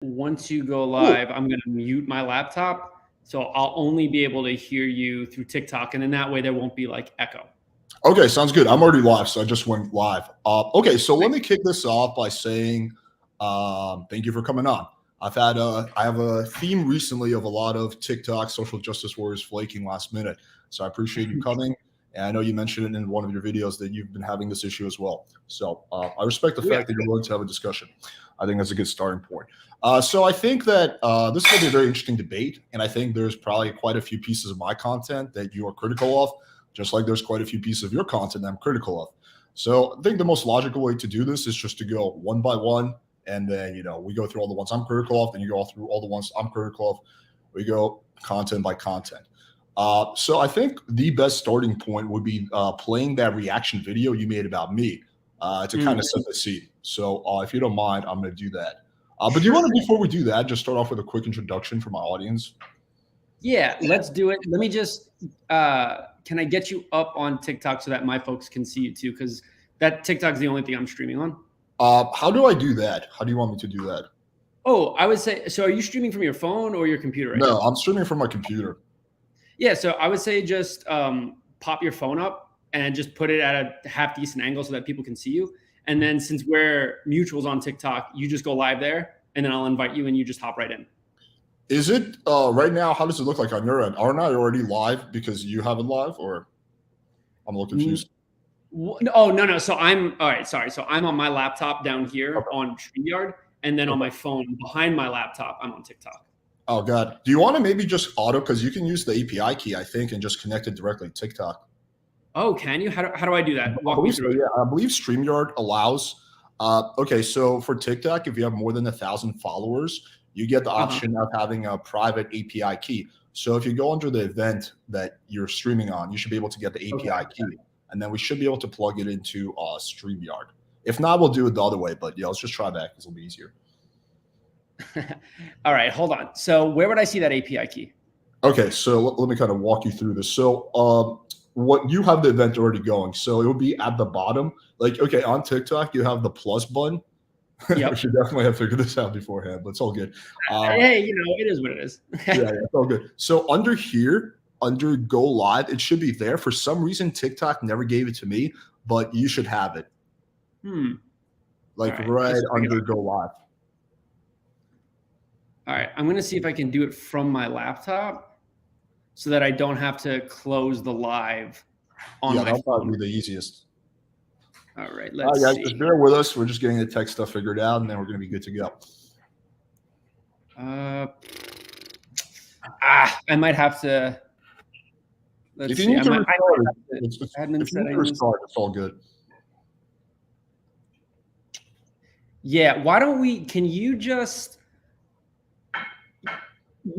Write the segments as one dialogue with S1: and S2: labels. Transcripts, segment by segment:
S1: once you go live, I'm going to mute my laptop. So I'll only be able to hear you through TikTok. And then that way there won't be like echo.
S2: Okay, sounds good. I'm already live, so I just went live. Okay, so let me kick this off by saying thank you for coming on. I have a theme recently of a lot of TikTok social justice warriors flaking last minute. So I appreciate you coming. And I know you mentioned it in one of your videos that you've been having this issue as well. So I respect the fact that you're willing to have a discussion. I think that's a good starting point. So I think that this is going to be a very interesting debate. And I think there's probably quite a few pieces of my content that you are critical of, just like there's quite a few pieces of your content that I'm critical of. So I think the most logical way to do this is just to go one by one. And then, we go through all the ones I'm critical of. Then you go through all the ones I'm critical of. We go content by content. So I think the best starting point would be playing that reaction video you made about me to kind of set the scene. So if you don't mind, I'm going to do that. But do you want to, before we do that, just start off with a quick introduction for my audience?
S1: Yeah, let's do it. Let me just, can I get you up on TikTok so that my folks can see you too? Because that TikTok is the only thing I'm streaming on.
S2: How do I do that? How do you want me to do that?
S1: Oh, I would say, so are you streaming from your phone or your computer right now?
S2: No, I'm streaming from my computer.
S1: Yeah, so I would say just pop your phone up and just put it at a half decent angle so that people can see you. And then since we're mutuals on TikTok, you just go live there and then I'll invite you and you just hop right in.
S2: Is it right now? How does it look like on your end? Aren't I already live because you have it live, or I'm a little confused?
S1: Oh, no. So all right, sorry. So I'm on my laptop down here on StreamYard, and then on my phone behind my laptop, I'm on TikTok.
S2: Oh, God. Do you want to maybe just because you can use the API key, I think, and just connect it directly to TikTok?
S1: Oh, can you? How do I do that? Walk me through it.
S2: Yeah, I believe StreamYard allows. Okay, so for TikTok, if you have more than 1,000 followers, you get the option of having a private API key. So if you go under the event that you're streaming on, you should be able to get the API key, and then we should be able to plug it into StreamYard. If not, we'll do it the other way. But yeah, let's just try that because it'll be easier.
S1: All right, hold on. So where would I see that API key?
S2: Okay, so let me kind of walk you through this. So what you have the event already going. So it would be at the bottom. Like, okay, on TikTok, you have the plus button. Yep. We should definitely have figured this out beforehand, but it's all good.
S1: Hey, it is what it is.
S2: Yeah, it's all good. So under here, under go live, it should be there. For some reason, TikTok never gave it to me, but you should have it. Like right under go live.
S1: All right, I'm going to see if I can do it from my laptop so that I don't have to close the live on my phone.
S2: That'll probably be the easiest.
S1: All right, let's see.
S2: Just bear with us. We're just getting the tech stuff figured out, and then we're going to be good to go.
S1: I might have to. Let's see.
S2: It's all good.
S1: Yeah, why don't we? Can you just?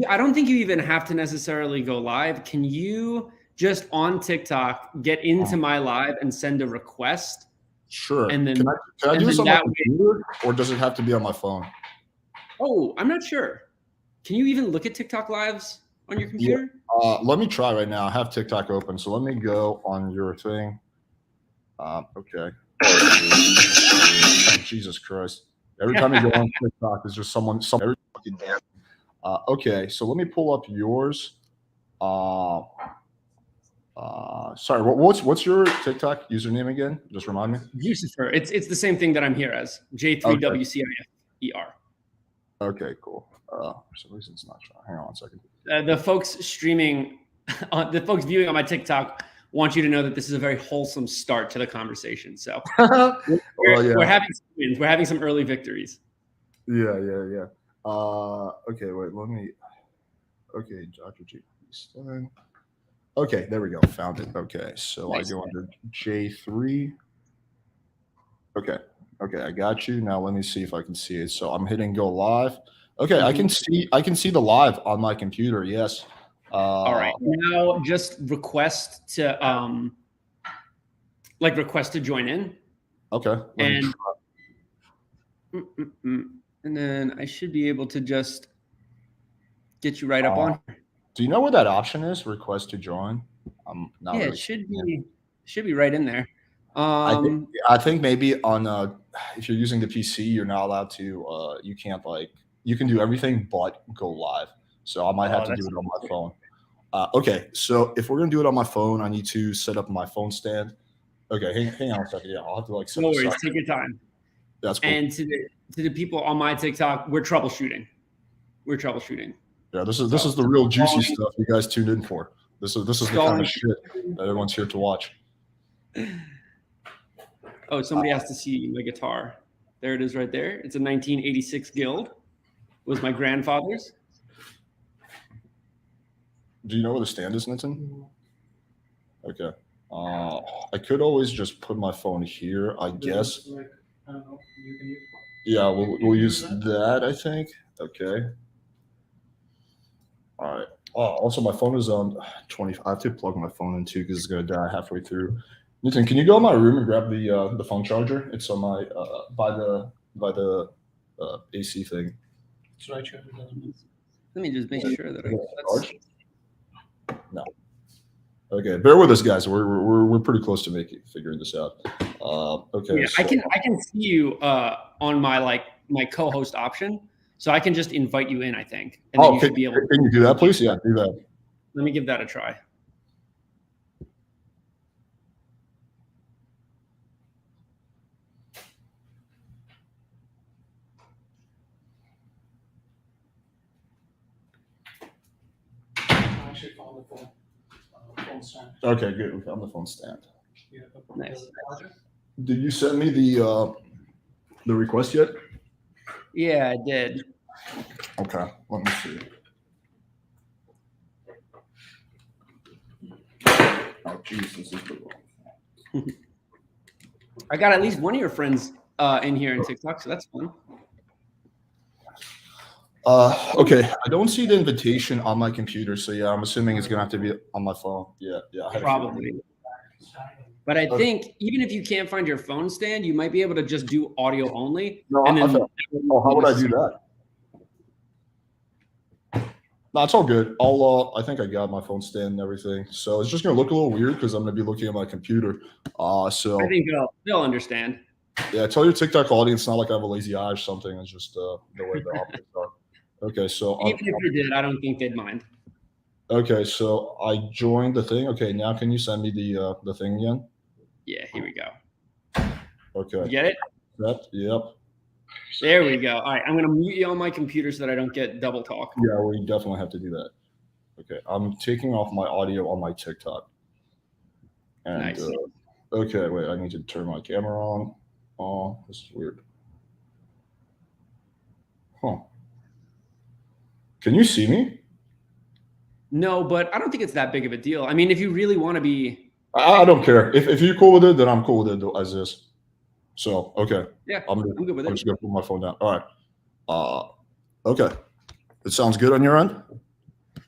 S1: I don't think you even have to necessarily go live. Can you just on TikTok get into my live and send a request?
S2: Sure.
S1: And then
S2: can I do this on my computer, or does it have to be on my phone?
S1: Oh, I'm not sure. Can you even look at TikTok lives on your computer?
S2: Yeah. Let me try right now. I have TikTok open, so let me go on your thing. Okay. Jesus Christ! Every time you go on TikTok, there's just someone every fucking day. Okay, so let me pull up yours. Sorry, what's your TikTok username again? Just remind me.
S1: Lucifer. It's the same thing that I'm here as. J3WCIFER.
S2: Okay, cool. For some reason it's not showing. Hang on one second.
S1: The folks streaming, the folks viewing on my TikTok want you to know that this is a very wholesome start to the conversation. So we're having some wins. We're having some early victories.
S2: Yeah. Okay, wait. Okay, Dr. G. Okay, there we go. Found it. Okay, so nice. I go under J3. Okay, I got you. Now let me see if I can see it. So I'm hitting go live. Okay, I can see the live on my computer. Yes.
S1: All right. Now just request to join in.
S2: Okay.
S1: And then I should be able to just get you right up on.
S2: Do you know where that option is? Request to join. I'm not.
S1: Yeah, really it should be right in there.
S2: I think maybe on if you're using the PC, you're not allowed to. You can't like you can do everything but go live. So I might have to do it on my phone. Okay, so if we're gonna do it on my phone, I need to set up my phone stand. Okay, hang on a second. Yeah, I'll have to like set
S1: No
S2: this
S1: worries,
S2: up.
S1: take your time.
S2: That's cool.
S1: And to the people on my TikTok, we're troubleshooting. We're troubleshooting.
S2: Yeah, this is the real juicy stuff you guys tuned in for. This is the kind of shit that everyone's here to watch.
S1: Oh, somebody has to see my guitar. There it is right there. It's a 1986 Guild. It was my grandfather's.
S2: Do you know where the stand is, Nitin? Okay. I could always just put my phone here, I guess.
S3: I don't know. You can use.
S2: Yeah, we'll use that, I think. Okay. All right. Oh, also my phone is on 20. I have to plug my phone in too because it's gonna die halfway through. Nitin, can you go in my room and grab the phone charger? It's on my by the AC thing.
S3: It's right here.
S1: Let me just make sure that
S2: No. Okay, bear with us, guys. We're pretty close to figuring this out. Okay.
S1: Yeah,
S2: so,
S1: I can see you on my co-host option, so I can just invite you in. I think. And then you should be able.
S2: Can you do that, please? Yeah, do that.
S1: Let me give that a try.
S3: I actually found the phone stand.
S2: Okay, good. We found the phone stand.
S3: Yeah,
S1: Nice.
S2: Did you send me the request yet?
S1: Yeah, I did.
S2: Okay, let me see. Oh, jeez, this is the wrong.
S1: I got at least one of your friends in here in TikTok, so that's fun.
S2: Okay, I don't see the invitation on my computer, so yeah, I'm assuming it's gonna have to be on my phone. Yeah,
S1: Probably. But I think even if you can't find your phone stand, you might be able to just do audio only.
S2: No,
S1: and then
S2: how would I do that? No, it's all good. I think I got my phone stand and everything. So it's just gonna look a little weird because I'm gonna be looking at my computer. So
S1: I think they'll understand.
S2: Yeah, tell your TikTok audience not like I have a lazy eye or something. It's just the way the optics are. Okay, so
S1: even if you did, I don't think they'd mind.
S2: Okay, so I joined the thing. Okay, now can you send me the thing again?
S1: Yeah, here we go.
S2: Okay.
S1: You get it?
S2: Yep.
S1: There we go. All right, I'm gonna mute you on my computer so that I don't get double talk.
S2: Yeah, we definitely have to do that. Okay, I'm taking off my audio on my TikTok. And,
S1: nice.
S2: Okay, wait, I need to turn my camera on. Oh, this is weird. Huh. Can you see me?
S1: No, but I don't think it's that big of a deal. I mean, if you really want to be,
S2: I don't care. If you're cool with it, then I'm cool with it as is. So okay.
S1: Yeah,
S2: I'm
S1: good with it.
S2: I'm just gonna put my phone down. All right. Okay. It sounds good on your end?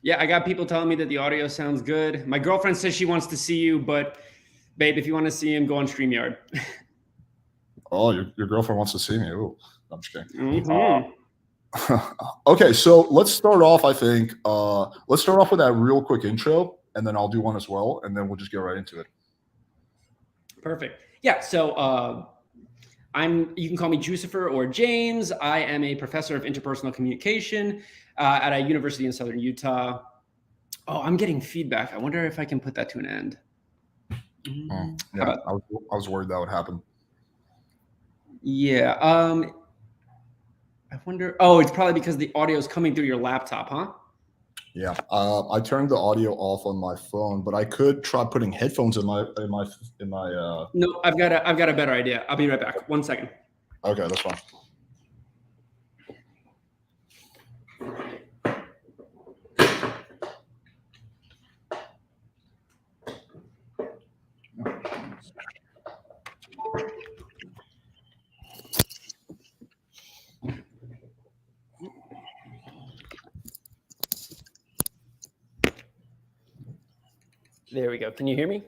S1: Yeah, I got people telling me that the audio sounds good. My girlfriend says she wants to see you, but babe, if you want to see him, go on StreamYard.
S2: Oh, your girlfriend wants to see me. Ooh, I'm just kidding.
S1: Mm-hmm.
S2: Okay, so let's start off. I think let's start off with that real quick intro, and then I'll do one as well, and then we'll just get right into it.
S1: Perfect. Yeah. So you can call me Jucifer or James. I am a professor of interpersonal communication at a university in Southern Utah. Oh, I'm getting feedback. I wonder if I can put that to an end.
S2: Yeah, I was worried that would happen.
S1: Yeah. I wonder. Oh, it's probably because the audio is coming through your laptop, huh?
S2: Yeah. I turned the audio off on my phone, but I could try putting headphones in my.
S1: No, I've got a better idea. I'll be right back. 1 second.
S2: Okay, that's fine.
S1: There we go. Can you hear me?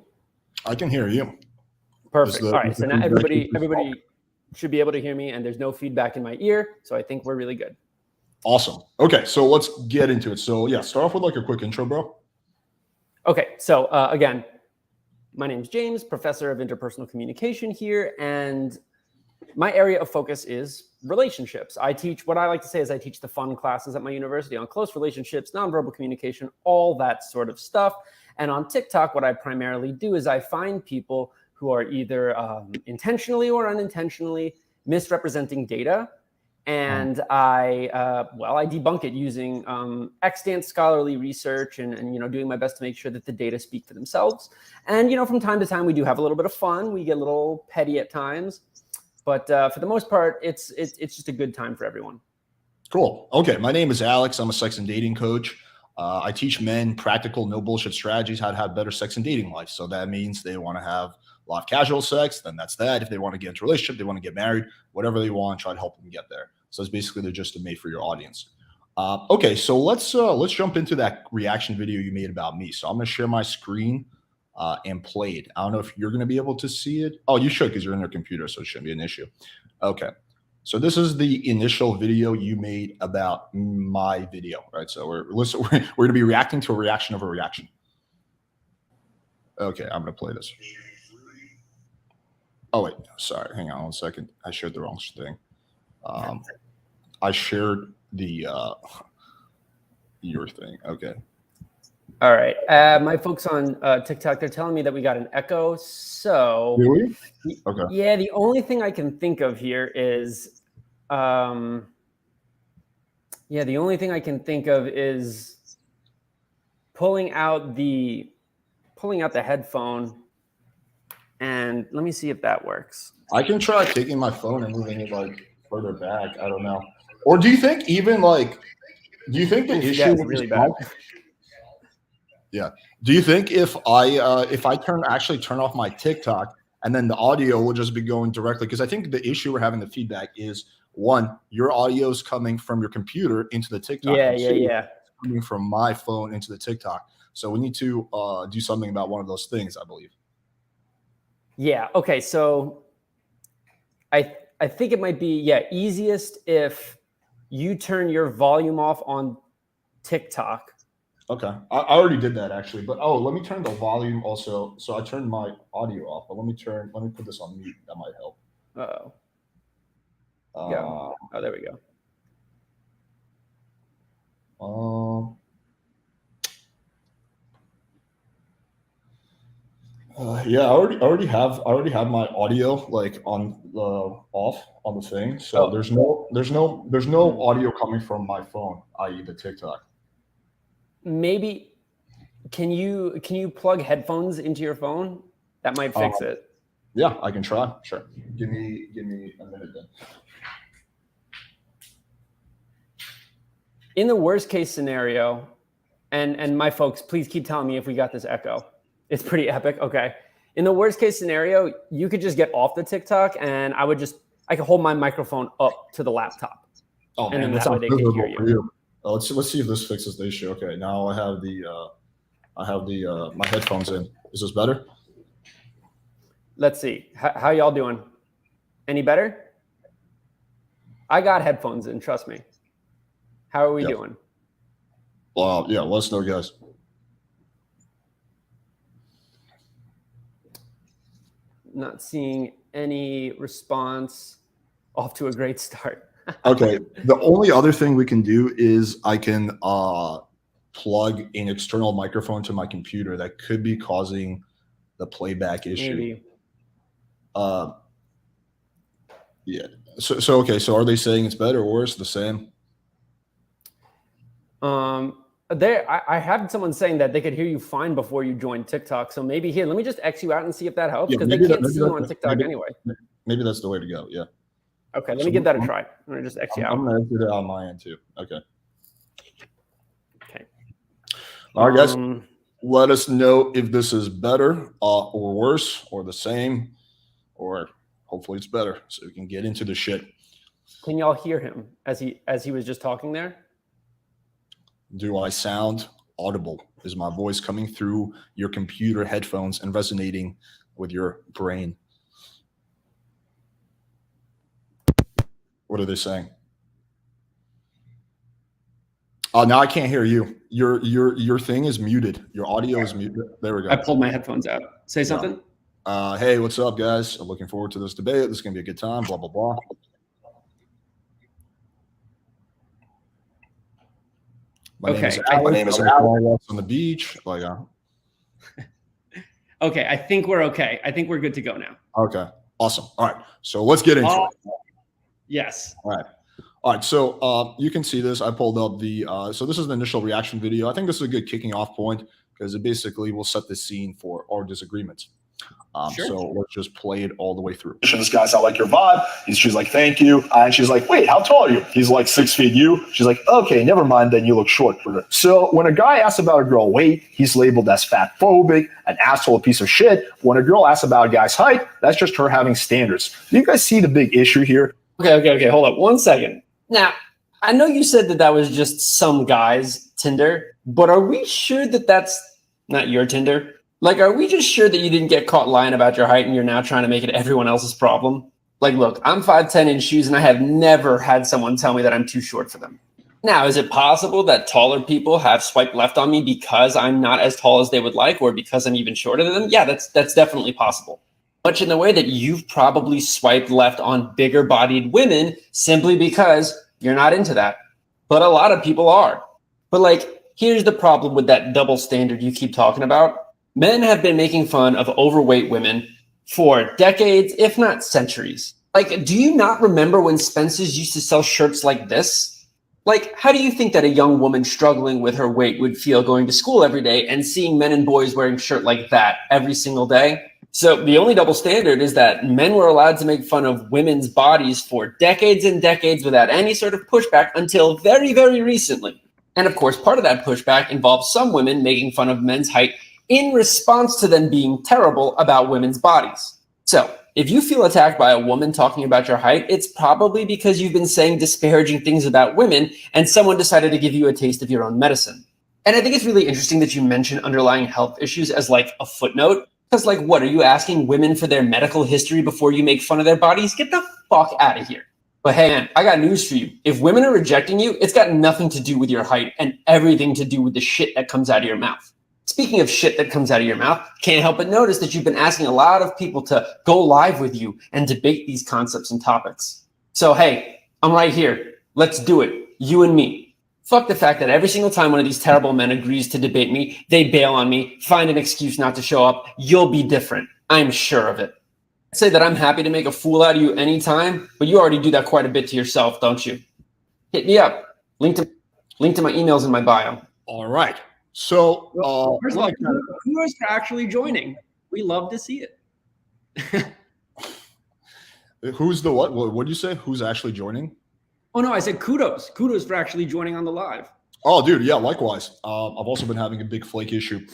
S2: I can hear you.
S1: Perfect. All right. So now everybody should be able to hear me, and there's no feedback in my ear. So I think we're really good.
S2: Awesome. Okay, so let's get into it. So yeah, start off with like a quick intro, bro.
S1: Okay. So again, my name is James, professor of interpersonal communication here, and my area of focus is relationships. I teach what I like to say is I teach the fun classes at my university on close relationships, nonverbal communication, all that sort of stuff. And on TikTok, what I primarily do is I find people who are either intentionally or unintentionally misrepresenting data. And I debunk it using extant scholarly research and doing my best to make sure that the data speak for themselves. And from time to time we do have a little bit of fun. We get a little petty at times, but for the most part, it's just a good time for everyone.
S2: Cool. Okay, my name is Alex. I'm a sex and dating coach. I teach men practical, no bullshit strategies how to have better sex and dating life. So that means they want to have a lot of casual sex, then that's that. If they want to get into a relationship, they want to get married, whatever they want, try to help them get there. So it's basically the gist of made for your audience. Okay, so let's jump into that reaction video you made about me. So I'm going to share my screen and play it. I don't know if you're going to be able to see it. Oh, you should, because you're in your computer, so it shouldn't be an issue. Okay. So this is the initial video you made about my video, right? So we're going to be reacting to a reaction of a reaction. Okay, I'm going to play this. Oh, wait, sorry. Hang on 1 second. I shared the wrong thing. I shared the your thing. Okay.
S1: All right. My folks on TikTok, they're telling me that we got an echo. So
S2: really? Okay.
S1: Yeah, the only thing I can think of here is the only thing I can think of is pulling out the headphone, and let me see if that works.
S2: I can try taking my phone and moving it like further back. I don't know. Or do you think even like, do you think the issue
S1: is really bad?
S2: Yeah. Do you think if I turn off my TikTok and then the audio will just be going directly? Because I think the issue we're having the feedback is, one, your audio is coming from your computer into the TikTok.
S1: Yeah.
S2: Coming from my phone into the TikTok. So we need to do something about one of those things, I believe.
S1: Yeah. Okay. So I think it might be easiest if you turn your volume off on TikTok.
S2: Okay, I already did that actually, but let me turn the volume also. So I turned my audio off, but let me put this on mute. That might help.
S1: Yeah. There we go.
S2: Yeah, I already have my audio like on the off on the thing. So there's no audio coming from my phone, i.e. the TikTok.
S1: Maybe can you plug headphones into your phone? That might fix it.
S2: Yeah, I can try. Sure. Give me a minute then.
S1: In the worst case scenario, and my folks, please keep telling me if we got this echo. It's pretty epic. Okay. In the worst case scenario, you could just get off the TikTok, and I could hold my microphone up to the laptop.
S2: Oh,
S1: and
S2: man,
S1: then that way they can hear you.
S2: Let's see if this fixes the issue. Okay, now I have my headphones in. Is this better?
S1: Let's see. How y'all doing? Any better? I got headphones in, trust me. How are we doing?
S2: Well, yeah, let us know, guys.
S1: Not seeing any response. Off to a great start.
S2: Okay. The only other thing we can do is I can plug an external microphone to my computer that could be causing the playback issue.
S1: Maybe.
S2: Yeah. So okay. So are they saying it's better or worse? The same?
S1: I had someone saying that they could hear you fine before you joined TikTok. So maybe here, let me just X you out and see if that helps, because they can't see you on TikTok anyway.
S2: Maybe that's the way to go. Yeah.
S1: Okay, let me give that a try. I'm gonna just X you out.
S2: I'm gonna exit it on my end too. Okay.
S1: Okay.
S2: All right, guys. Let us know if this is better or worse or the same, or hopefully it's better, so we can get into the shit.
S1: Can y'all hear him as he was just talking there?
S2: Do I sound audible? Is my voice coming through your computer headphones and resonating with your brain? What are they saying? Now I can't hear you. Your thing is muted. Your audio is muted. There we go.
S1: I pulled my headphones out. Say something.
S2: Hey, what's up, guys? I'm looking forward to this debate. This is going to be a good time, blah, blah, blah. My name is Alex. On the beach. Like,
S1: Okay, I think we're okay. I think we're good to go now.
S2: Okay, awesome. All right, so let's get into it.
S1: Yes.
S2: All right. So you can see this. I pulled up the. So this is the initial reaction video. I think this is a good kicking off point because it basically will set the scene for our disagreements.
S1: Sure.
S2: So let's just play it all the way through.
S4: This guy's not like your vibe. She's like, thank you. And she's like, wait, how tall are you? He's like 6 feet. You? She's like, okay, never mind. Then you look short. So when a guy asks about a girl weight, he's labeled as fat phobic, an asshole, a piece of shit. When a girl asks about a guy's height, that's just her having standards. Do you guys see the big issue here?
S5: Okay. Hold up 1 second. Now, I know you said that was just some guy's Tinder, but are we sure that that's not your Tinder? Like, are we just sure that you didn't get caught lying about your height and you're now trying to make it everyone else's problem? Like, look, I'm 5'10" in shoes and I have never had someone tell me that I'm too short for them. Now, is it possible that taller people have swiped left on me because I'm not as tall as they would like or because I'm even shorter than them? Yeah, that's definitely possible. Much in the way that you've probably swiped left on bigger bodied women simply because you're not into that. But a lot of people are. But like, here's the problem with that double standard you keep talking about. Men have been making fun of overweight women for decades, if not centuries. Like, do you not remember when Spencer's used to sell shirts like this? Like, how do you think that a young woman struggling with her weight would feel going to school every day and seeing men and boys wearing shirt like that every single day? So the only double standard is that men were allowed to make fun of women's bodies for decades and decades without any sort of pushback until very, very recently. And of course, part of that pushback involves some women making fun of men's height in response to them being terrible about women's bodies. So if you feel attacked by a woman talking about your height, it's probably because you've been saying disparaging things about women and someone decided to give you a taste of your own medicine. And I think it's really interesting that you mention underlying health issues as like a footnote. Because like, what, are you asking women for their medical history before you make fun of their bodies? Get the fuck out of here. But hey, man, I got news for you. If women are rejecting you, it's got nothing to do with your height and everything to do with the shit that comes out of your mouth. Speaking of shit that comes out of your mouth, can't help but notice that you've been asking a lot of people to go live with you and debate these concepts and topics. So hey, I'm right here. Let's do it. You and me. Fuck the fact that every single time one of these terrible men agrees to debate me, they bail on me, find an excuse not to show up. You'll be different. I'm sure of it. I'd say that I'm happy to make a fool out of you anytime, but you already do that quite a bit to yourself, don't you? Hit me up. Link to my emails in my bio.
S2: All right. So,
S1: first of all, kudos for actually joining. We love to see it.
S2: who's the what? What did you say? Who's actually joining?
S1: Oh no, I said kudos. Kudos for actually joining on the live.
S2: Oh, dude, yeah, likewise. I've also been having a big flake issue.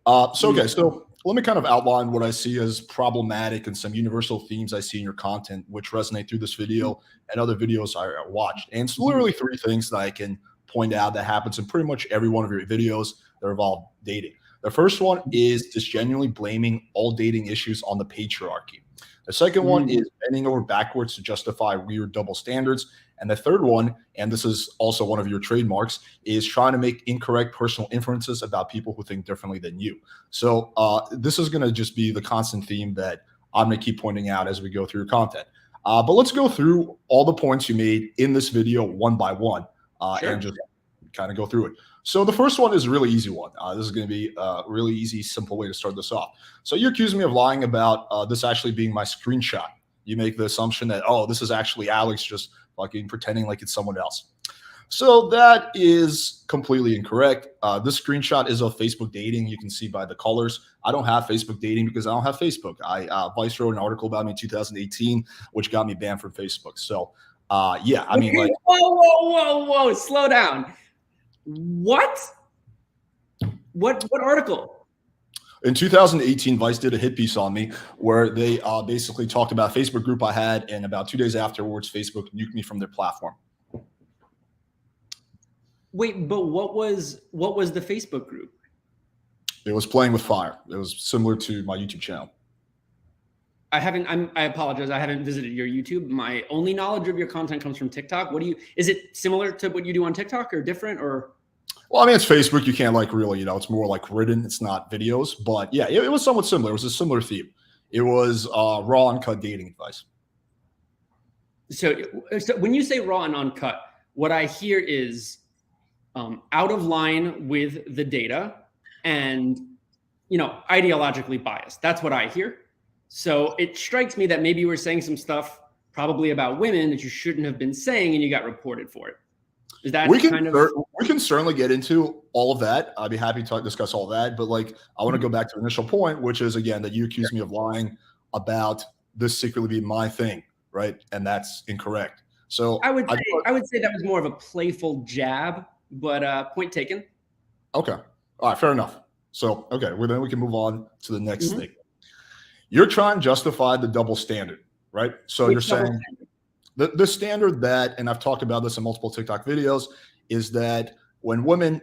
S2: So let me kind of outline what I see as problematic and some universal themes I see in your content, which resonate through this video and other videos I watched. And it's literally 3 things that I can point out that happens in pretty much every one of your videos that involve dating. The first one is just genuinely blaming all dating issues on the patriarchy. The second one is bending over backwards to justify weird double standards. And the third one, and this is also one of your trademarks, is trying to make incorrect personal inferences about people who think differently than you. So this is going to just be the constant theme that I'm going to keep pointing out as we go through your content. But let's go through all the points you made in this video one by one and just kind of go through it. So the first one is a really easy one. This is going to be a really easy, simple way to start this off. So you accuse me of lying about this actually being my screenshot. You make the assumption that, oh, this is actually Alex just fucking pretending like it's someone else. So that is completely incorrect. This screenshot is of Facebook dating. You can see by the colors. I don't have Facebook dating because I don't have Facebook. Vice wrote an article about me in 2018, which got me banned from Facebook. So yeah, I mean, like,
S1: whoa, slow down. What article?
S2: In 2018, Vice did a hit piece on me where they basically talked about a Facebook group I had, and about 2 days afterwards, Facebook nuked me from their platform.
S1: Wait, but what was the Facebook group?
S2: It was Playing with Fire. It was similar to my YouTube channel.
S1: I apologize. I haven't visited your YouTube. My only knowledge of your content comes from TikTok. Is it similar to what you do on TikTok or different or?
S2: Well, I mean, it's Facebook. You can't like really, it's more like written. It's not videos, but yeah, it was somewhat similar. It was a similar theme. It was raw uncut dating advice.
S1: So when you say raw and uncut, what I hear is out of line with the data and, ideologically biased. That's what I hear. So it strikes me that maybe you were saying some stuff probably about women that you shouldn't have been saying and you got reported for it. Is that
S2: we can certainly get into all of that. I'd be happy to discuss all that. But I want to go back to the initial point, which is, again, that you accused me of lying about this secretly being my thing. Right. And that's incorrect. So
S1: I would say that was more of a playful jab, but point taken.
S2: Okay. All right. Fair enough. So, okay. Well, then we can move on to the next thing. You're trying to justify the double standard, right? So you're saying the standard that, and I've talked about this in multiple TikTok videos, is that when women,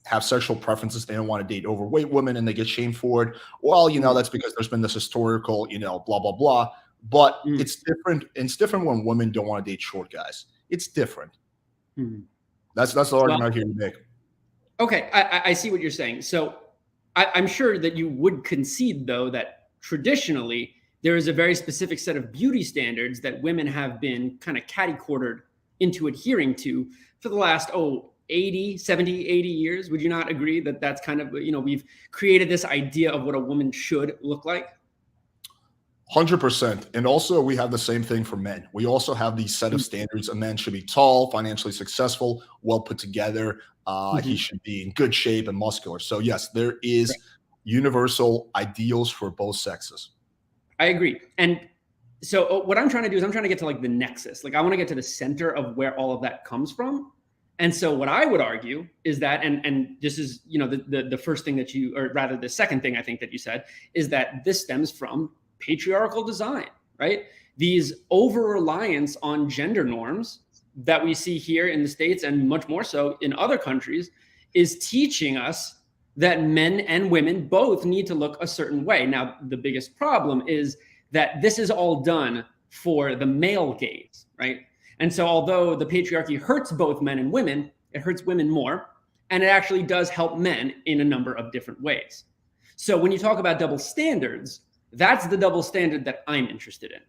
S2: have sexual preferences, they don't want to date overweight women and they get shamed for it. Well, that's because there's been this historical, blah, blah, blah. But it's different. It's different when women don't want to date short guys. It's different. That's the argument I hear you make.
S1: Okay, I see what you're saying. So I'm sure that you would concede, though, that traditionally there is a very specific set of beauty standards that women have been kind of catty-cornered into adhering to for the last 70, 80 years. Would you not agree that that's kind of, we've created this idea of what a woman should look like?
S2: 100%. And also we have the same thing for men. We also have these set of standards. A man should be tall, financially successful, well put together. He should be in good shape and muscular. So yes, there is universal ideals for both sexes.
S1: I agree. And so what I'm trying to do is I'm trying to get to the nexus. I want to get to the center of where all of that comes from. And so what I would argue is that, and this is, the first thing that or rather the second thing I think that you said, is that this stems from patriarchal design, right? These over-reliance on gender norms that we see here in the States and much more so in other countries is teaching us that men and women both need to look a certain way. Now, the biggest problem is that this is all done for the male gaze, right? And so although the patriarchy hurts both men and women, it hurts women more, and it actually does help men in a number of different ways. So when you talk about double standards, that's the double standard that I'm interested in.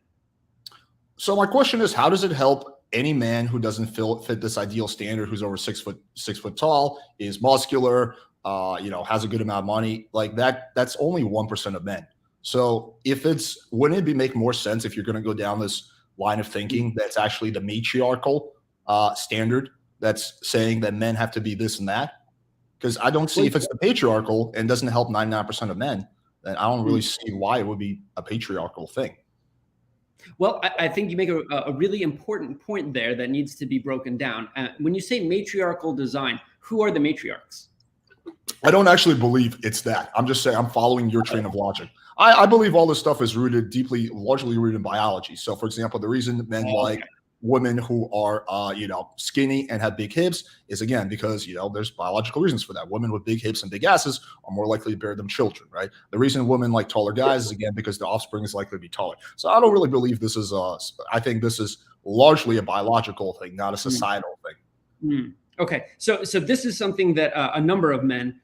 S2: So my question is, how does it help any man who doesn't fit this ideal standard, who's over 6 foot tall, is muscular, has a good amount of money? That's only 1% of men. So wouldn't it make more sense if you're going to go down this line of thinking that's actually the matriarchal standard that's saying that men have to be this and that? Because I don't see, if it's the patriarchal and doesn't help 99% of men, then I don't really see why it would be a patriarchal thing.
S1: Well, I think you make a really important point there that needs to be broken down. When you say matriarchal design, who are the matriarchs?
S2: I don't actually believe it's that. I'm just saying I'm following your train of logic. I believe all this stuff is largely rooted in biology. So, for example, the reason men like women who are, skinny and have big hips is, again, because, there's biological reasons for that. Women with big hips and big asses are more likely to bear them children, right? The reason women like taller guys is, again, because the offspring is likely to be taller. So I don't really believe this is I think this is largely a biological thing, not a societal thing.
S1: Okay. So this is something that a number of men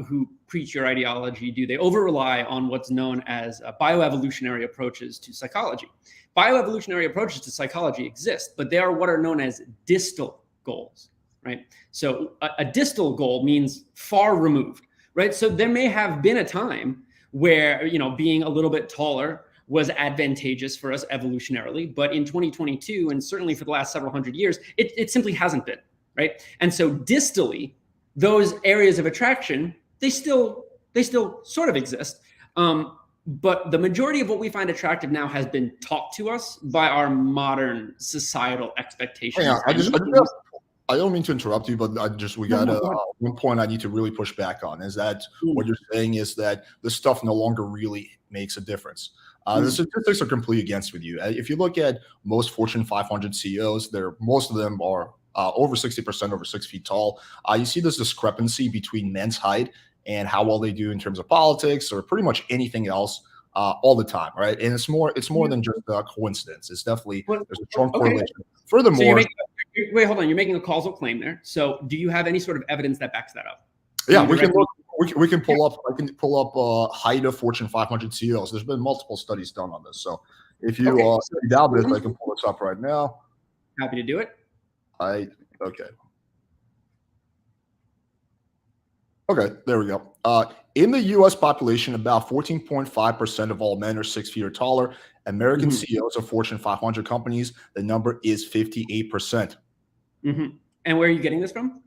S1: who preach your ideology do. They over-rely on what's known as bioevolutionary approaches to psychology. Bioevolutionary approaches to psychology exist, but they are what are known as distal goals, right? So a distal goal means far removed, right? So there may have been a time where, being a little bit taller was advantageous for us evolutionarily, but in 2022, and certainly for the last several hundred years, it simply hasn't been, right? And so distally, those areas of attraction, they still sort of exist. But the majority of what we find attractive now has been taught to us by our modern societal expectations.
S2: Yeah, I don't mean to interrupt you, but one point I need to really push back on is that what you're saying is that this stuff no longer really makes a difference. The statistics are completely against with you. If you look at most Fortune 500 CEOs, most of them are over 60% over 6 feet tall. You see this discrepancy between men's height and how well they do in terms of politics or pretty much anything else all the time, right? And it's more than just a coincidence. It's definitely, there's a strong correlation. Furthermore,
S1: wait, hold on. You're making a causal claim there. So do you have any sort of evidence that backs that up?
S2: Yeah, we we can pull up. I can pull up height of Fortune 500 CEOs. There's been multiple studies done on this. So if you doubt this, I can pull this up right now.
S1: Happy to do it.
S2: Okay. Okay, there we go. In the U.S. population, about 14.5% of all men are 6 feet or taller. American CEOs of Fortune 500 companies, the number is 58%.
S1: And where are you getting this from?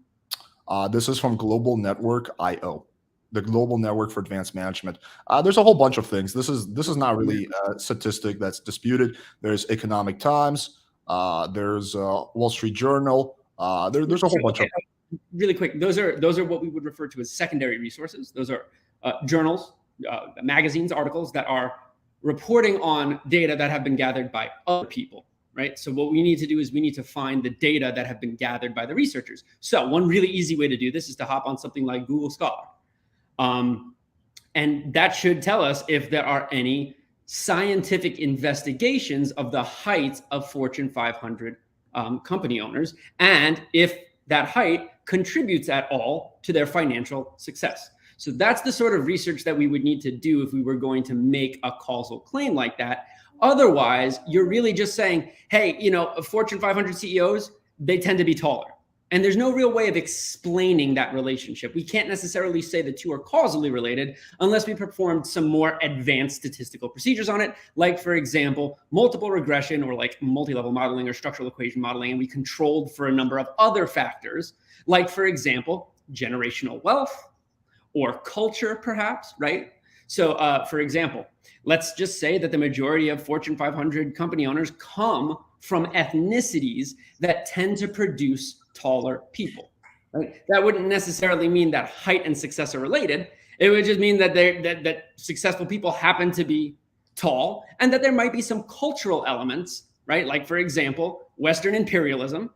S2: This is from Global Network IO, the Global Network for Advanced Management. There's a whole bunch of things. This is not really a statistic that's disputed. There's Economic Times. There's Wall Street Journal. There's a whole bunch of.
S1: Really quick, those are what we would refer to as secondary resources. Those are journals, magazines, articles that are reporting on data that have been gathered by other people, right? So what we need to do is we need to find the data that have been gathered by the researchers. So one really easy way to do this is to hop on something like Google Scholar. And that should tell us if there are any scientific investigations of the height of Fortune 500 company owners, and if that height contributes at all to their financial success. So that's the sort of research that we would need to do if we were going to make a causal claim like that. Otherwise, you're really just saying, hey, Fortune 500 CEOs, they tend to be taller. And there's no real way of explaining that relationship. We can't necessarily say the two are causally related unless we performed some more advanced statistical procedures on it, like, for example, multiple regression or like multi-level modeling or structural equation modeling, and we controlled for a number of other factors, like, for example, generational wealth or culture, perhaps, right? So, for example, let's just say that the majority of Fortune 500 company owners come from ethnicities that tend to produce taller people, right? That wouldn't necessarily mean that height and success are related. It would just mean that that successful people happen to be tall, and that there might be some cultural elements, right? Like, for example, Western imperialism,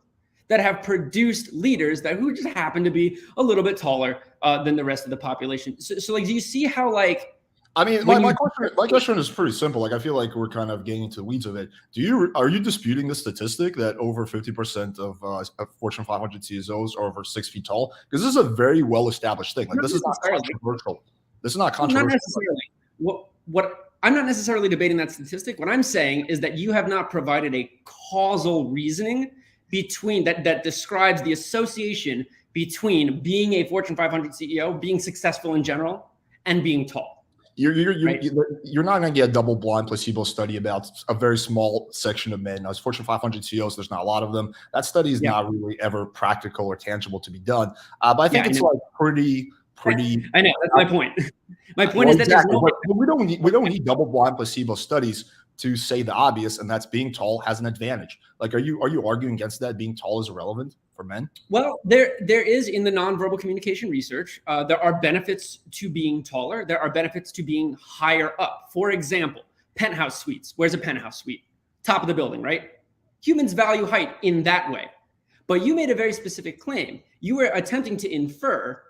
S1: that have produced leaders who just happen to be a little bit taller than the rest of the population. So like, do you see how, like,
S2: I mean, my question is pretty simple. Like, I feel like we're kind of getting into the weeds of it. Are you disputing the statistic that over 50% of Fortune 500 CEOs are over 6 feet tall? Because this is a very well-established thing. Like, this is not controversial. This is not controversial.
S1: Not necessarily. What I'm not necessarily debating that statistic. What I'm saying is that you have not provided a causal reasoning between that describes the association between being a Fortune 500 CEO, being successful in general, and being tall.
S2: You're not going to get a double-blind placebo study about a very small section of men. As Fortune 500 CEOs, there's not a lot of them. That study is not really ever practical or tangible to be done. But I think it's like pretty.
S1: I know, that's my point. My point is that there's no.
S2: But we don't need double-blind placebo studies to say the obvious, and that's being tall has an advantage. Like, are you arguing against that? Being tall is irrelevant for men?
S1: Well, there is in the nonverbal communication research, there are benefits to being taller. There are benefits to being higher up. For example, penthouse suites. Where's a penthouse suite? Top of the building, right? Humans value height in that way. But you made a very specific claim. You were attempting to infer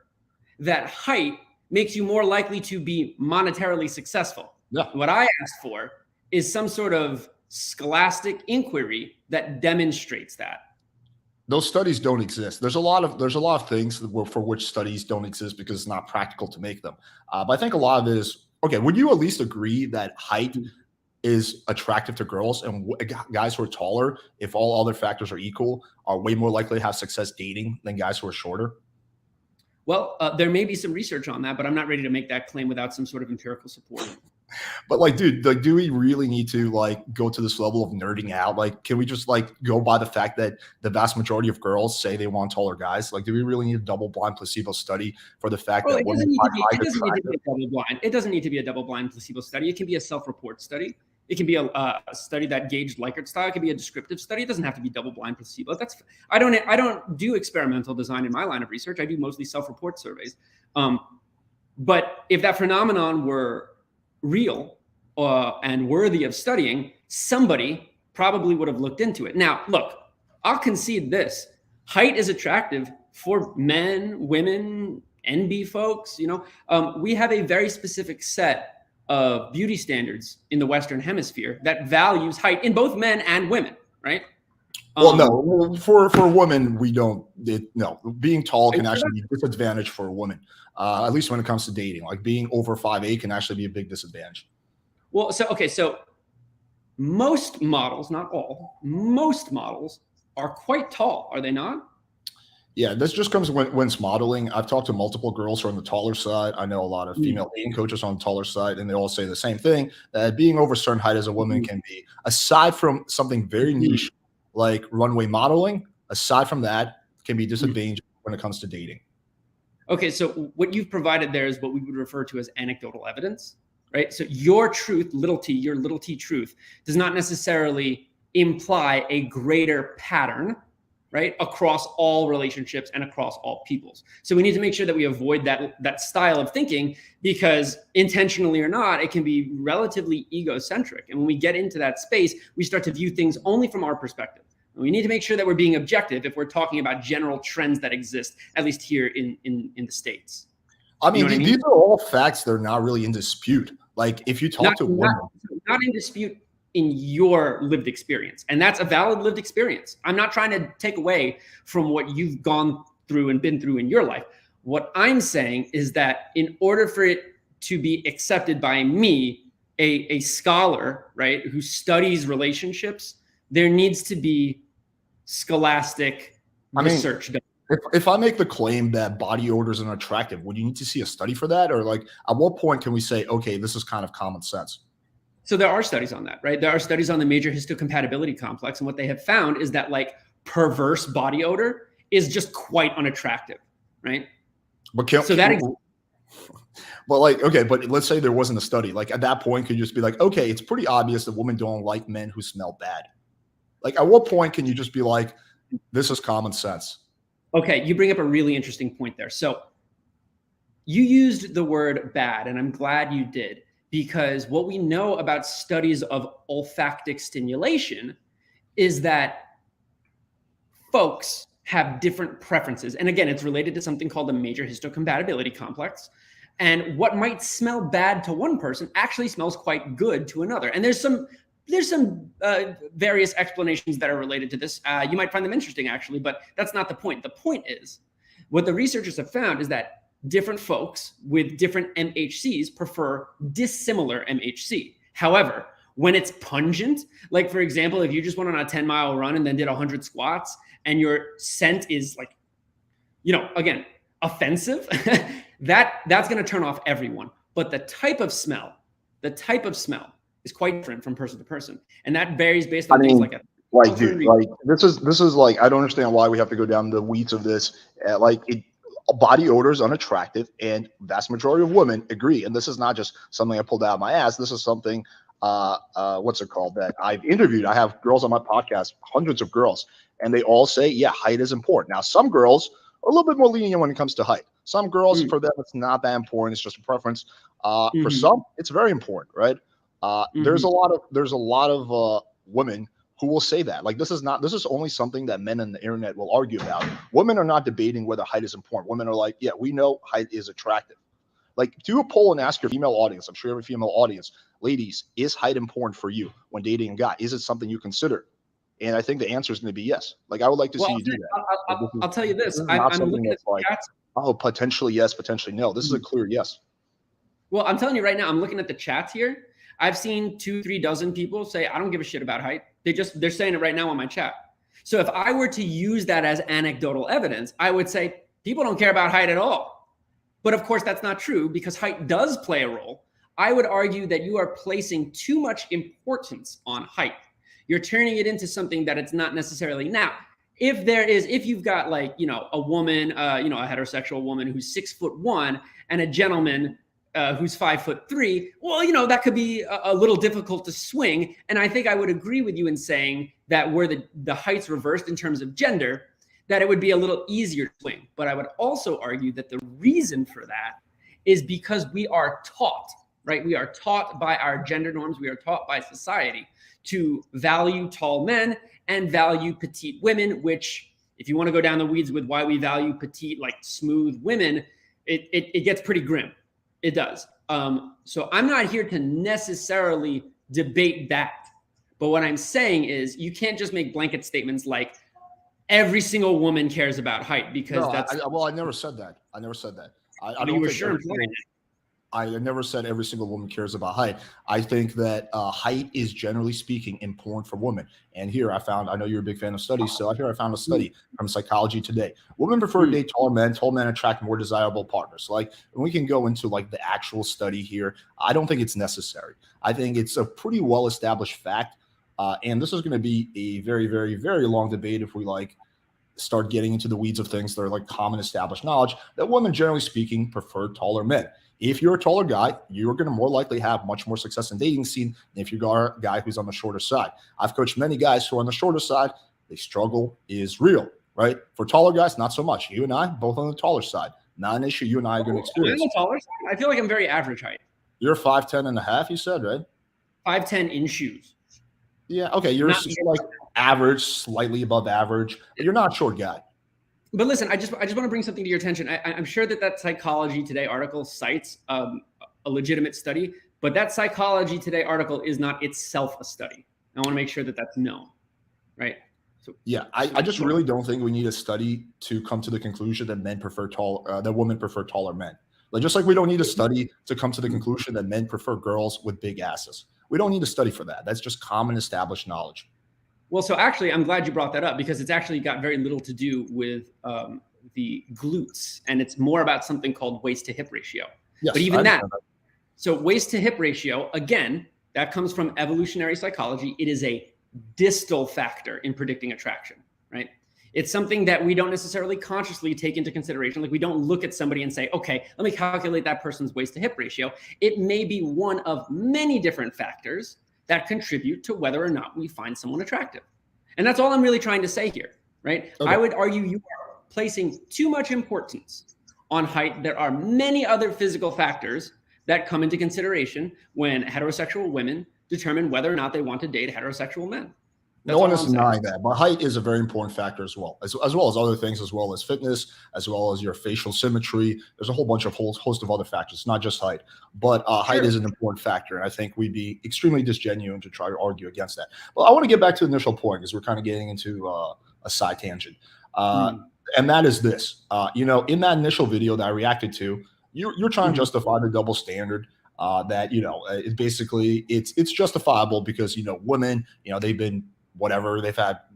S1: that height makes you more likely to be monetarily successful.
S2: Yeah.
S1: What I asked for is some sort of scholastic inquiry that demonstrates that.
S2: Those studies don't exist. There's a lot of things for which studies don't exist because it's not practical to make them. But I think a lot of it is, okay, would you at least agree that height is attractive to girls, and guys who are taller, if all other factors are equal, are way more likely to have success dating than guys who are shorter?
S1: Well, there may be some research on that, but I'm not ready to make that claim without some sort of empirical support.
S2: But like, dude, like, do we really need to like go to this level of nerding out? Like, can we just like go by the fact that the vast majority of girls say they want taller guys? Like, do we really need a double-blind placebo study for the fact that women find height attractive?
S1: It doesn't need to be a double-blind placebo study. It can be a self-report study. It can be a study that gauged Likert style. It can be a descriptive study. It doesn't have to be double-blind placebo. I don't do experimental design in my line of research. I do mostly self-report surveys. But if that phenomenon were real and worthy of studying, somebody probably would have looked into it. Now, look, I'll concede this. Height is attractive for men, women, NB folks. We have a very specific set of beauty standards in the Western Hemisphere that values height in both men and women, right?
S2: Well, no, for women, we don't. No, being tall can actually be a disadvantage for a woman, at least when it comes to dating. Like being over 5'8" can actually be a big disadvantage.
S1: Well, so most models, not all, most models are quite tall, are they not?
S2: Yeah, this just comes when it's modeling. I've talked to multiple girls who are on the taller side. I know a lot of female dating coaches on the taller side, and they all say the same thing, that being over a certain height as a woman can be, aside from something very niche like runway modeling, aside from that, can be disadvantageous when it comes to dating.
S1: Okay, so what you've provided there is what we would refer to as anecdotal evidence, right? So your truth, your little t truth, does not necessarily imply a greater pattern, right, across all relationships and across all peoples. So we need to make sure that we avoid that style of thinking, because intentionally or not, it can be relatively egocentric. And when we get into that space, we start to view things only from our perspective. And we need to make sure that we're being objective if we're talking about general trends that exist, at least here in the States.
S2: I mean,
S1: You know what I mean?
S2: these are all facts that are not really in dispute. Like if you talk to women,
S1: not in dispute in your lived experience. And that's a valid lived experience. I'm not trying to take away from what you've gone through and been through in your life. What I'm saying is that in order for it to be accepted by me, a scholar, right, who studies relationships, there needs to be scholastic research done.
S2: If I make the claim that body odor is unattractive, would you need to see a study for that? Or like, at what point can we say, okay, this is kind of common sense?
S1: So there are studies on that, right? There are studies on the major histocompatibility complex. And what they have found is that like perverse body odor is just quite unattractive, right?
S2: But but let's say there wasn't a study. Like at that point, could you just be like, okay, it's pretty obvious that women don't like men who smell bad. Like at what point can you just be like, this is common sense?
S1: Okay, you bring up a really interesting point there. So you used the word bad, and I'm glad you did, because what we know about studies of olfactic stimulation is that folks have different preferences. And again, it's related to something called the major histocompatibility complex. And what might smell bad to one person actually smells quite good to another. And there's some various explanations that are related to this. You might find them interesting, actually, but that's not the point. The point is, what the researchers have found is that different folks with different MHCs prefer dissimilar MHC. However, when it's pungent, like for example, if you just went on a 10-mile run and then did 100 squats and your scent is like, again, offensive, that's going to turn off everyone. But the type of smell is quite different from person to person. And that varies based on things like
S2: this is like, I don't understand why we have to go down the weeds of this. Body odor is unattractive, and vast majority of women agree. And this is not just something I pulled out of my ass. This is something, what's it called, that I've interviewed. I have girls on my podcast, hundreds of girls, and they all say, yeah, height is important. Now, some girls are a little bit more lenient when it comes to height. Some girls, for them, it's not that important. It's just a preference. For some, it's very important, right? There's a lot of women who will say that. Like, this is only something that men on the internet will argue about. Women are not debating whether height is important. Women are like, yeah, we know height is attractive. Like, do a poll and ask your female audience. I'm sure you have a female audience. Ladies, is height important for you when dating a guy? Is it something you consider? And I think the answer is going to be yes. Like, I would like to see you do that.
S1: I'll tell you this.
S2: I'm looking at like, oh, potentially yes, potentially no. This is a clear yes.
S1: Well, I'm telling you right now, I'm looking at the chats here. I've seen 2-3 dozen people say, I don't give a shit about height. They're saying it right now on my chat. So if I were to use that as anecdotal evidence, I would say people don't care about height at all. But of course, that's not true, because height does play a role. I would argue that you are placing too much importance on height. You're turning it into something that it's not necessarily. Now, if you've got like, a woman, a heterosexual woman who's 6'1" and a gentleman who's 5'3", well, that could be a little difficult to swing. And I think I would agree with you in saying that were the heights reversed in terms of gender, that it would be a little easier to swing. But I would also argue that the reason for that is because we are taught, right? We are taught by our gender norms. We are taught by society to value tall men and value petite women, which, if you want to go down the weeds with why we value petite, like smooth women, it gets pretty grim. It does. So I'm not here to necessarily debate that. But what I'm saying is you can't just make blanket statements like every single woman cares about height, because
S2: No,
S1: that's
S2: I never said that. I don't
S1: you were
S2: think
S1: sure
S2: every
S1: implying it.
S2: I never said every single woman cares about height. I think that height is generally speaking important for women. And here I know you're a big fan of studies, so I found a study from Psychology Today. Women prefer to date taller men. Tall men attract more desirable partners. So, like, when we can go into like the actual study here, I don't think it's necessary. I think it's a pretty well established fact. And this is going to be a very, very, very long debate if we like start getting into the weeds of things that are like common established knowledge, that women, generally speaking, prefer taller men. If you're a taller guy, you're going to more likely have much more success in dating scene than if you're a guy who's on the shorter side. I've coached many guys who are on the shorter side. The struggle is real, right? For taller guys, not so much. You and I, both on the taller side. Not an issue you and I are going to experience.
S1: I'm taller. I feel like I'm very average height.
S2: You're 5'10" and a half, you said, right?
S1: 5'10" in shoes.
S2: Yeah, okay. You're like average, slightly above average, but you're not a short guy.
S1: But listen, I just want to bring something to your attention. I'm sure that Psychology Today article cites a legitimate study, but that Psychology Today article is not itself a study. I want to make sure that that's known, right? So,
S2: yeah, I just really don't think we need a study to come to the conclusion that that women prefer taller men. Like, just like we don't need a study to come to the conclusion that men prefer girls with big asses. We don't need a study for that. That's just common established knowledge.
S1: Well, so actually, I'm glad you brought that up, because it's actually got very little to do with the glutes, and it's more about something called waist to hip ratio.
S2: Yes,
S1: but even so waist to hip ratio, again, that comes from evolutionary psychology. It is a distal factor in predicting attraction, right? It's something that we don't necessarily consciously take into consideration. Like, we don't look at somebody and say, okay, let me calculate that person's waist to hip ratio. It may be one of many different factors that contribute to whether or not we find someone attractive. And that's all I'm really trying to say here, right? Okay. I would argue you are placing too much importance on height. There are many other physical factors that come into consideration when heterosexual women determine whether or not they want to date heterosexual men.
S2: No one is denying that, but height is a very important factor as well as other things, as well as fitness, as well as your facial symmetry. There's a whole bunch of host of other factors, not just height, but height is an important factor. And I think we'd be extremely disgenuine to try to argue against that. Well, I want to get back to the initial point, because we're kind of getting into a side tangent. And that is this, in that initial video that I reacted to, you're trying to justify the double standard. That it basically it's justifiable because women, they've been whatever,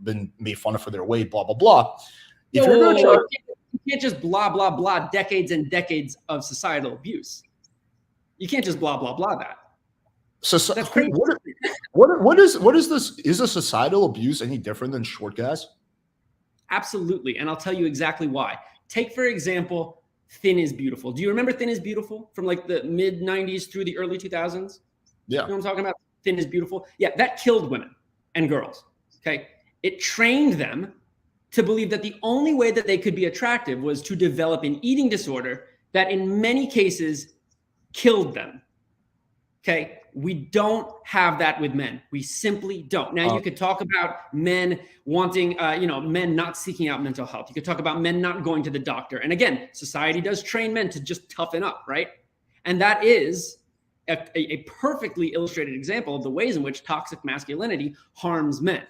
S2: been made fun of for their weight, blah blah blah. If you're going to try,
S1: you can't just blah blah blah decades and decades of societal abuse. You can't just blah blah blah that.
S2: So that's crazy. What is this? Is a societal abuse any different than short guys?
S1: Absolutely, and I'll tell you exactly why. Take, for example, Thin is Beautiful. Do you remember Thin is Beautiful from like the mid 90s through the early 2000s?
S2: Yeah.
S1: You know what I'm talking about? Thin is Beautiful. Yeah, that killed women and girls. Okay. It trained them to believe that the only way that they could be attractive was to develop an eating disorder that in many cases killed them. Okay. We don't have that with men. We simply don't. Now, you could talk about men wanting, men not seeking out mental health. You could talk about men not going to the doctor. And again, society does train men to just toughen up, right? And that is a perfectly illustrated example of the ways in which toxic masculinity harms men,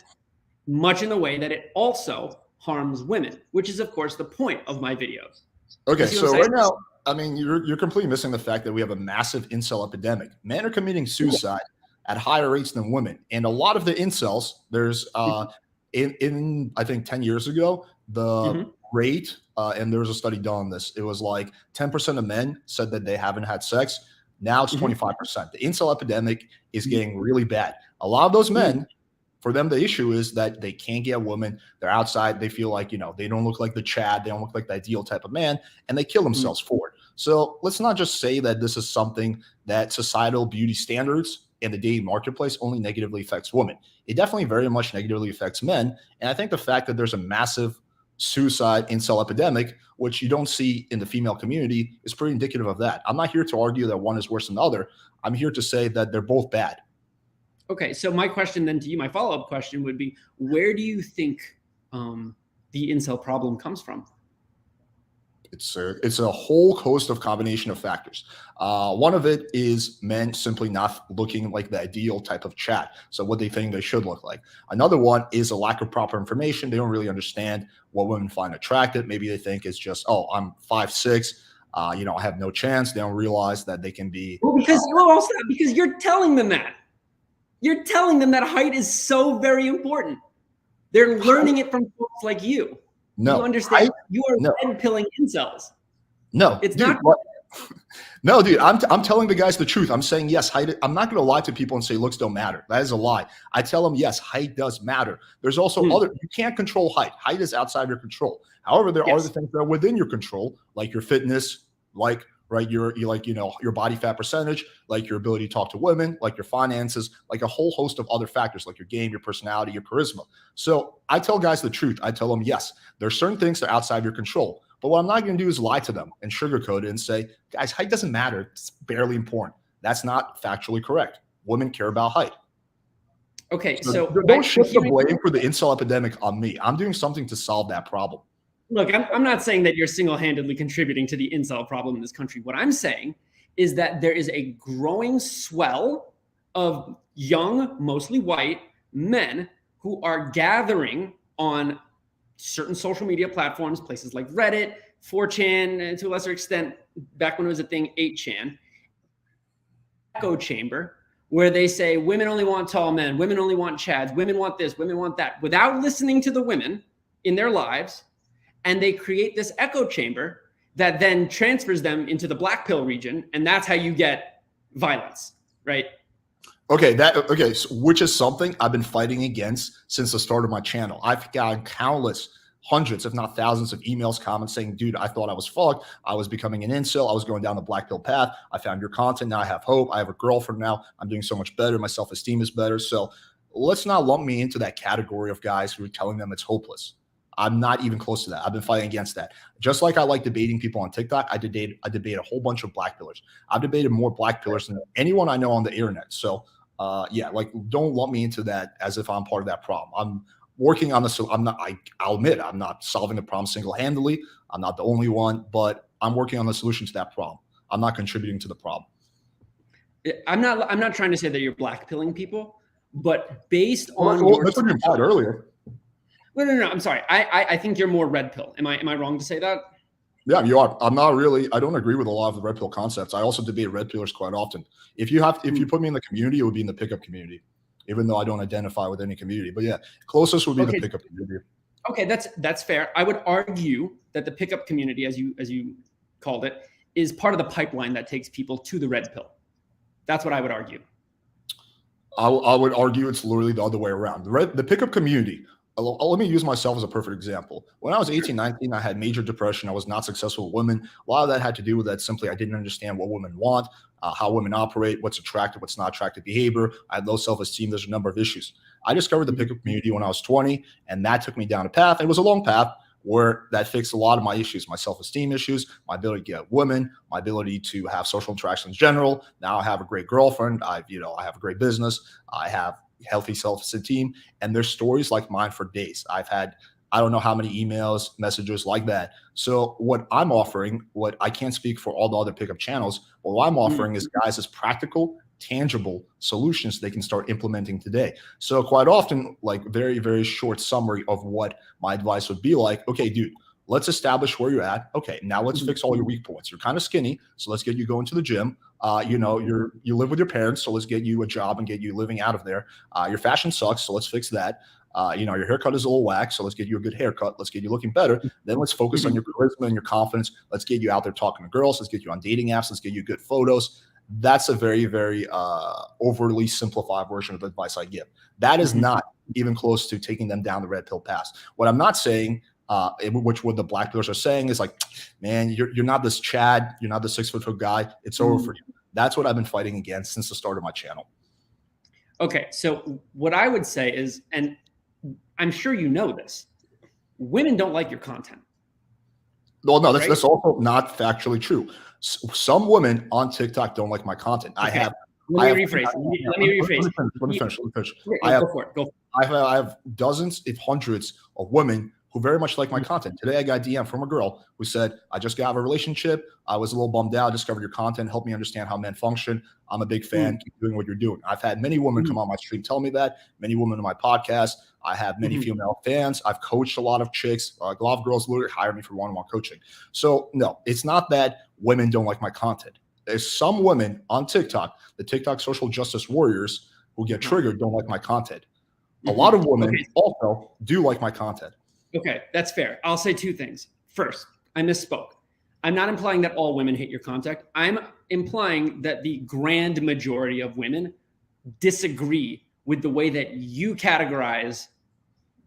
S1: much in the way that it also harms women, which is, of course, the point of my videos.
S2: Okay, so right now, I mean, you're completely missing the fact that we have a massive incel epidemic. Men are committing suicide at higher rates than women. And a lot of the incels, there's in I think 10 years ago, the rate, and there was a study done on this, it was like 10% of men said that they haven't had sex. Now it's 25%. The incel epidemic is getting really bad. A lot of those men, for them, the issue is that they can't get women. They're outside. They feel like, they don't look like the Chad. They don't look like the ideal type of man, and they kill themselves for it. So let's not just say that this is something that societal beauty standards and the dating marketplace only negatively affects women. It definitely very much negatively affects men. And I think the fact that there's a massive suicide incel epidemic, which you don't see in the female community, is pretty indicative of that. I'm not here to argue that one is worse than the other. I'm here to say that they're both bad.
S1: Okay, so my question then to you, my follow-up question would be, where do you think the incel problem comes from?
S2: It's a whole host of combination of factors. One of it is men simply not looking like the ideal type of chat. So what they think they should look like. Another one is a lack of proper information. They don't really understand what women find attractive. Maybe they think it's just, oh, I'm 5'6". I have no chance. They don't realize that they can be.
S1: Because you're telling them that. You're telling them that height is so very important. They're learning it from folks like you.
S2: No,
S1: you understand? You are red pilling incels.
S2: No,
S1: it's
S2: dude,
S1: not.
S2: No, dude, I'm telling the guys the truth. I'm saying yes, height. I'm not going to lie to people and say looks don't matter. That is a lie. I tell them yes, height does matter. There's also you can't control height. Height is outside your control. However, there are the things that are within your control, like your fitness, like your body fat percentage, like your ability to talk to women, like your finances, like a whole host of other factors, like your game, your personality, your charisma. So I tell guys the truth. I tell them yes, there are certain things that are outside your control. But what I'm not going to do is lie to them and sugarcoat it and say, guys, height doesn't matter. It's barely important. That's not factually correct. Women care about height.
S1: Okay, so
S2: don't shift the blame for the incel epidemic on me. I'm doing something to solve that problem.
S1: Look, I'm not saying that you're single-handedly contributing to the incel problem in this country. What I'm saying is that there is a growing swell of young, mostly white men who are gathering on certain social media platforms, places like Reddit, 4chan, and to a lesser extent, back when it was a thing, 8chan, echo chamber, where they say women only want tall men, women only want chads, women want this, women want that, without listening to the women in their lives. And they create this echo chamber that then transfers them into the black pill region. And that's how you get violence, right?
S2: Okay, so which is something I've been fighting against since the start of my channel. I've gotten countless, hundreds, if not thousands of emails, comments saying, dude, I thought I was fucked. I was becoming an incel. I was going down the black pill path. I found your content. Now I have hope. I have a girlfriend now. I'm doing so much better. My self-esteem is better. So let's not lump me into that category of guys who are telling them it's hopeless. I'm not even close to that. I've been fighting against that. Just like I like debating people on TikTok, I debate a whole bunch of black pillars. I've debated more black pillars than anyone I know on the internet. So don't lump me into that as if I'm part of that problem. I'm working on this. I'll admit I'm not solving the problem single-handedly. I'm not the only one, but I'm working on the solution to that problem. I'm not contributing to the problem.
S1: I'm not trying to say that you're black pilling people, but based on
S2: that's what you implied earlier.
S1: No. I'm sorry. I think you're more red pill. Am I wrong to say that?
S2: Yeah, you are. I'm not really. I don't agree with a lot of the red pill concepts. I also debate red pillers quite often. If you put me in the community, it would be in the pickup community, even though I don't identify with any community. But yeah, closest would be the pickup community.
S1: Okay, that's fair. I would argue that the pickup community, as you called it, is part of the pipeline that takes people to the red pill. That's what I would argue.
S2: I would argue it's literally the other way around. The pickup community. Let me use myself as a perfect example. When I was 18, 19, I had major depression. I was not successful with women. A lot of that had to do with that simply I didn't understand what women want, how women operate, what's attractive, what's not attractive behavior. I had low self-esteem. There's a number of issues. I discovered the pickup community when I was 20, and that took me down a path. It was a long path where that fixed a lot of my issues, my self-esteem issues, my ability to get women, my ability to have social interactions in general. Now I have a great girlfriend. I have a great business. I have healthy self-esteem, and there's stories like mine for days. I've had I don't know how many emails, messages like that. So what I'm offering, what I can't speak for all the other pickup channels, but what I'm offering is guys is practical, tangible solutions they can start implementing today. So quite often, like very, very short summary of what my advice would be like, okay, dude, let's establish where you're at. Okay, now let's fix all your weak points. You're kind of skinny, so let's get you going to the gym. You live with your parents, so let's get you a job and get you living out of there. Your fashion sucks, so let's fix that. Your haircut is a little whack, so let's get you a good haircut. Let's get you looking better. Then let's focus on your charisma and your confidence. Let's get you out there talking to girls. Let's get you on dating apps. Let's get you good photos. That's a very, very overly simplified version of the advice I give. That is not even close to taking them down the red pill path. What I'm not saying, which what the black pillars are saying, is like, man, you're not this Chad. You're not the 6 foot guy. It's over for you. That's what I've been fighting against since the start of my channel.
S1: Okay, so what I would say is, and I'm sure you know this, women don't like your content.
S2: Well, no, that's also not factually true. Some women on TikTok don't like my content.
S1: Okay. Let me rephrase.
S2: Let me finish.
S1: Go for it.
S2: I have dozens, if hundreds of women who very much like my content. Today, I got a DM from a girl who said, I just got out of a relationship. I was a little bummed out. I discovered your content. Helped me understand how men function. I'm a big fan. Keep doing what you're doing. I've had many women come on my stream tell me that. Many women on my podcast. I have many female fans. I've coached a lot of chicks. A lot of girls literally hire me for one-on-one coaching. So no, it's not that women don't like my content. There's some women on TikTok, the TikTok social justice warriors who get triggered, don't like my content. A lot of women also do like my content.
S1: Okay, that's fair. I'll say two things. First, I misspoke. I'm not implying that all women hate your content. I'm implying that the grand majority of women disagree with the way that you categorize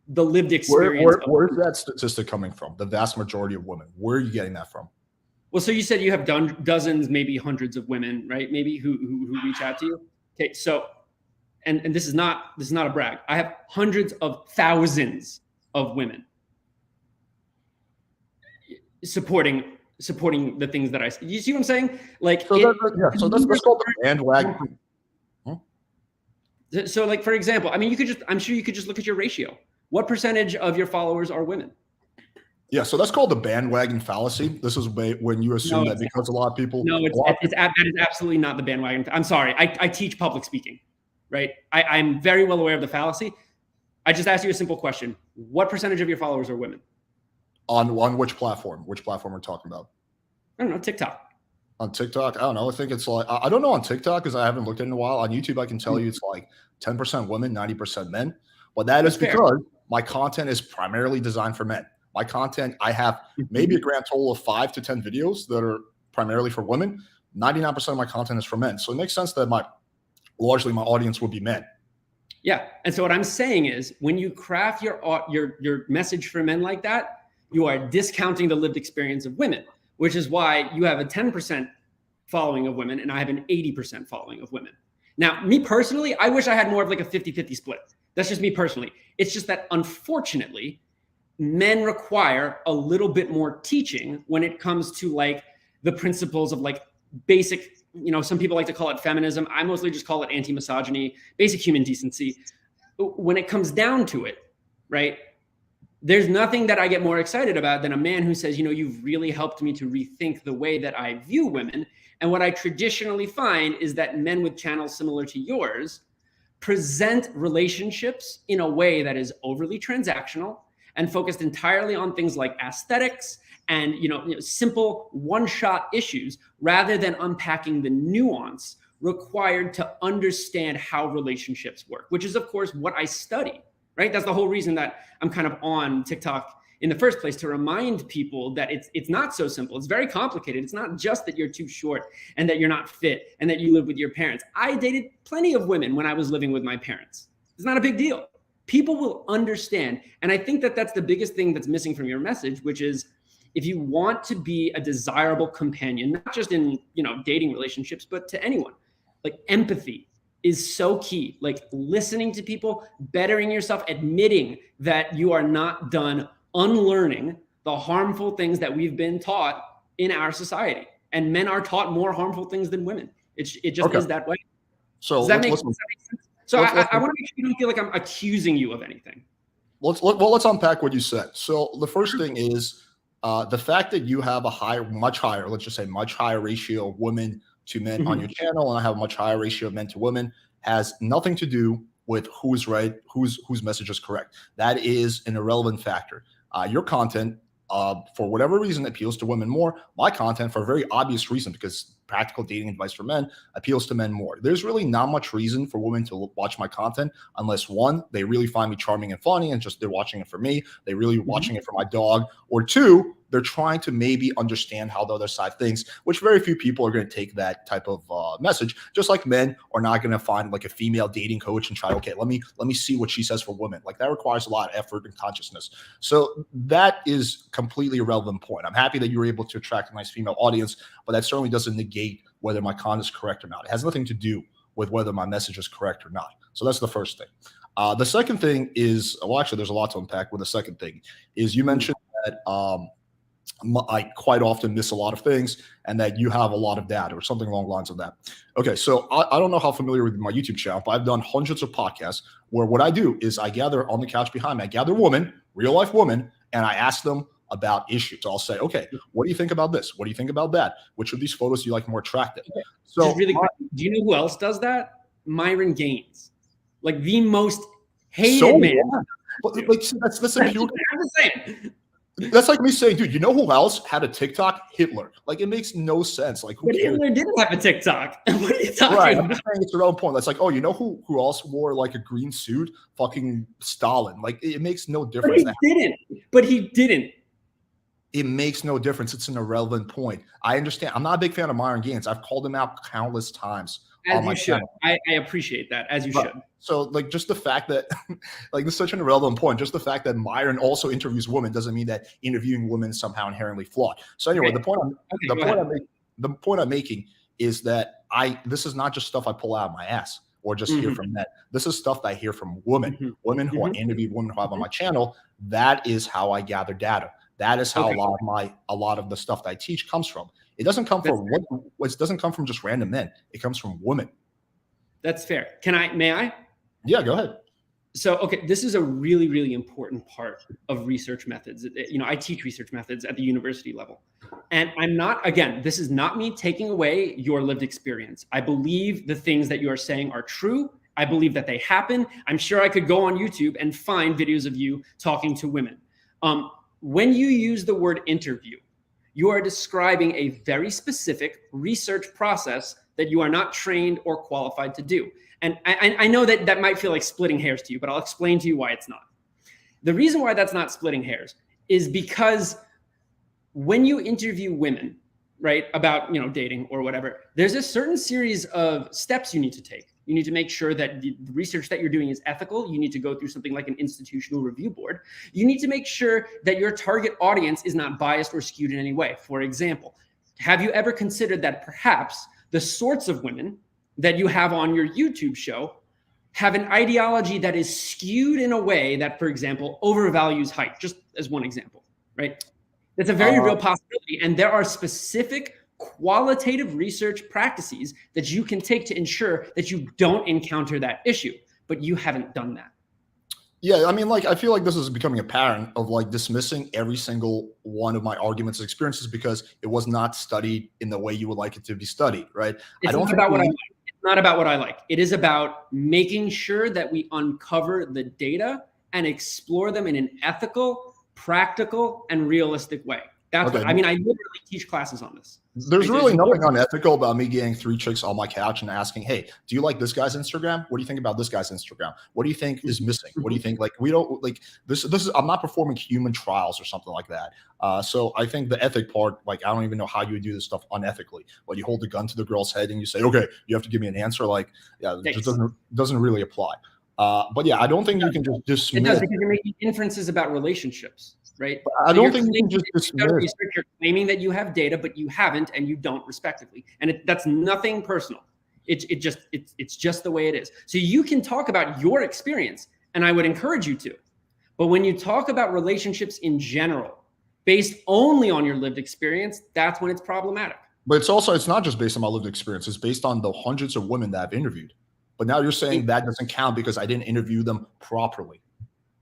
S1: the lived experience.
S2: Where's that statistic coming from? The vast majority of women. Where are you getting that from?
S1: Well, so you said you have done dozens, maybe hundreds of women, right? Maybe who reach out to you. Okay, so and this is not a brag. I have hundreds of thousands of women supporting the things that I say. You see what I'm saying? Like,
S2: so that's called the bandwagon.
S1: So, like, for example, I mean, I'm sure you could just look at your ratio. What percentage of your followers are women?
S2: Yeah, so that's called the bandwagon fallacy. This is when you assume that because a lot of people.
S1: No, that is absolutely not the bandwagon. I'm sorry. I teach public speaking, right? I'm very well aware of the fallacy. I just asked you a simple question. What percentage of your followers are women?
S2: On which platform? Which platform we're talking about?
S1: I don't know, TikTok.
S2: On TikTok, I don't know. I think it's like, I don't know on TikTok because I haven't looked at it in a while. On YouTube, I can tell you it's like 10% women, 90% men. But that is because my content is primarily designed for men. My content, I have maybe a grand total of 5 to 10 videos that are primarily for women. 99% of my content is for men. So it makes sense that largely my audience would be men.
S1: Yeah. And so what I'm saying is when you craft your message for men like that, you are discounting the lived experience of women, which is why you have a 10% following of women and I have an 80% following of women. Now, me personally, I wish I had more of like a 50-50 split. That's just me personally. It's just that unfortunately, men require a little bit more teaching when it comes to like the principles of like basic, some people like to call it feminism. I mostly just call it anti-misogyny, basic human decency. When it comes down to it, right? There's nothing that I get more excited about than a man who says, you've really helped me to rethink the way that I view women. And what I traditionally find is that men with channels similar to yours present relationships in a way that is overly transactional and focused entirely on things like aesthetics and simple one-shot issues rather than unpacking the nuance required to understand how relationships work, which is, of course, what I study. Right? That's the whole reason that I'm kind of on TikTok in the first place, to remind people that it's not so simple. It's very complicated. It's not just that you're too short and that you're not fit and that you live with your parents. I dated plenty of women when I was living with my parents. It's not a big deal. People will understand. And I think that that's the biggest thing that's missing from your message, which is if you want to be a desirable companion, not just in, dating relationships, but to anyone, like empathy is so key. Like listening to people, bettering yourself, admitting that you are not done unlearning the harmful things that we've been taught in our society. And men are taught more harmful things than women. It just is that way.
S2: So
S1: does that make sense? So I want to make sure you don't feel like I'm accusing you of anything.
S2: Let's unpack what you said. So the first thing is the fact that you have much higher ratio of women to men on your channel, and I have a much higher ratio of men to women, has nothing to do with who's right, whose message is correct. That is an irrelevant factor. Your content, for whatever reason, appeals to women more. My content, for a very obvious reason, because practical dating advice for men appeals to men more. There's really not much reason for women to watch my content unless, one, they really find me charming and funny and just they're watching it for me. They really watching it for my dog. Or two, they're trying to maybe understand how the other side thinks, which very few people are going to take that type of message. Just like men are not going to find like a female dating coach and try, okay, let me see what she says for women. Like that requires a lot of effort and consciousness. So that is completely irrelevant point. I'm happy that you were able to attract a nice female audience, but that certainly doesn't negate whether my content is correct or not. It has nothing to do with whether my message is correct or not. So that's the first thing. The second thing is, well, actually, there's a lot to unpack with the second thing is you mentioned that I quite often miss a lot of things and that you have a lot of data or something along the lines of that. Okay, so I don't know how familiar with my YouTube channel, but I've done hundreds of podcasts where what I do is I gather on the couch behind me, I gather women, real life women, and I ask them about issues. I'll say, okay, what do you think about this? What do you think about that? Which of these photos do you like more attractive? So
S1: just really quick, do you know who else does that? Myron Gaines, like the most hated man.
S2: But like, that's a pure.
S1: I'm the same.
S2: That's like me saying, dude, you know who else had a TikTok? Hitler. Like, it makes no sense. Like, who
S1: But
S2: cares?
S1: Hitler didn't have a TikTok. What are you talking
S2: Right, I'm
S1: about?
S2: just saying it's a relevant point. That's like, oh, you know who else wore like a green suit? Fucking Stalin. Like, it makes no
S1: But
S2: difference.
S1: he didn't. But he didn't.
S2: It makes no difference. It's an irrelevant point. I understand. I'm not a big fan of Myron Gaines. I've called him out countless times.
S1: As you should. I appreciate that. As you should.
S2: So, like, just the fact that, like, this is such an irrelevant point. Just the fact that Myron also interviews women doesn't mean that interviewing women is somehow inherently flawed. So, anyway,
S1: Okay.
S2: the point I'm making is that this is not just stuff I pull out of my ass or just hear from men. This is stuff that I hear from women, women who I interview, women who I have on my channel. That is how I gather data. That is how a lot of the stuff that I teach comes from. It doesn't come from it doesn't come from just random men. It comes from women.
S1: That's fair. May I?
S2: Yeah, go ahead.
S1: So, okay, this is a really, really important part of research methods. You know, I teach research methods at the university level. And I'm not, again, this is not me taking away your lived experience. I believe the things that you are saying are true. I believe that they happen. I'm sure I could go on YouTube and find videos of you talking to women. When you use the word interview, you are describing a very specific research process that you are not trained or qualified to do. And I know that might feel like splitting hairs to you, but I'll explain to you why it's not. The reason why that's not splitting hairs is because when you interview women, right, about, you know, dating or whatever, there's a certain series of steps you need to take. You need to make sure that the research that you're doing is ethical. You need to go through something like an institutional review board. You need to make sure that your target audience is not biased or skewed in any way. For example, have you ever considered that perhaps the sorts of women that you have on your YouTube show have an ideology that is skewed in a way that, for example, overvalues height, just as one example, right? That's a very real possibility. And there are specific qualitative research practices that you can take to ensure that you don't encounter that issue, but you haven't done that.
S2: Yeah, I mean, like, I feel like this is becoming a pattern of like dismissing every single one of my arguments and experiences because it was not studied in the way you would like it to be studied, right?
S1: It's not about what I like. It's not about what I like. It is about making sure that we uncover the data and explore them in an ethical, practical, and realistic way. That's what I mean. I literally teach classes on this.
S2: There's really nothing unethical about me getting 3 chicks on my couch and asking, hey, do you like this guy's Instagram? What do you think about this guy's Instagram? What do you think is missing? What do you think? Like, we don't like this is I'm not performing human trials or something like that. So I think the ethic part, like, I don't even know how you would do this stuff unethically. Well, you hold the gun to the girl's head and you say, okay, you have to give me an answer. Like, yeah, it just doesn't really apply. But yeah, I don't think you can just dismiss.
S1: It does, because you're making inferences about relationships, right?
S2: I don't think you can just dismiss.
S1: You're claiming that you have data, but you haven't, and you don't, respectively. And that's nothing personal. It's just the way it is. So you can talk about your experience, and I would encourage you to. But when you talk about relationships in general, based only on your lived experience, that's when it's problematic.
S2: But it's not just based on my lived experience. It's based on the hundreds of women that I've interviewed. But now you're saying that doesn't count because I didn't interview them properly.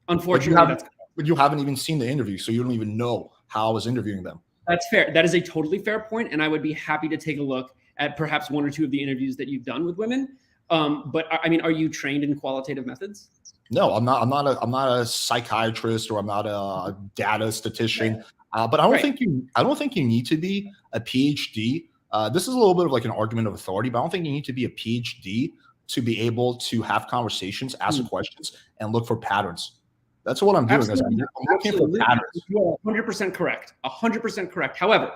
S1: Unfortunately,
S2: but you haven't even seen the interview, so you don't even know how I was interviewing them.
S1: That's fair. That is a totally fair point, and I would be happy to take a look at perhaps 1 or 2 of the interviews that you've done with women. But I mean, are you trained in qualitative methods?
S2: No, I'm not a psychiatrist, or I'm not a data statistician. But I don't think you need to be a PhD. This is a little bit of like an argument of authority, but I don't think you need to be a PhD to be able to have conversations, ask questions, and look for patterns. That's what I'm doing. I'm looking for patterns.
S1: You are 100% correct. 100% correct. However,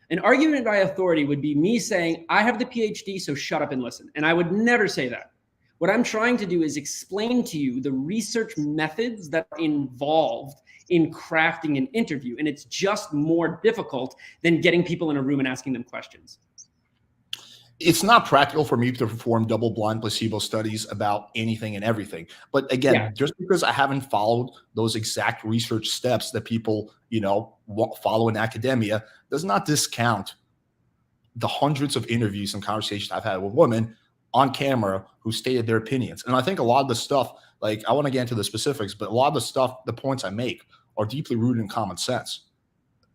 S1: an argument by authority would be me saying, I have the PhD, so shut up and listen. And I would never say that. What I'm trying to do is explain to you the research methods that are involved in crafting an interview. And it's just more difficult than getting people in a room and asking them questions.
S2: It's not practical for me to perform double-blind placebo studies about anything and everything. But again, just because I haven't followed those exact research steps that people, follow in academia, does not discount the hundreds of interviews and conversations I've had with women on camera who stated their opinions. And I think a lot of the stuff, like, I want to get into the specifics, but a lot of the stuff, the points I make are deeply rooted in common sense,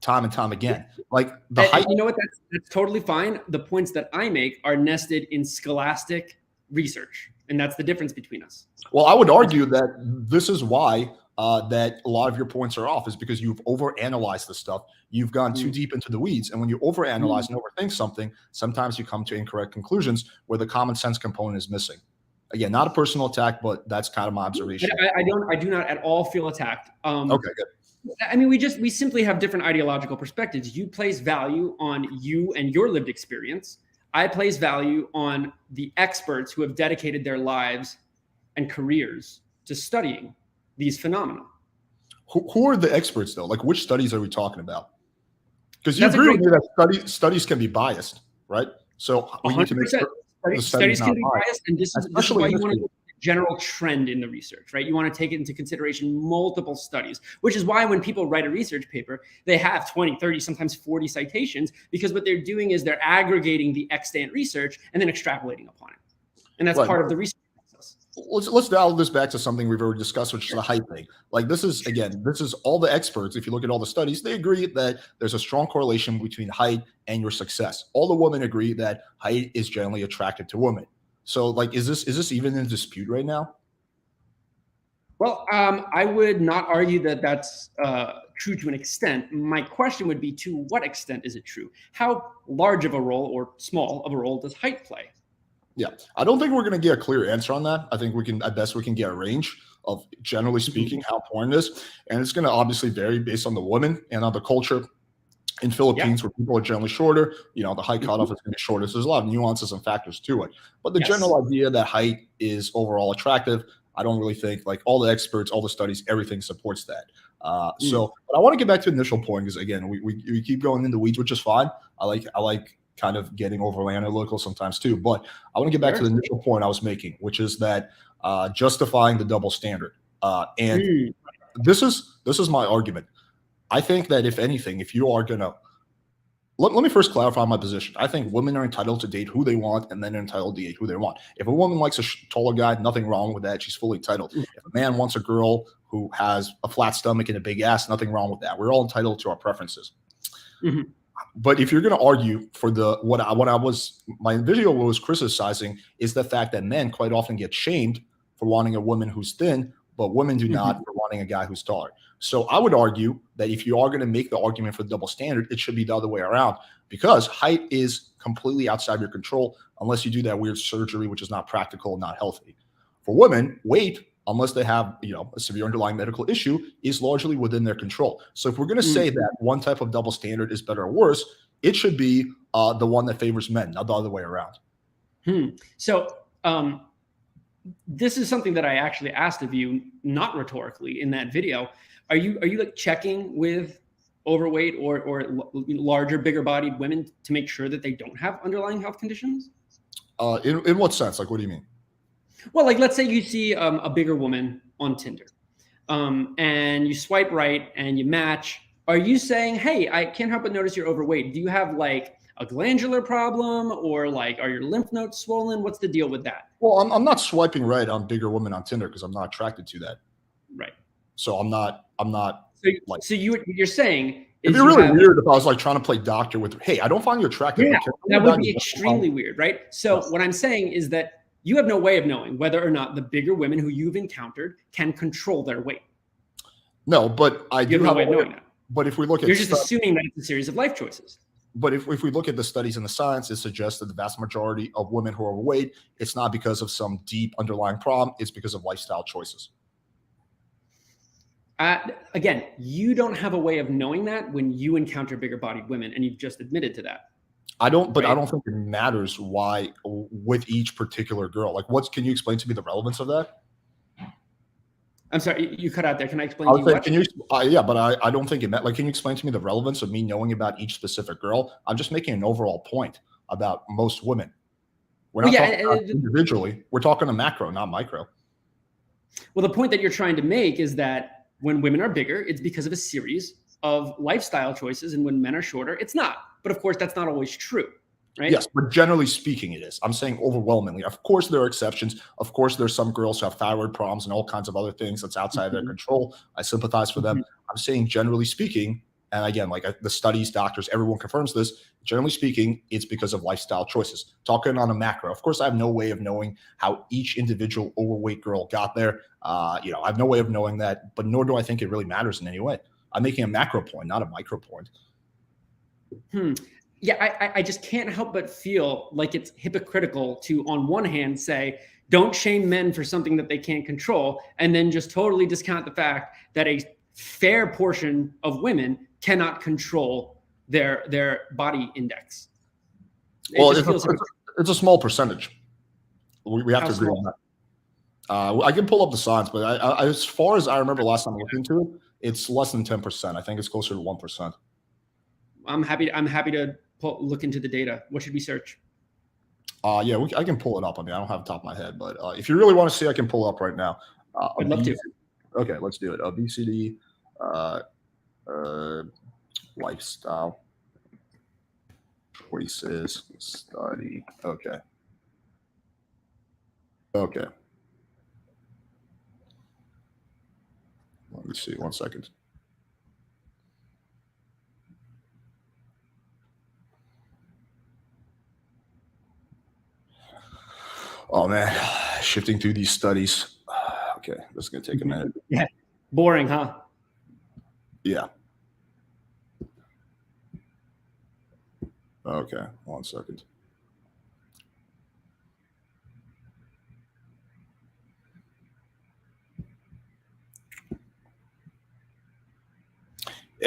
S2: time and time again. Like the
S1: And
S2: height.
S1: you know what? That's totally fine. The points that I make are nested in scholastic research, and that's the difference between us.
S2: Well, I would argue that this is why that a lot of your points are off, is because you've overanalyzed the stuff. You've gone too deep into the weeds. And when you overanalyze and overthink something, sometimes you come to incorrect conclusions where the common sense component is missing. Again, not a personal attack, but that's kind of my observation.
S1: I do not at all feel attacked.
S2: Okay, good.
S1: I mean, we simply have different ideological perspectives. You place value on you and your lived experience. I place value on the experts who have dedicated their lives and careers to studying these phenomena.
S2: Who are the experts, though? Like, which studies are we talking about? Because you agree with me that studies can be biased, right? So we need to make sure the
S1: studies can be
S2: biased.
S1: biased, and this is why you want to look at the general trend in the research, right? You want to take into consideration multiple studies, which is why when people write a research paper, they have 20, 30, sometimes 40 citations, because what they're doing is they're aggregating the extant research and then extrapolating upon it. And that's part of the research process.
S2: Let's dial this back to something we've already discussed, which is the height thing. Like this is all the experts. If you look at all the studies, they agree that there's a strong correlation between height and your success. All the women agree that height is generally attractive to women. So like, is this even in dispute right now?
S1: Well, I would not argue that that's true to an extent. My question would be, to what extent is it true? How large of a role or small of a role does height play?
S2: Yeah, I don't think we're going to get a clear answer on that. I think at best we can get a range of, generally speaking, how important it is. And it's going to obviously vary based on the woman and on the culture. In Philippines, where people are generally shorter, the height cutoff is going to be shorter. So there's a lot of nuances and factors to it. But the general idea that height is overall attractive, I don't really think, like all the experts, all the studies, everything supports that. So but I want to get back to the initial point, because again, we keep going in the weeds, which is fine. I like kind of getting overly analytical sometimes too. But I want to get back to the initial point I was making, which is that justifying the double standard. And this is my argument. I think that if anything, if you are going to let me first clarify my position. I think women are entitled to date who they want, and then they're entitled to date who they want. If a woman likes a taller guy, nothing wrong with that. She's fully entitled. If a man wants a girl who has a flat stomach and a big ass, nothing wrong with that. We're all entitled to our preferences. But if you're going to argue for my video was criticizing is the fact that men quite often get shamed for wanting a woman who's thin, but women do not for wanting a guy who's taller. So I would argue that if you are going to make the argument for the double standard, it should be the other way around, because height is completely outside your control unless you do that weird surgery, which is not practical, not healthy. For women, weight, unless they have a severe underlying medical issue, is largely within their control. So if we're going to say that one type of double standard is better or worse, it should be the one that favors men, not the other way around.
S1: So this is something that I actually asked of you, not rhetorically, in that video. Are you like checking with overweight or larger, bigger bodied women to make sure that they don't have underlying health conditions?
S2: In what sense? Like, what do you mean?
S1: Well, like, let's say you see a bigger woman on Tinder, and you swipe right and you match. Are you saying, hey, I can't help but notice you're overweight. Do you have like a glandular problem, or like, are your lymph nodes swollen? What's the deal with that?
S2: Well, I'm not swiping right on bigger women on Tinder because I'm not attracted to that.
S1: Right.
S2: So I'm not.
S1: So you're saying
S2: it'd be really weird if I was like trying to play doctor with, hey, I don't find you attractive.
S1: Yeah, that would be extremely weird, right? So what I'm saying is that you have no way of knowing whether or not the bigger women who you've encountered can control their weight.
S2: No, but I do
S1: have no way of knowing that.
S2: But if we look at,
S1: you're just assuming that it's a series of life choices.
S2: But if we look at the studies and the science, it suggests that the vast majority of women who are overweight, it's not because of some deep underlying problem. It's because of lifestyle choices.
S1: Again, you don't have a way of knowing that when you encounter bigger bodied women, and you've just admitted to that.
S2: I don't think it matters why with each particular girl. Like, can you explain to me the relevance of that?
S1: I'm sorry, you cut out there. Can I explain to you?
S2: Yeah, but I don't think it meant, like, can you explain to me the relevance of me knowing about each specific girl? I'm just making an overall point about most women. We're not talking about individually. We're talking a macro, not micro.
S1: Well, the point that you're trying to make is that when women are bigger, it's because of a series of lifestyle choices, and when men are shorter, it's not. But of course, that's not always true, right?
S2: Yes, but generally speaking, it is. I'm saying overwhelmingly. Of course, there are exceptions. Of course, there's some girls who have thyroid problems and all kinds of other things that's outside of their control. I sympathize for them. I'm saying generally speaking, and again, like the studies, doctors, everyone confirms this. Generally speaking, it's because of lifestyle choices. Talking on a macro, of course, I have no way of knowing how each individual overweight girl got there. I have no way of knowing that, but nor do I think it really matters in any way. I'm making a macro point, not a micro point.
S1: Yeah, I just can't help but feel like it's hypocritical to, on one hand, say, don't shame men for something that they can't control, and then just totally discount the fact that a fair portion of women cannot control their body index.
S2: Well, it's a small percentage. We have to agree on that. I can pull up the science, but I, as far as I remember last time I looked into it, it's less than 10%. I think it's closer to 1%.
S1: I'm happy to look into the data. What should we search?
S2: I can pull it up. I mean, I don't have it top of my head, but if you really want to see, I can pull it up right now.
S1: I'd love to.
S2: Okay, let's do it. Obesity, lifestyle choices study. Okay. Let me see. 1 second. Oh man, shifting through these studies. Okay, this is gonna take a minute.
S1: Yeah, boring, huh?
S2: Yeah. Okay, 1 second.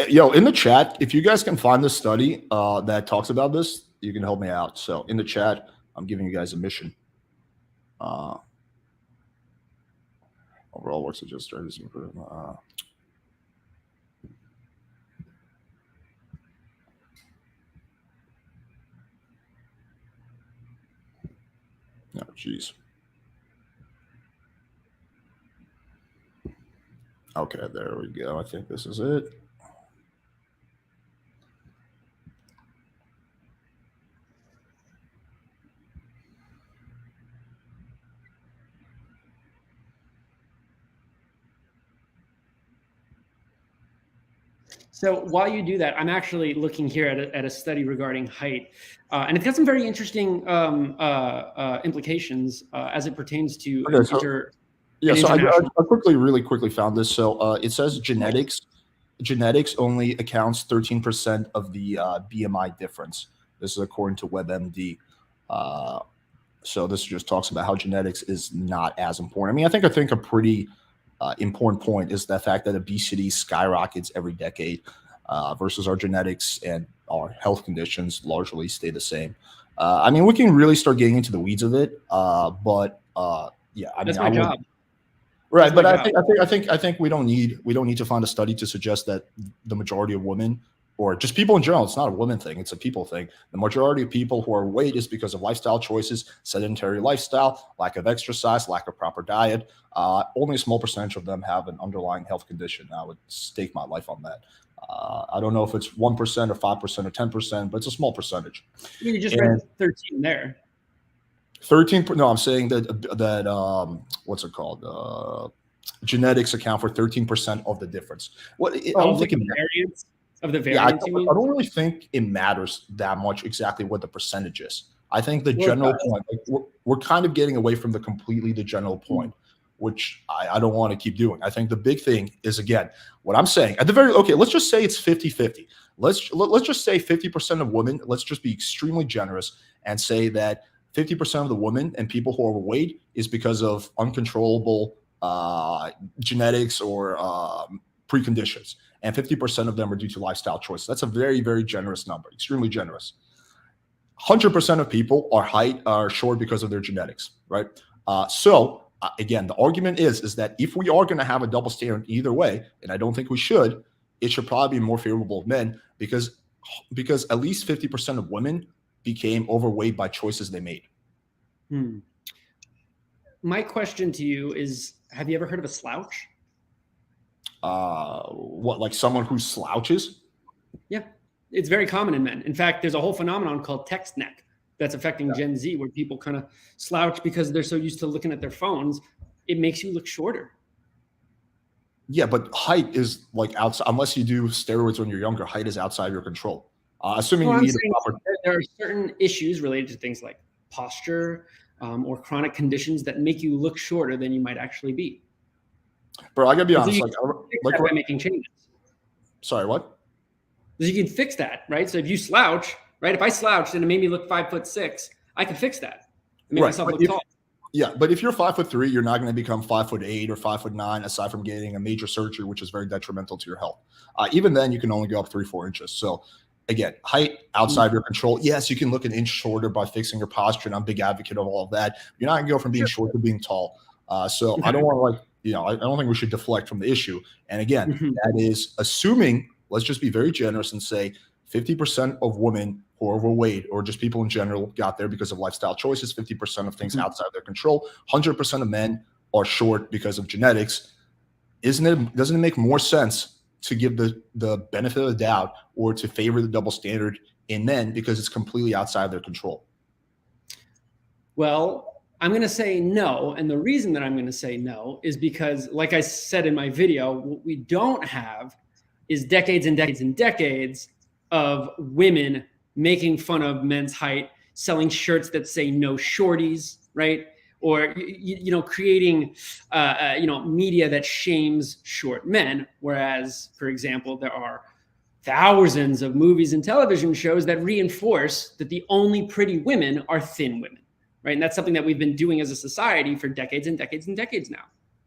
S2: Yo, in the chat, if you guys can find the study that talks about this, you can help me out. So in the chat, I'm giving you guys a mission. Overall work suggest strategies improve. Oh, geez. Okay, there we go. I think this is it.
S1: So while you do that, I'm actually looking here at a study regarding height, and it's got some very interesting implications as it pertains to
S2: I really quickly found this. So it says genetics only accounts 13% of the BMI difference. This is according to WebMD. So this just talks about how genetics is not as important. I mean, I think a pretty important point is the fact that obesity skyrockets every decade versus our genetics and our health conditions largely stay the same. I mean, we can really start getting into the weeds of it, but yeah, I mean,
S1: that's my job.
S2: Right, but I think we don't need to find a study to suggest that the majority of women, or just people in general, it's not a women thing, it's a people thing. The majority of people who are overweight is because of lifestyle choices, sedentary lifestyle, lack of exercise, lack of proper diet. Only a small percentage of them have an underlying health condition. I would stake my life on that. I don't know if it's 1% or 5% or 10%, but it's a small percentage.
S1: You just read 13 there.
S2: 13. No, I'm saying that what's it called? Genetics account for 13% of the difference. What I don't think it
S1: variance of the
S2: Yeah,
S1: variance.
S2: I don't really think it matters that much exactly what the percentage is. I think the general point, like, we're kind of getting away from the general point, which I don't want to keep doing. I think the big thing is, again, what I'm saying at the let's just say it's 50-50. Let's just say 50% of women. Let's just be extremely generous and say that 50% of the women and people who are overweight is because of uncontrollable genetics or preconditions, and 50% of them are due to lifestyle choices. That's a very, very generous number, extremely generous. 100% of people are short because of their genetics, right? Again, the argument is that if we are going to have a double standard either way, and I don't think we should, it should probably be more favorable of men because at least 50% of women became overweight by choices they made.
S1: My question to you is, have you ever heard of a slouch?
S2: What, like someone who slouches?
S1: Yeah, it's very common in men. In fact, there's a whole phenomenon called text neck that's affecting Gen Z, where people kind of slouch because they're so used to looking at their phones. It makes you look shorter.
S2: Yeah, but height is like outside, unless you do steroids when you're younger, height is outside your control. Assuming
S1: No,
S2: you
S1: I'm
S2: eat a
S1: saying
S2: proper.
S1: there are certain issues related to things like posture or chronic conditions that make you look shorter than you might actually be.
S2: Bro, I gotta be
S1: And so
S2: honest.
S1: you
S2: Like,
S1: can fix
S2: like,
S1: that by making changes.
S2: sorry, what?
S1: So you can fix that, right? So if you slouch, right? If I slouched and it made me look 5'6", I could fix that and make
S2: Right,
S1: myself
S2: but
S1: look
S2: if,
S1: tall.
S2: yeah, but if you're 5'3", you're not going to become 5'8" or 5'9", aside from getting a major surgery, which is very detrimental to your health. Even then, you can only go up 3-4 inches. So, again, height outside your control. Yes, you can look an inch shorter by fixing your posture, and I'm a big advocate of all of that. You're not going to go from being short to being tall. So I don't want to I don't think we should deflect from the issue. And again, that is assuming. Let's just be very generous and say 50% of women who are overweight, or just people in general, got there because of lifestyle choices. 50% of things outside their control. 100% of men are short because of genetics. Doesn't it make more sense to give the benefit of the doubt, or to favor the double standard in men because it's completely outside their control?
S1: Well, I'm going to say no. And the reason that I'm going to say no is because, like I said in my video, what we don't have is decades and decades and decades of women making fun of men's height, selling shirts that say no shorties, right? Or, creating, media that shames short men. Whereas, for example, there are thousands of movies and television shows that reinforce that the only pretty women are thin women, right? And that's something that we've been doing as a society for decades and decades and decades now.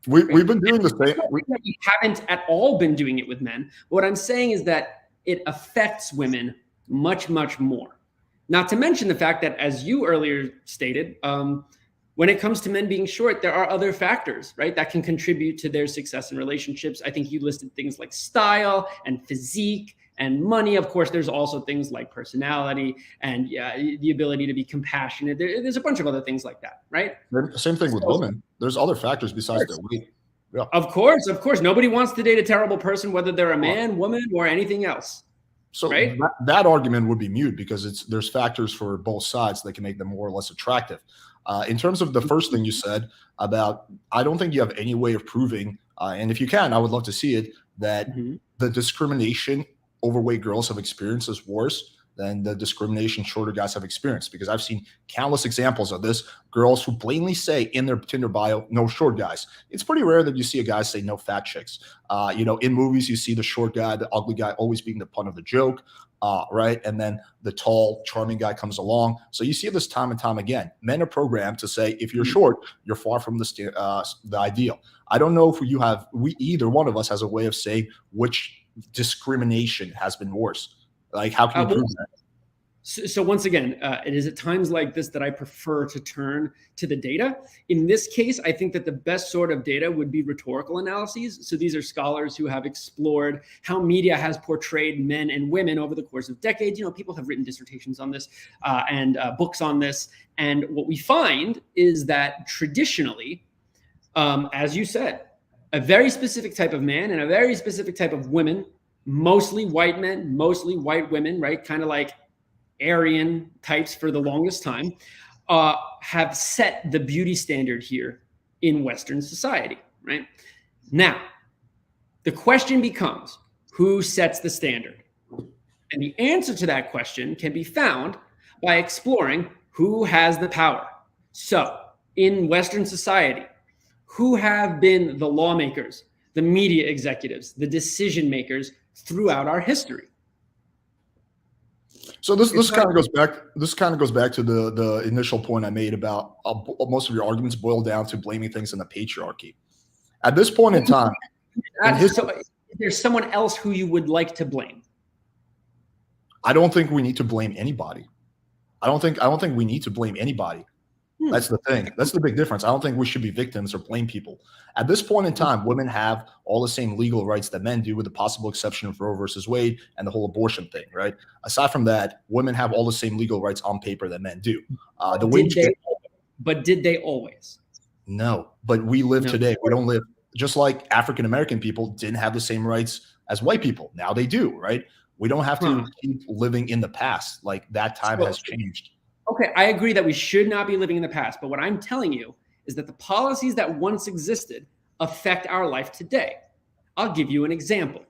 S2: We've been doing the same.
S1: We haven't at all been doing it with men. What I'm saying is that it affects women much, much more. Not to mention the fact that, as you earlier stated, when it comes to men being short, there are other factors, right, that can contribute to their success in relationships. I think you listed things like style and physique and money. Of course, there's also things like personality and the ability to be compassionate. There's a bunch of other things like that, right?
S2: Same thing with women. There's other factors besides their weight. Yeah.
S1: Of course. Nobody wants to date a terrible person, whether they're a man, woman, or anything else.
S2: So
S1: right?
S2: that argument would be mute, because there's factors for both sides that can make them more or less attractive. In terms of the first thing you said about, I don't think you have any way of proving, and if you can, I would love to see it, that the discrimination overweight girls have experienced is worse than the discrimination shorter guys have experienced, because I've seen countless examples of this. Girls who blatantly say in their Tinder bio, no short guys. It's pretty rare that you see a guy say no fat chicks. In movies, you see the short guy, the ugly guy always being the pun of the joke, right? And then the tall, charming guy comes along. So you see this time and time again. Men are programmed to say, if you're short, you're far from the ideal. I don't know if either one of us has a way of saying which discrimination has been worse. Like, how can you prove that?
S1: So once again, it is at times like this that I prefer to turn to the data. In this case, I think that the best sort of data would be rhetorical analyses. So these are scholars who have explored how media has portrayed men and women over the course of decades. People have written dissertations on this and books on this. And what we find is that traditionally, as you said, a very specific type of man and a very specific type of women, mostly white men, mostly white women, right? Kind of like Aryan types for the longest time, have set the beauty standard here in Western society, right? Now, the question becomes, who sets the standard? And the answer to that question can be found by exploring who has the power. So, in Western society, who have been the lawmakers, the media executives, the decision makers throughout our history?
S2: So this kind of goes back. This kind of goes back to the initial point I made about most of your arguments boil down to blaming things in the patriarchy. At this point in time,
S1: so there's someone else who you would like to blame.
S2: I don't think we need to blame anybody. I don't think we need to blame anybody. That's the thing. That's the big difference. I don't think we should be victims or blame people. At this point in time, women have all the same legal rights that men do, with the possible exception of Roe versus Wade and the whole abortion thing, right? Aside from that, women have all the same legal rights on paper that men do.
S1: But did they always?
S2: No, but we live today. We don't live just like African American people didn't have the same rights as white people. Now they do, right? We don't have to keep living in the past. Like, that time has changed.
S1: Okay, I agree that we should not be living in the past. But what I'm telling you is that the policies that once existed affect our life today. I'll give you an example.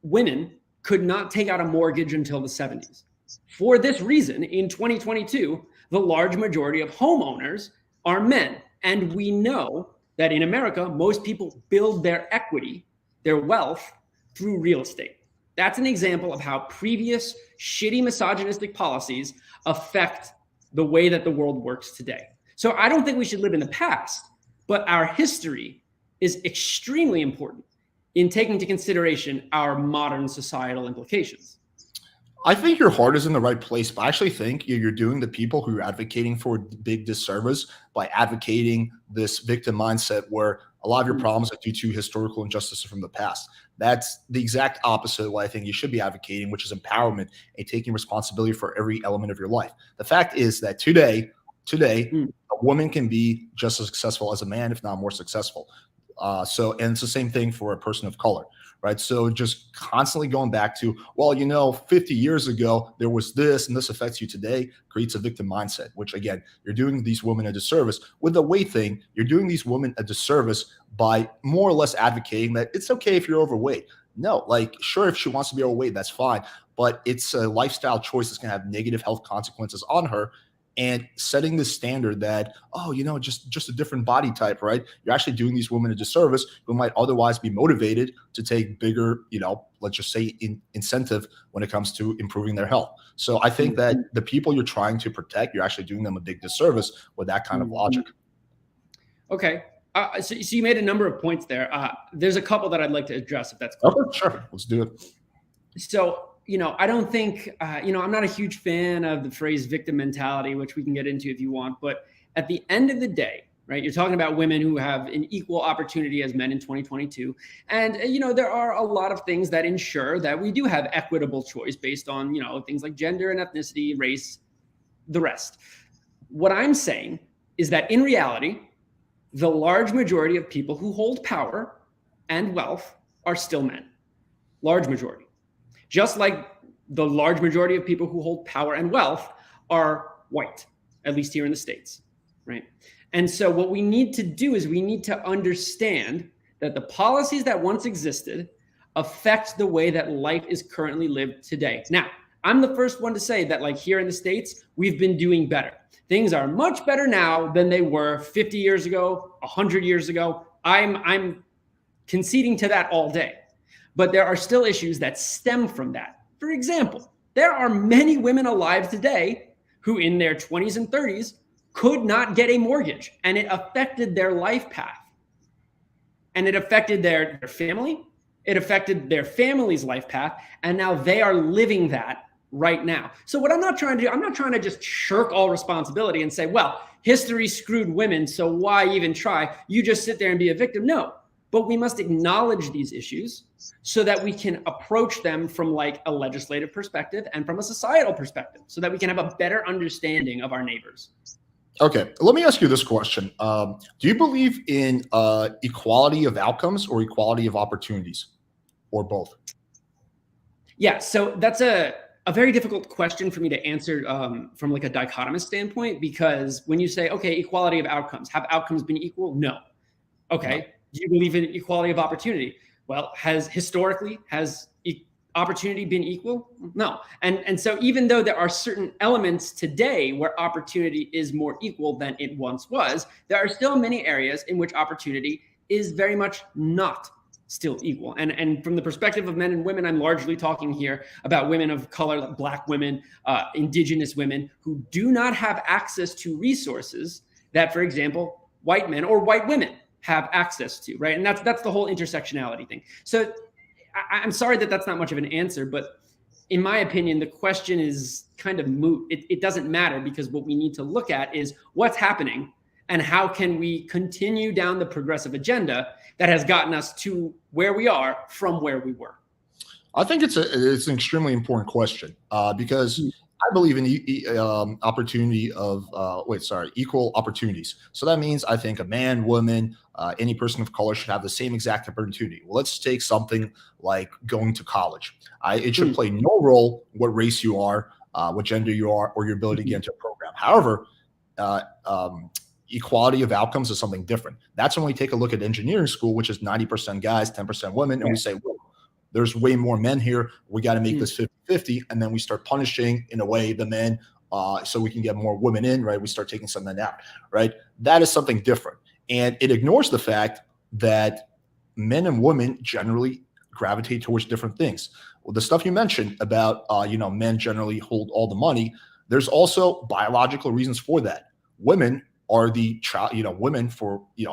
S1: Women could not take out a mortgage until the 70s. For this reason, in 2022, the large majority of homeowners are men. And we know that in America, most people build their equity, their wealth, through real estate. That's an example of how previous shitty misogynistic policies affect the way that the world works today. So I don't think we should live in the past, but our history is extremely important in taking into consideration our modern societal implications.
S2: I think your heart is in the right place, but I actually think you're doing the people who are advocating for a big disservice by advocating this victim mindset where a lot of your problems are due to historical injustices from the past. That's the exact opposite of what I think you should be advocating, which is empowerment and taking responsibility for every element of your life. The fact is that today, a woman can be just as successful as a man, if not more successful. And it's the same thing for a person of color, right? So just constantly going back to, well, 50 years ago, there was this and this affects you today, creates a victim mindset, which again, you're doing these women a disservice. With the weight thing, you're doing these women a disservice by more or less advocating that it's okay if you're overweight. No, sure, if she wants to be overweight, that's fine. But it's a lifestyle choice that's going to have negative health consequences on her. And setting the standard that, just a different body type, right? You're actually doing these women a disservice who might otherwise be motivated to take bigger, let's just say incentive when it comes to improving their health. So I think that the people you're trying to protect, you're actually doing them a big disservice with that kind of logic.
S1: Okay. So you made a number of points there. There's a couple that I'd like to address, if that's cool.
S2: Okay, sure. Let's do it.
S1: So, I don't think, I'm not a huge fan of the phrase victim mentality, which we can get into if you want. But at the end of the day, right, you're talking about women who have an equal opportunity as men in 2022. And, there are a lot of things that ensure that we do have equitable choice based on, things like gender and ethnicity, race, the rest. What I'm saying is that in reality, the large majority of people who hold power and wealth are still men. Large majority. Just like the large majority of people who hold power and wealth are white, at least here in the States, right? And so what we need to do is we need to understand that the policies that once existed affect the way that life is currently lived today. Now, I'm the first one to say that here in the States, we've been doing better. Things are much better now than they were 50 years ago, 100 years ago. I'm conceding to that all day. But there are still issues that stem from that. For example, there are many women alive today who in their 20s and 30s could not get a mortgage, and it affected their life path. And it affected their family. It affected their family's life path. And now they are living that right now. So what I'm not trying to do, I'm not trying to just shirk all responsibility and say, well, history screwed women, so why even try? You just sit there and be a victim. No. But we must acknowledge these issues so that we can approach them from a legislative perspective and from a societal perspective so that we can have a better understanding of our neighbors.
S2: Okay, let me ask you this question. Do you believe in equality of outcomes or equality of opportunities or both?
S1: Yeah, so that's a very difficult question for me to answer from a dichotomous standpoint, because when you say, okay, equality of outcomes, have outcomes been equal? No. Okay. No. Do you believe in equality of opportunity? Well, has opportunity been equal? No. And so even though there are certain elements today where opportunity is more equal than it once was, there are still many areas in which opportunity is very much not still equal. And from the perspective of men and women, I'm largely talking here about women of color, like Black women, indigenous women who do not have access to resources that, for example, white men or white women have access to, right? And that's the whole intersectionality thing. So I'm sorry that that's not much of an answer, but in my opinion, the question is kind of moot. It doesn't matter, because what we need to look at is what's happening and how can we continue down the progressive agenda that has gotten us to where we are from where we were.
S2: I think it's an extremely important question because I believe in equal opportunities. So that means I think a man, woman, any person of color should have the same exact opportunity. Well, let's take something like going to college. It should play no role what race you are, what gender you are, or your ability to get into a program. However, equality of outcomes is something different. That's when we take a look at engineering school, which is 90% guys, 10% women, and we say, well, there's way more men here. We got to make this 50-50. And then we start punishing, in a way, the men so we can get more women in, right? We start taking something out, right? That is something different. And it ignores the fact that men and women generally gravitate towards different things. Well, the stuff you mentioned about, men generally hold all the money. There's also biological reasons for that. Women are the child, women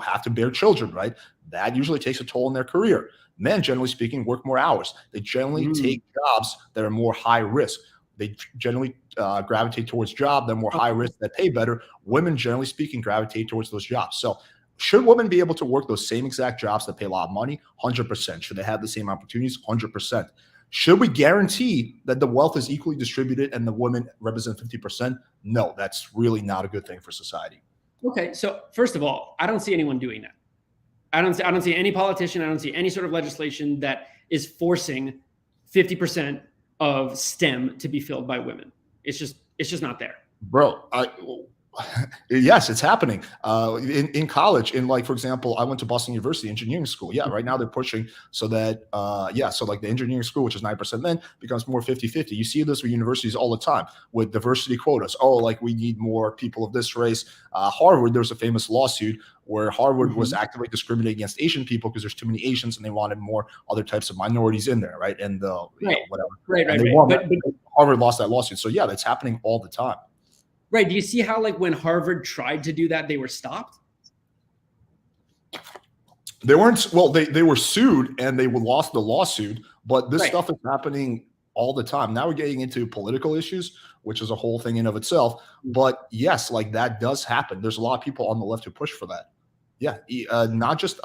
S2: have to bear children, right? That usually takes a toll on their career. Men, generally speaking, work more hours. They generally take jobs that are more high risk. They generally gravitate towards jobs that are more high risk, that pay better. Women, generally speaking, gravitate towards those jobs. So should women be able to work those same exact jobs that pay a lot of money? 100%. Should they have the same opportunities? 100%. Should we guarantee that the wealth is equally distributed and the women represent 50%? No, that's really not a good thing for society.
S1: Okay, so first of all, I don't see anyone doing that. I don't see any politician. I don't see any sort of legislation that is forcing 50% of STEM to be filled by women. It's just not there.
S2: Bro, yes, it's happening. In college, for example, I went to Boston University engineering school. Yeah, right now they're pushing so that, so like the engineering school, which is 9% men, becomes more 50-50. You see this with universities all the time with diversity quotas. Oh, like we need more people of this race. Harvard, there was a famous lawsuit where Harvard was actively discriminating against Asian people because there's too many Asians and they wanted more other types of minorities in there, right? And whatever.
S1: Right.
S2: But Harvard lost that lawsuit. So yeah, that's happening all the time.
S1: Right. Do you see how, like, when Harvard tried to do that, they were stopped?
S2: They weren't. Well, they were sued and they lost the lawsuit. But this stuff is happening all the time. Now we're getting into political issues, which is a whole thing in of itself. But yes, like that does happen. There's a lot of people on the left who push for that. Yeah, not just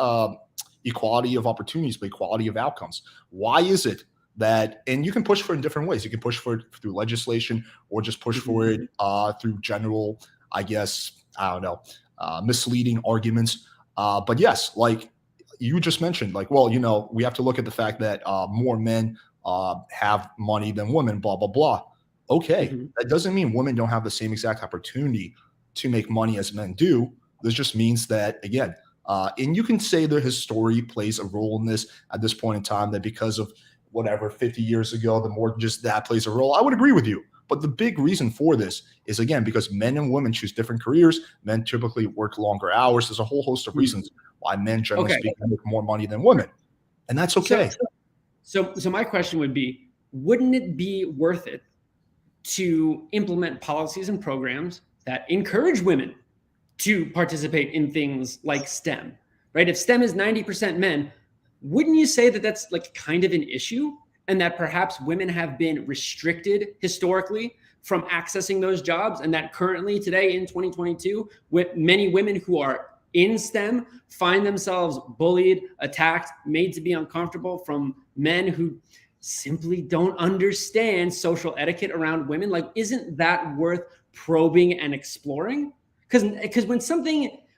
S2: equality of opportunities, but equality of outcomes. Why is it that, and you can push for it in different ways. You can push for it through legislation or just push for it through general, misleading arguments. But yes, like you just mentioned, like, well, we have to look at the fact that more men have money than women, blah, blah, blah. Okay, that doesn't mean women don't have the same exact opportunity to make money as men do. This just means that, again, and you can say the history plays a role in this at this point in time, that because of whatever 50 years ago, the more just that plays a role. I would agree with you. But the big reason for this is, again, because men and women choose different careers. Men typically work longer hours. There's a whole host of reasons why men, generally speaking, make more money than women. And that's okay.
S1: So my question would be, wouldn't it be worth it to implement policies and programs that encourage women to participate in things like STEM, right? If STEM is 90% men, wouldn't you say that that's like kind of an issue, and that perhaps women have been restricted historically from accessing those jobs, and that currently today in 2022, with many women who are in STEM find themselves bullied, attacked, made to be uncomfortable from men who simply don't understand social etiquette around women? Like, isn't that worth probing and exploring? Because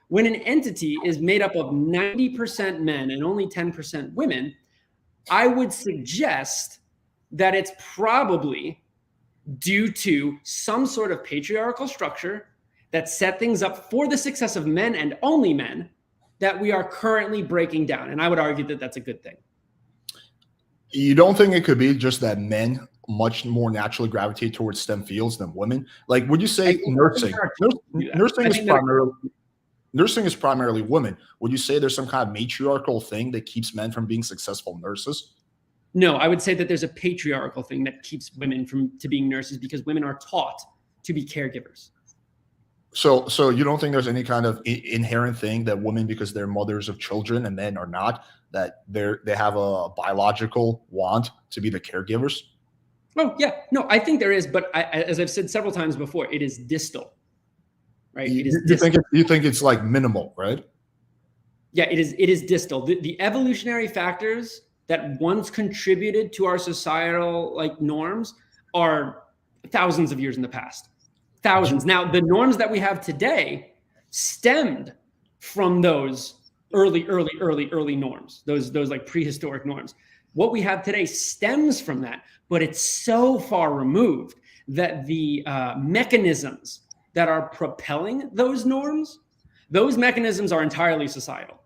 S1: when an entity is made up of 90% men and only 10% women, I would suggest that it's probably due to some sort of patriarchal structure that set things up for the success of men and only men that we are currently breaking down. And I would argue that that's a good thing.
S2: You don't think it could be just that men much more naturally gravitate towards STEM fields than women? Like, would you say nursing? Nursing is primarily women. Would you say there's some kind of matriarchal thing that keeps men from being successful nurses?
S1: No, I would say that there's a patriarchal thing that keeps women from being nurses, because women are taught to be caregivers.
S2: So you don't think there's any kind of inherent thing that women, because they're mothers of children and men are not, that they have a biological want to be the caregivers?
S1: Oh yeah, no, I think there is, but as I've said several times before, it is distal. Right?
S2: You think it's like minimal, right?
S1: Yeah, it is distal. The evolutionary factors that once contributed to our societal norms are thousands of years in the past. Thousands. Now, the norms that we have today stemmed from those early norms, those like prehistoric norms. What we have today stems from that, but it's so far removed that the mechanisms that are propelling those norms, Those mechanisms are entirely societal.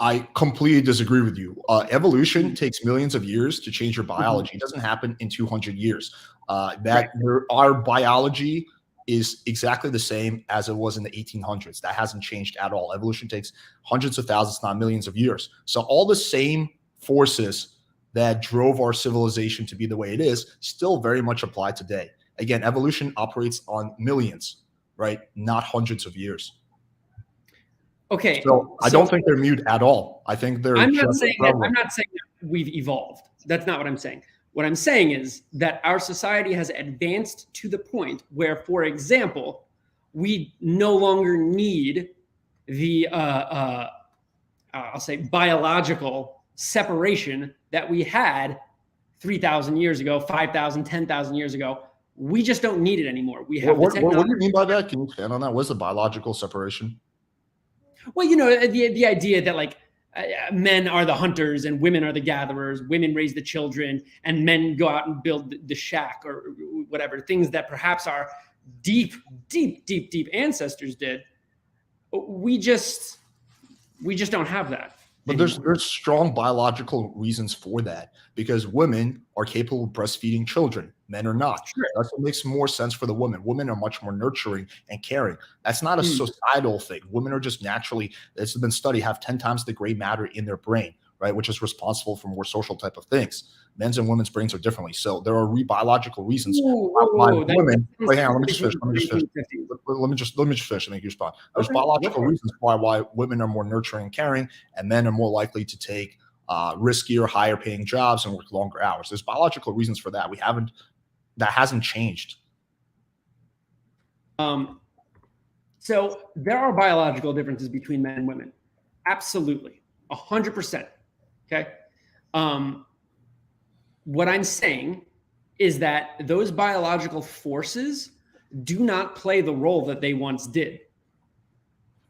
S2: I completely disagree with you. Evolution takes millions of years to change your biology. It doesn't happen in 200 years. Our biology is exactly the same as it was in the 1800s. That hasn't changed at all. Evolution takes hundreds of thousands, not millions of years. So all the same forces that drove our civilization to be the way it is still very much apply today. Again, evolution operates on millions, right? Not hundreds of years.
S1: Okay.
S2: So I don't think they're mute at all. I think they're.
S1: I'm not saying that we've evolved. That's not what I'm saying. What I'm saying is that our society has advanced to the point where, for example, we no longer need the I'll say biological separation that we had 3,000 years ago, 5,000, 10,000 years ago. We just don't need it anymore. We have.
S2: What do you mean by that? Can you expand on that? What's the biological separation?
S1: Well, you know, the idea that like men are the hunters and women are the gatherers, women raise the children, and men go out and build the shack or whatever, things that perhaps our deep ancestors did. We just don't have that.
S2: But there's strong biological reasons for that, because women are capable of breastfeeding children. Men are not.
S1: Sure.
S2: That's what makes more sense for the women. Women are much more nurturing and caring. That's not a societal thing. Women are just naturally, it's been studied, have 10 times the gray matter in their brain, right? Which is responsible for more social type of things. Men's and women's brains are differently. So there are biological reasons why women. Wait, hang on, let me just finish. Let me just finish. I think you respond. There's biological reasons why women are more nurturing and caring, and men are more likely to take riskier, higher paying jobs and work longer hours. There's biological reasons for that. That hasn't changed.
S1: So there are biological differences between men and women. Absolutely. 100%. Okay. What I'm saying is that those biological forces do not play the role that they once did,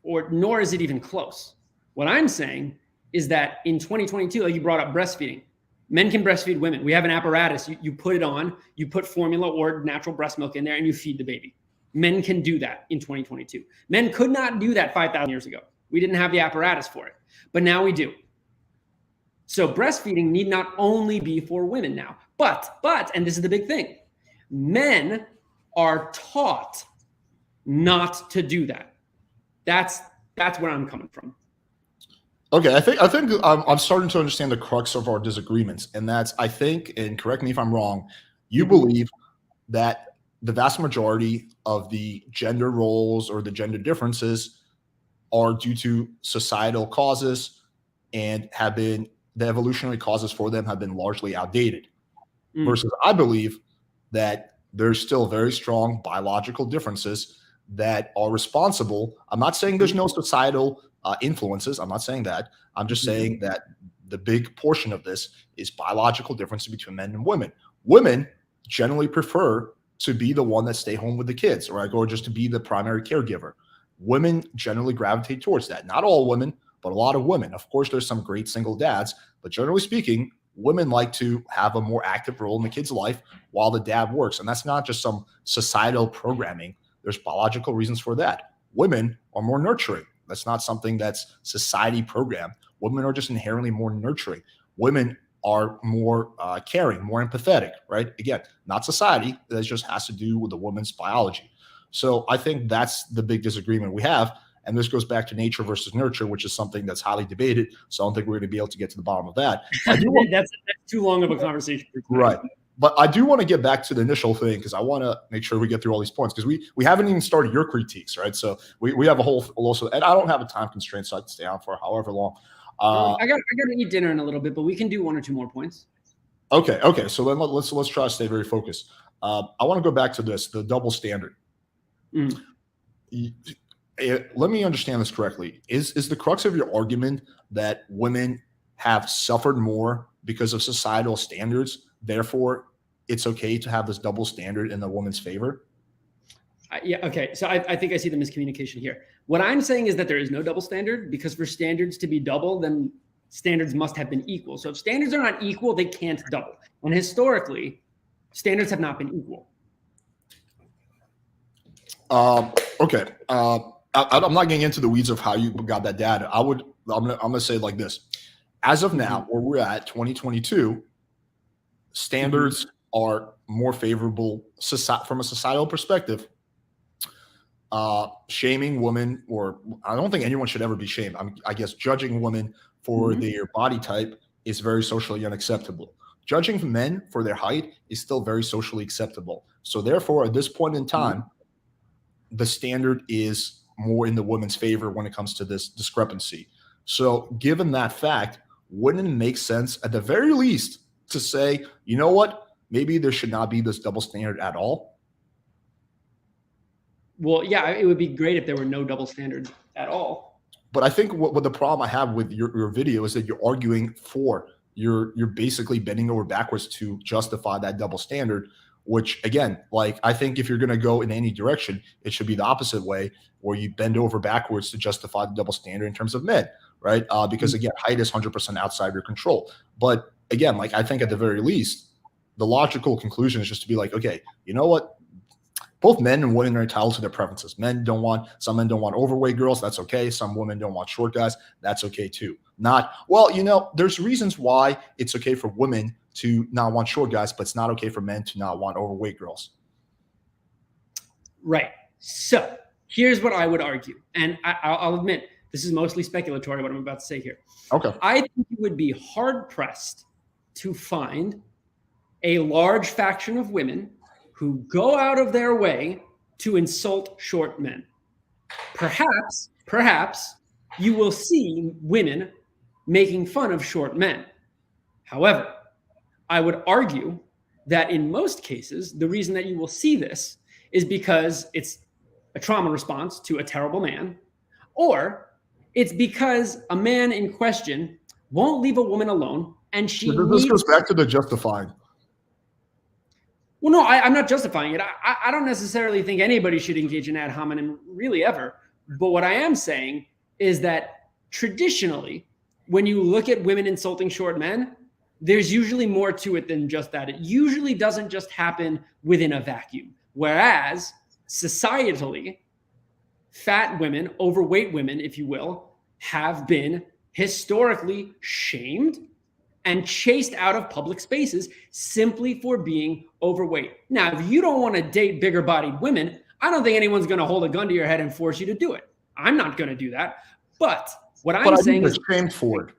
S1: nor is it even close. What I'm saying is that in 2022, like you brought up breastfeeding, men can breastfeed women. We have an apparatus. You put it on, you put formula or natural breast milk in there, and you feed the baby. Men can do that in 2022. Men could not do that 5,000 years ago. We didn't have the apparatus for it, but now we do. So breastfeeding need not only be for women now, but, and this is the big thing, men are taught not to do that. That's where I'm coming from.
S2: Okay, I think I'm starting to understand the crux of our disagreements, and that's, I think, and correct me if I'm wrong, you believe that the vast majority of the gender roles or the gender differences are due to societal causes and the evolutionary causes for them have been largely outdated. Versus I believe that there's still very strong biological differences that are responsible. I'm not saying there's no societal influences. I'm not saying that. I'm just saying that the big portion of this is biological differences between men and women. Women generally prefer to be the one that stay home with the kids, right? Or just to be the primary caregiver. Women generally gravitate towards that. Not all women, but a lot of women. Of course, there's some great single dads, but generally speaking, women like to have a more active role in the kid's life while the dad works. And that's not just some societal programming. There's biological reasons for that. Women are more nurturing. That's not something that's society programmed. Women are just inherently more nurturing. Women are more caring, more empathetic, right? Again, not society. That just has to do with the woman's biology. So I think that's the big disagreement we have. And this goes back to nature versus nurture, which is something that's highly debated. So I don't think we're going to be able to get to the bottom of that.
S1: That's too long of a conversation.
S2: Right. But I do want to get back to the initial thing because I want to make sure we get through all these points because we haven't even started your critiques, right? So we have a whole also, and I don't have a time constraint, so I can stay on for however long.
S1: I got to eat dinner in a little bit, but we can do one or two more points.
S2: Okay. So then let's try to stay very focused. I want to go back to this, the double standard. Let me understand this correctly. Is the crux of your argument that women have suffered more because of societal standards? Therefore, it's okay to have this double standard in the woman's favor?
S1: Yeah. Okay. So I think I see the miscommunication here. What I'm saying is that there is no double standard because for standards to be double, then standards must have been equal. So if standards are not equal, they can't double. And historically, standards have not been equal.
S2: Okay. I'm not getting into the weeds of how you got that data. I'm gonna say it like this. As of now, where we're at 2022, standards are more favorable from a societal perspective. Shaming women, or I don't think anyone should ever be shamed. I guess judging women for their body type is very socially unacceptable. Judging men for their height is still very socially acceptable. So therefore, at this point in time, the standard is more in the woman's favor when it comes to this discrepancy. So given that fact, wouldn't it make sense at the very least to say, you know what, maybe there should not be this double standard at all?
S1: Well, yeah, it would be great if there were no double standards at all.
S2: But I think what the problem I have with your video is that you're arguing for, you're basically bending over backwards to justify that double standard, which again, like, I think if you're going to go in any direction, it should be the opposite way, where you bend over backwards to justify the double standard in terms of men, right? Because again, height is 100% outside your control. But again, like, I think at the very least, the logical conclusion is just to be like, okay, you know what? Both men and women are entitled to their preferences. Some men don't want overweight girls. That's okay. Some women don't want short guys. That's okay too. Not, well, you know, there's reasons why it's okay for women to not want short guys, but it's not okay for men to not want overweight girls.
S1: Right. So here's what I would argue. And I'll admit, this is mostly speculatory, what I'm about to say here.
S2: Okay.
S1: I think you would be hard-pressed to find a large faction of women who go out of their way to insult short men. Perhaps you will see women making fun of short men. However, I would argue that in most cases, the reason that you will see this is because it's a trauma response to a terrible man, or it's because a man in question won't leave a woman alone, and she
S2: This goes back to the justifying.
S1: Well, no, I'm not justifying it. I don't necessarily think anybody should engage in ad hominem really ever. But what I am saying is that traditionally, when you look at women insulting short men, there's usually more to it than just that. It usually doesn't just happen within a vacuum. Whereas societally, fat women, overweight women, if you will, have been historically shamed and chased out of public spaces simply for being overweight. Now, if you don't want to date bigger bodied women, I don't think anyone's going to hold a gun to your head and force you to do it. I'm not going to do that. But what I'm saying is,
S2: shamed for it.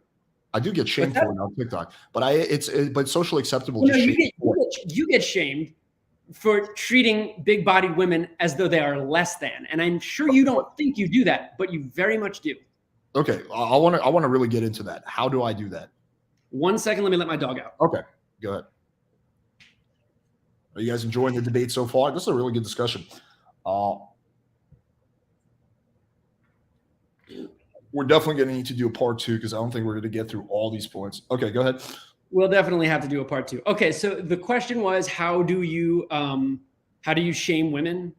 S2: I do get shamed for it on TikTok, but it's socially acceptable.
S1: You get shamed for treating big bodied women as though they are less than. And I'm sure you don't think you do that, but you very much do.
S2: Okay. I want to really get into that. How do I do that?
S1: 1 second, let me let my dog out.
S2: Okay, go ahead. Are you guys enjoying the debate so far? This is a really good discussion. We're definitely going to need to do a part 2 because I don't think we're going to get through all these points. Okay, go ahead.
S1: We'll definitely have to do a part 2. Okay, so the question was, how do you shame women,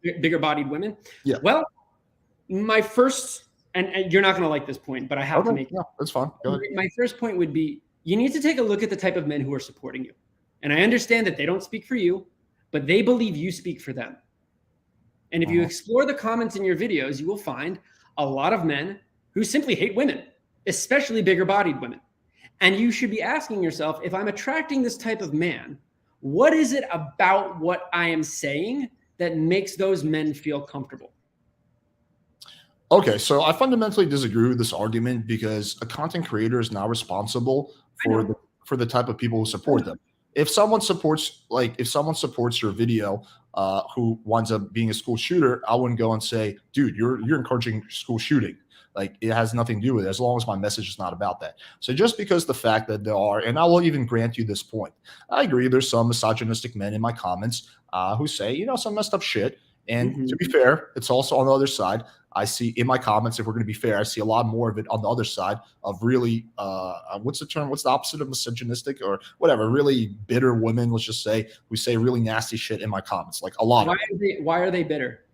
S1: bigger bodied women?
S2: Yeah.
S1: Well, my first, and you're not going to like this point, but I have to make it.
S2: Yeah, that's fine. Go ahead.
S1: My first point would be, you need to take a look at the type of men who are supporting you. And I understand that they don't speak for you, but they believe you speak for them. And if you explore the comments in your videos, you will find a lot of men who simply hate women, especially bigger bodied women. And you should be asking yourself, if I'm attracting this type of man, what is it about what I am saying that makes those men feel comfortable?
S2: Okay, so I fundamentally disagree with this argument because a content creator is not responsible for the type of people who support them. If someone supports your video, who winds up being a school shooter, I wouldn't go and say, dude, you're encouraging school shooting. Like, it has nothing to do with it, as long as my message is not about that. So just because the fact that there are, and I will even grant you this point, I agree there's some misogynistic men in my comments who say, some messed up shit. And to be fair, it's also on the other side. I see in my comments, if we're going to be fair, I see a lot more of it on the other side of really, what's the term? What's the opposite of misogynistic or whatever? Really bitter women, let's just say, who say really nasty shit in my comments, like a lot.
S1: Why are they bitter?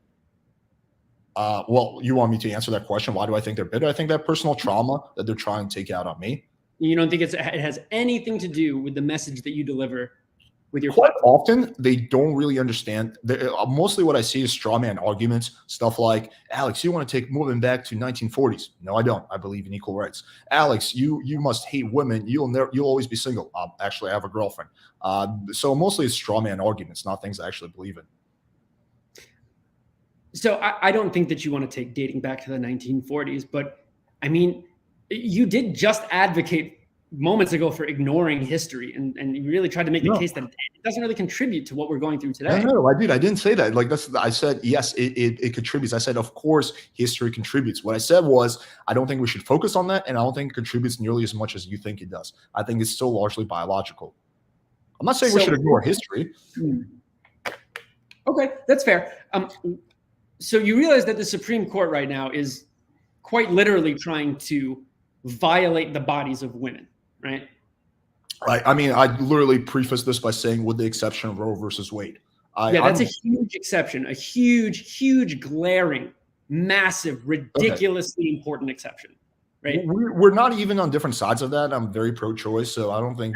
S2: Well, you want me to answer that question? Why do I think they're bitter? I think that personal trauma that they're trying to take out on me.
S1: You don't think it has anything to do with the message that you deliver with your
S2: Quite
S1: platform?
S2: often, they don't really understand. Mostly what I see is straw man arguments, stuff like, Alex, you want to take women back to 1940s. No, I don't. I believe in equal rights. Alex, you must hate women. You'll always be single. Actually, I have a girlfriend. So mostly it's straw man arguments, not things I actually believe in.
S1: So I don't think that you want to take dating back to the 1940s, but I mean, you did just advocate moments ago for ignoring history, and you really tried to make the case that it doesn't really contribute to what we're going through today.
S2: No, I didn't say that. Like I said, yes, it contributes. I said, of course, history contributes. What I said was, I don't think we should focus on that, and I don't think it contributes nearly as much as you think it does. I think it's still largely biological. I'm not saying we should ignore history.
S1: Okay, that's fair. So you realize that the Supreme Court right now is quite literally trying to violate the bodies of women, right?
S2: Right. I mean, I literally preface this by saying, with the exception of Roe versus Wade.
S1: That's a huge exception, a huge, glaring, massive, ridiculously important exception, right?
S2: We're not even on different sides of that. I'm very pro-choice, so I don't think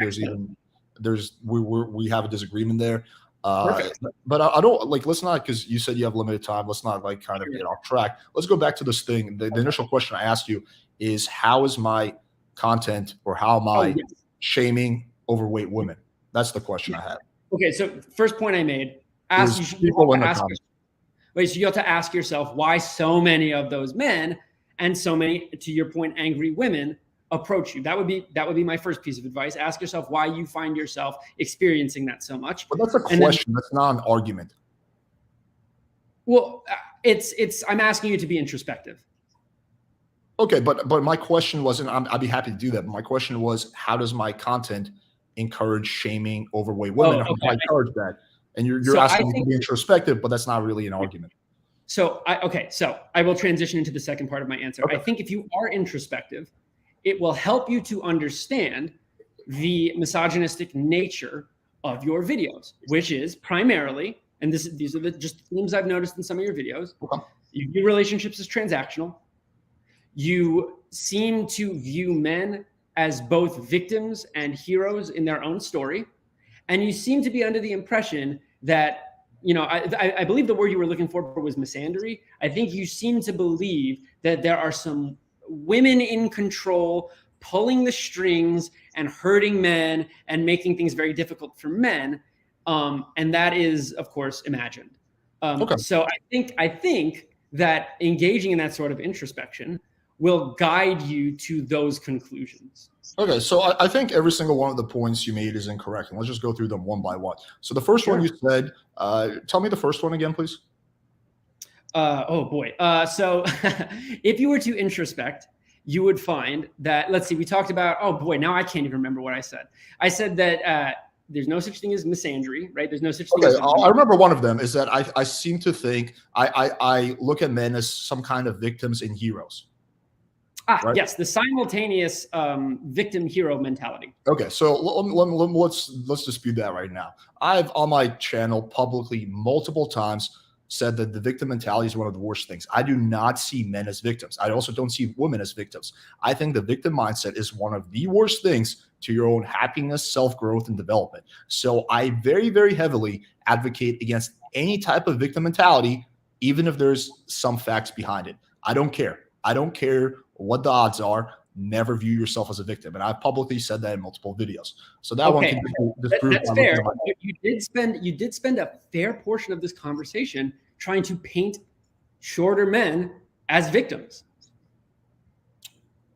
S2: we have a disagreement there. But I don't let's not, because you said you have limited time. Let's not kind of get off track. Let's go back to this thing. The initial question I asked you is, how is my content, or how am I shaming overweight women? That's the question I had.
S1: Okay, so first point I made, so you have to ask yourself why so many of those men and so many, to your point, angry women approach you. That would be my first piece of advice. Ask yourself why you find yourself experiencing that so much.
S2: But that's a question. That's not an argument.
S1: Well, I'm asking you to be introspective.
S2: Okay, but my question wasn't, I'd be happy to do that. But my question was, how does my content encourage shaming overweight women? How do I encourage that? And you're asking me to be introspective, but that's not really an argument.
S1: So I will transition into the second part of my answer. Okay. I think if you are introspective, it will help you to understand the misogynistic nature of your videos, which is primarily, and these are just themes I've noticed in some of your videos. Okay. You view relationships as transactional. You seem to view men as both victims and heroes in their own story. And you seem to be under the impression that, I believe the word you were looking for was misandry. I think you seem to believe that there are some women in control pulling the strings and hurting men and making things very difficult for men. And that is, of course, imagined. So I think that engaging in that sort of introspection will guide you to those conclusions. Okay, so I think every single one of the points you made is incorrect. And let's just go through them one by one. So the first one you said, tell me the first one again, please. So if you were to introspect, you would find that, let's see, we talked about, now I can't even remember what I said. I said that there's no such thing as misandry, right? There's no such thing as... I remember one of them is that I seem to think, I look at men as some kind of victims and heroes. Right? Yes, the simultaneous victim-hero mentality. Okay, so let's dispute that right now. I've, on my channel, publicly multiple times said that the victim mentality is one of the worst things. I do not see men as victims. I also don't see women as victims. I think the victim mindset is one of the worst things to your own happiness, self-growth, and development. So I very, very heavily advocate against any type of victim mentality, even if there's some facts behind it. I don't care. I don't care what the odds are. Never view yourself as a victim. And I've publicly said that in multiple videos. So that one can disprove. That's fair. You did spend a fair portion of this conversation trying to paint shorter men as victims.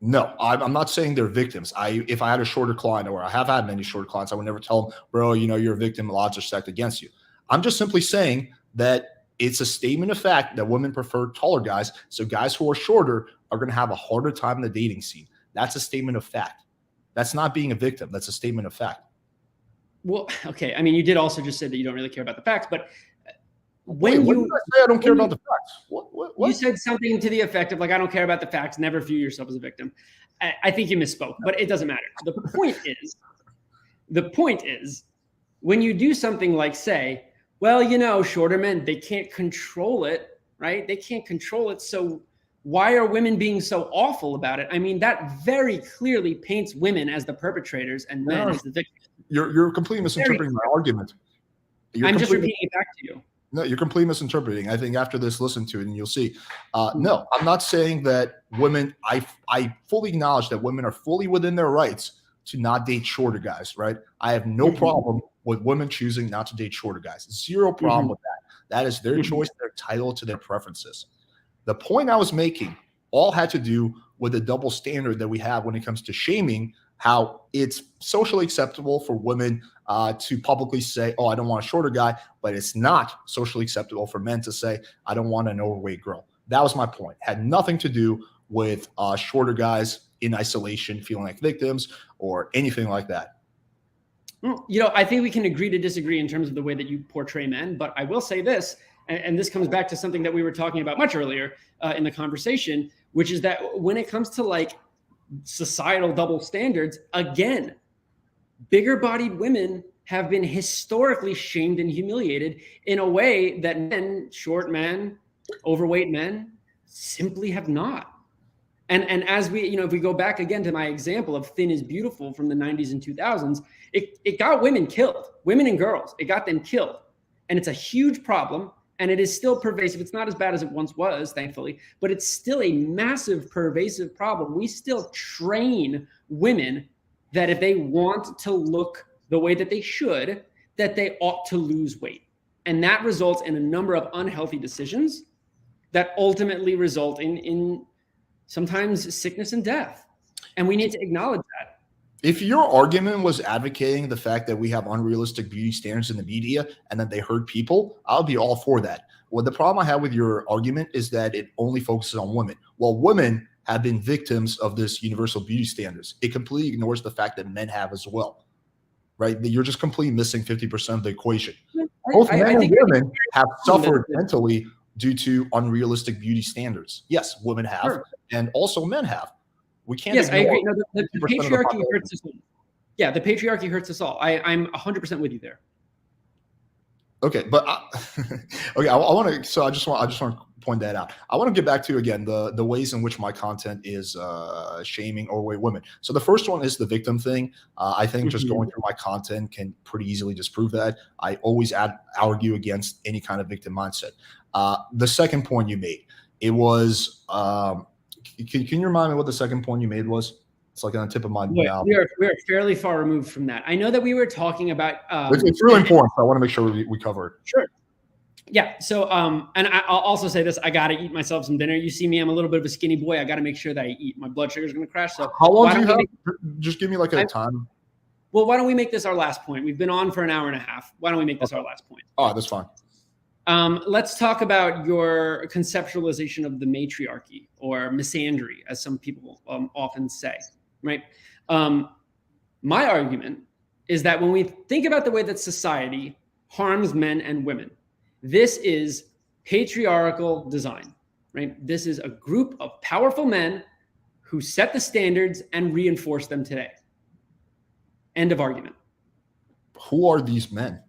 S1: No, I'm not saying they're victims. If I had a shorter client, or I have had many shorter clients, I would never tell them, bro, you're a victim. Odds are stacked against you. I'm just simply saying that it's a statement of fact that women prefer taller guys. So guys who are shorter are going to have a harder time in the dating scene. That's a statement of fact. That's not being a victim. That's a statement of fact. Well, okay. I mean, you did also just say that you don't really care about the facts, but what did I say? I don't care about the facts. What? You said something to the effect of, like, I don't care about the facts. Never view yourself as a victim. I think you misspoke, but it doesn't matter. The point is, when you do something like say, well, shorter men, they can't control it, right? They can't control it. So why are women being so awful about it? I mean, that very clearly paints women as the perpetrators and men as the victims.
S2: You're completely misinterpreting my argument.
S1: I'm just repeating it back to you.
S2: No, you're completely misinterpreting. I think after this, listen to it and you'll see. No, I'm not saying that women, I fully acknowledge that women are fully within their rights to not date shorter guys, right? I have no problem with women choosing not to date shorter guys. Zero problem with that. That is their choice. They're entitled to their preferences. The point I was making all had to do with the double standard that we have when it comes to shaming, how it's socially acceptable for women to publicly say, oh, I don't want a shorter guy, but it's not socially acceptable for men to say, I don't want an overweight girl. That was my point. Had nothing to do with shorter guys in isolation, feeling like victims or anything like that.
S1: You know, I think we can agree to disagree in terms of the way that you portray men, but I will say this, and this comes back to something that we were talking about much earlier in the conversation, which is that when it comes to like societal double standards, again, bigger bodied women have been historically shamed and humiliated in a way that men, short men, overweight men, simply have not. And as we, you know, if we go back again to my example of Thin is Beautiful from the 90s and 2000s, it got women killed, women and girls, it got them killed. And it's a huge problem. And it is still pervasive. It's not as bad as it once was, thankfully, but it's still a massive, pervasive problem. We still train women that if they want to look the way that they should, that they ought to lose weight. And that results in a number of unhealthy decisions that ultimately result in sometimes sickness and death. And we need to acknowledge that.
S2: If your argument was advocating the fact that we have unrealistic beauty standards in the media and that they hurt people, I'll be all for that. Well, the problem I have with your argument is that it only focuses on women. Well, women have been victims of this universal beauty standards. It completely ignores the fact that men have as well, right? You're just completely missing 50% of the equation. Both men and women have suffered mentally due to unrealistic beauty standards. Yes, women have, and also men have. We can't.
S1: Yes, I agree. No, the patriarchy hurts us all. Yeah, the patriarchy hurts us all. I'm 100% with you there.
S2: Okay, but okay, I want to. So I just want to point that out. I want to get back to again the ways in which my content is shaming overweight women. So the first one is the victim thing. I think just going through my content can pretty easily disprove that. I always argue against any kind of victim mindset. The second point you made, it was. Can you remind me what the second point you made was? It's like on the tip of my mouth.
S1: We are fairly far removed from that. I know that we were talking about.
S2: It's really important. So I want to make sure we cover it.
S1: Sure. Yeah. So, and I'll also say this: I got to eat myself some dinner. You see me; I'm a little bit of a skinny boy. I got to make sure that I eat. My blood sugar is going to crash. So,
S2: how long do you have? Just give me like a time.
S1: Well, why don't we make this our last point? We've been on for an hour and a half. Why don't we make this our last point?
S2: Oh, that's fine.
S1: Let's talk about your conceptualization of the matriarchy or misandry, as some people often say, right? My argument is that when we think about the way that society harms men and women, this is patriarchal design, right? This is a group of powerful men who set the standards and reinforce them today. End of argument.
S2: Who are these men?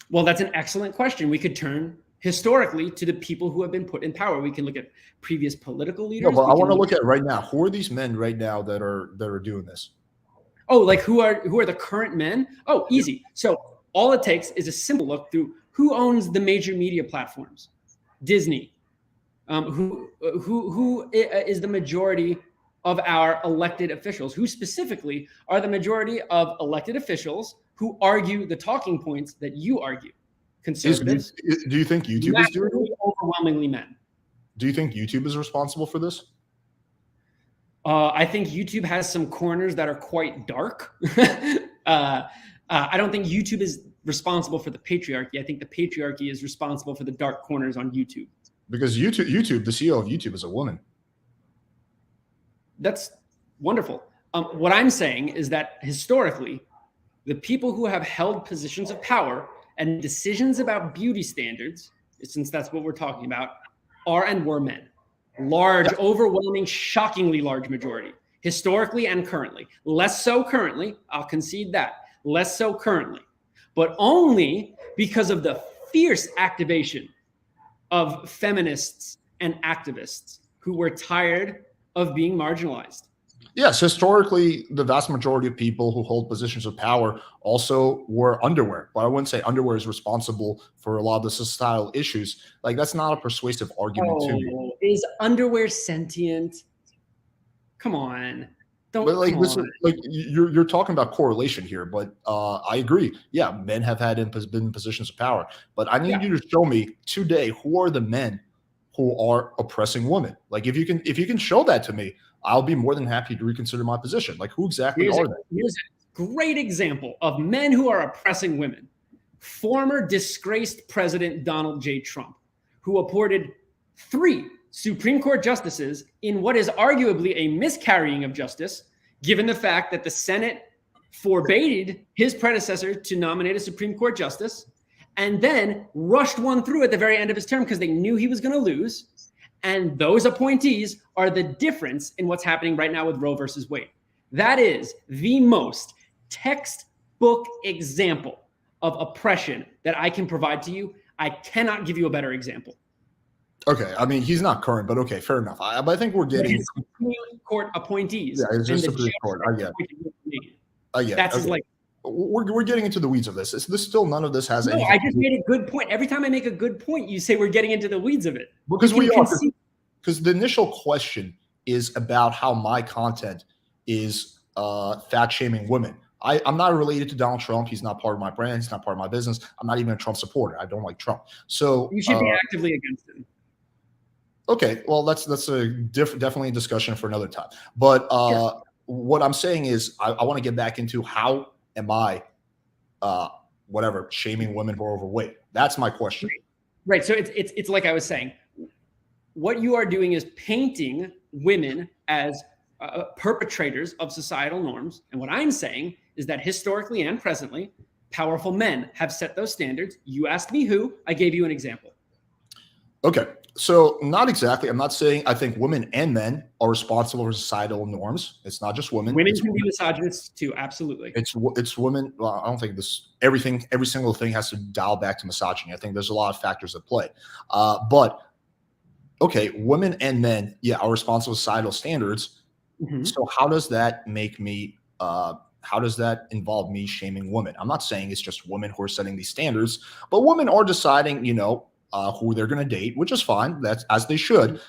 S1: Well, that's an excellent question. We could turn historically to the people who have been put in power. We can look at previous political leaders.
S2: No, but I want to look at right now. Who are these men right now that are doing this?
S1: Oh, like who are the current men? Oh, easy. So all it takes is a simple look through who owns the major media platforms. Disney. Who is the majority of our elected officials? Who specifically are the majority of elected officials who argue the talking points that you argue? Conservatives.
S2: Do you think YouTube is doing it?
S1: Overwhelmingly men.
S2: Do you think YouTube is responsible for this?
S1: I think YouTube has some corners that are quite dark. I don't think YouTube is responsible for the patriarchy. I think the patriarchy is responsible for the dark corners on YouTube.
S2: Because YouTube, the CEO of YouTube is a woman.
S1: That's wonderful. What I'm saying is that historically, the people who have held positions of power and decisions about beauty standards, since that's what we're talking about, are and were men. Large, overwhelming, shockingly large majority, historically and currently. Less so currently, I'll concede that. Less so currently, but only because of the fierce activation of feminists and activists who were tired of being marginalized.
S2: Yes, historically, the vast majority of people who hold positions of power also wore underwear. But I wouldn't say underwear is responsible for a lot of the societal issues. Like, that's not a persuasive argument to me.
S1: Oh, is underwear sentient? Come on. Don't
S2: But like
S1: come
S2: this is
S1: on.
S2: like you're talking about correlation here, but I agree. Yeah, men have been in positions of power, but I need
S1: Yeah.
S2: you to show me today who are the men who are oppressing women. Like if you can show that to me, I'll be more than happy to reconsider my position. Like who exactly
S1: Here's a,
S2: are they?
S1: here's a great example of men who are oppressing women. Former disgraced President Donald J. Trump, who appointed 3 Supreme Court justices in what is arguably a miscarrying of justice, given the fact that the Senate forbade his predecessor to nominate a Supreme Court justice, and then rushed one through at the very end of his term because they knew he was going to lose. And those appointees are the difference in what's happening right now with Roe versus Wade. That is the most textbook example of oppression that I can provide to you. I cannot give you a better example.
S2: Okay, I mean he's not current, but okay, fair enough. But I think we're getting
S1: Supreme Court appointees.
S2: yeah, it's just Supreme Court. I get.
S1: That's
S2: Okay.
S1: like
S2: We're getting into the weeds of this. Is this still none of this has
S1: no.
S2: anything?
S1: I just made a good point. Every time I make a good point, you say we're getting into the weeds of it.
S2: Because we
S1: can
S2: are.
S1: concede-
S2: Because the initial question is about how my content is fat shaming women. I'm not related to Donald Trump. He's not part of my brand. He's not part of my business. I'm not even a Trump supporter. I don't like Trump. So
S1: You should be actively against him.
S2: okay, well that's definitely a discussion for another time. But
S1: Sure.
S2: what I'm saying is I want to get back into how am I shaming women who are overweight. That's my question.
S1: Right. So it's like I was saying. What you are doing is painting women as perpetrators of societal norms. And what I'm saying is that historically and presently, powerful men have set those standards. You asked me who, I gave you an example.
S2: Okay, so not exactly. I'm not saying I think women and men are responsible for societal norms. It's not just women.
S1: Women
S2: It's
S1: can be misogynists too, absolutely.
S2: It's women. Well, I don't think every single thing has to dial back to misogyny. I think there's a lot of factors at play. But okay, women and men, yeah, are responsible for societal standards.
S1: Mhm.
S2: So how does that make me? How does that involve me shaming women? I'm not saying it's just women who are setting these standards, but women are deciding, who they're going to date, which is fine. That's as they should.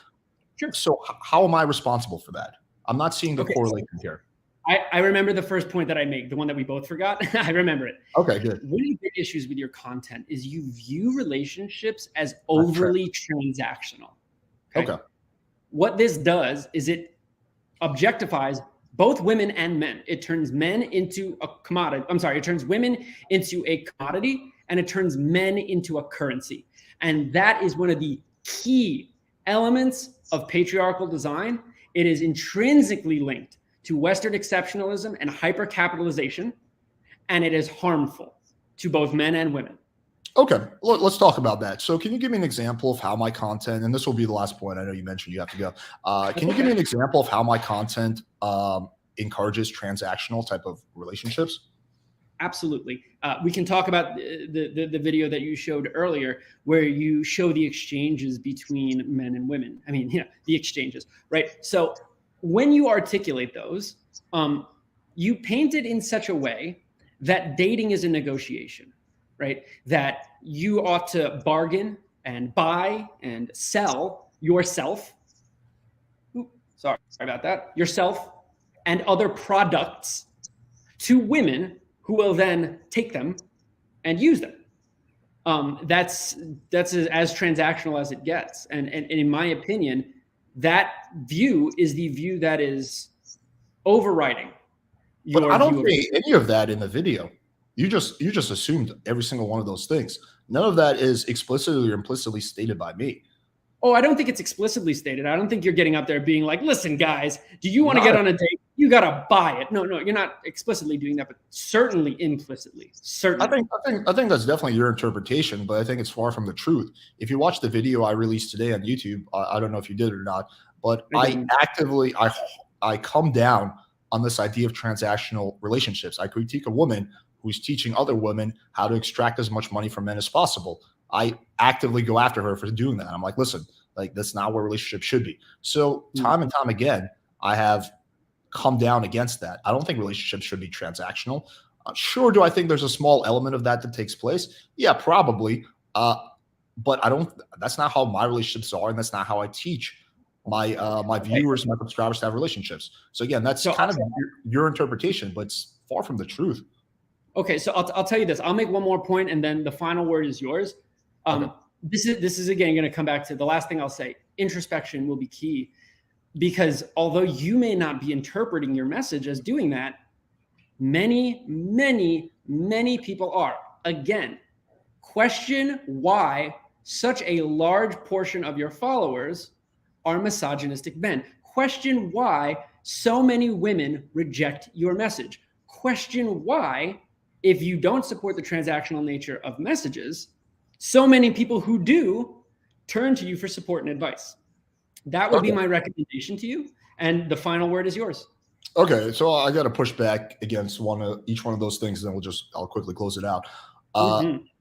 S1: Sure.
S2: So how am I responsible for that? I'm not seeing the correlation here.
S1: I remember the first point that I made, the one that we both forgot. I remember it.
S2: Okay, good.
S1: One of the big issues with your content is you view relationships as overly transactional.
S2: Okay.
S1: What this does is it objectifies both women and men. It turns men into a commodity. I'm sorry, it turns women into a commodity and it turns men into a currency. And that is one of the key elements of patriarchal design. It is intrinsically linked to Western exceptionalism and hypercapitalization, and it is harmful to both men and women.
S2: Okay, let's talk about that. So can you give me an example of how my content, and this will be the last point, I know you mentioned you have to go. Can you give me an example of how my content encourages transactional type of relationships?
S1: Absolutely. We can talk about the video that you showed earlier where you show the exchanges between men and women. I mean, the exchanges, right? So when you articulate those, you paint it in such a way that dating is a negotiation, right? That you ought to bargain and buy and sell yourself. Sorry about that. Yourself and other products to women who will then take them and use them. That's as transactional as it gets. And in my opinion, that view is the view that is overriding.
S2: But I don't see any of that in the video. You just assumed every single one of those things. None of that is explicitly or implicitly stated by me.
S1: Oh, I don't think it's explicitly stated. I don't think you're getting up there being like, listen, guys, do you want to get on a date? You got to buy it. No, you're not explicitly doing that, but certainly implicitly. Certainly.
S2: I think that's definitely your interpretation, but I think it's far from the truth. If you watch the video I released today on YouTube, I don't know if you did it or not, but I come down on this idea of transactional relationships. I critique a woman who's teaching other women how to extract as much money from men as possible. I actively go after her for doing that. I'm like, listen, like that's not where relationships should be. So time and time again, I have come down against that. I don't think relationships should be transactional. Sure, do I think there's a small element of that takes place? Yeah, probably. But I don't. That's not how my relationships are, and that's not how I teach my viewers, my subscribers to have relationships. So again, that's kind of your interpretation, but it's far from the truth.
S1: Okay, so I'll tell you this. I'll make one more point, and then the final word is yours.
S2: Okay.
S1: This is again going to come back to the last thing I'll say. Introspection will be key, because although you may not be interpreting your message as doing that, many people are. Again, question why such a large portion of your followers are misogynistic men. Question why so many women reject your message. Question why, if you don't support the transactional nature of messages, so many people who do turn to you for support and advice. That would be my recommendation to you. And the final word is yours.
S2: Okay, so I got to push back against each one of those things, and then I'll quickly close it out.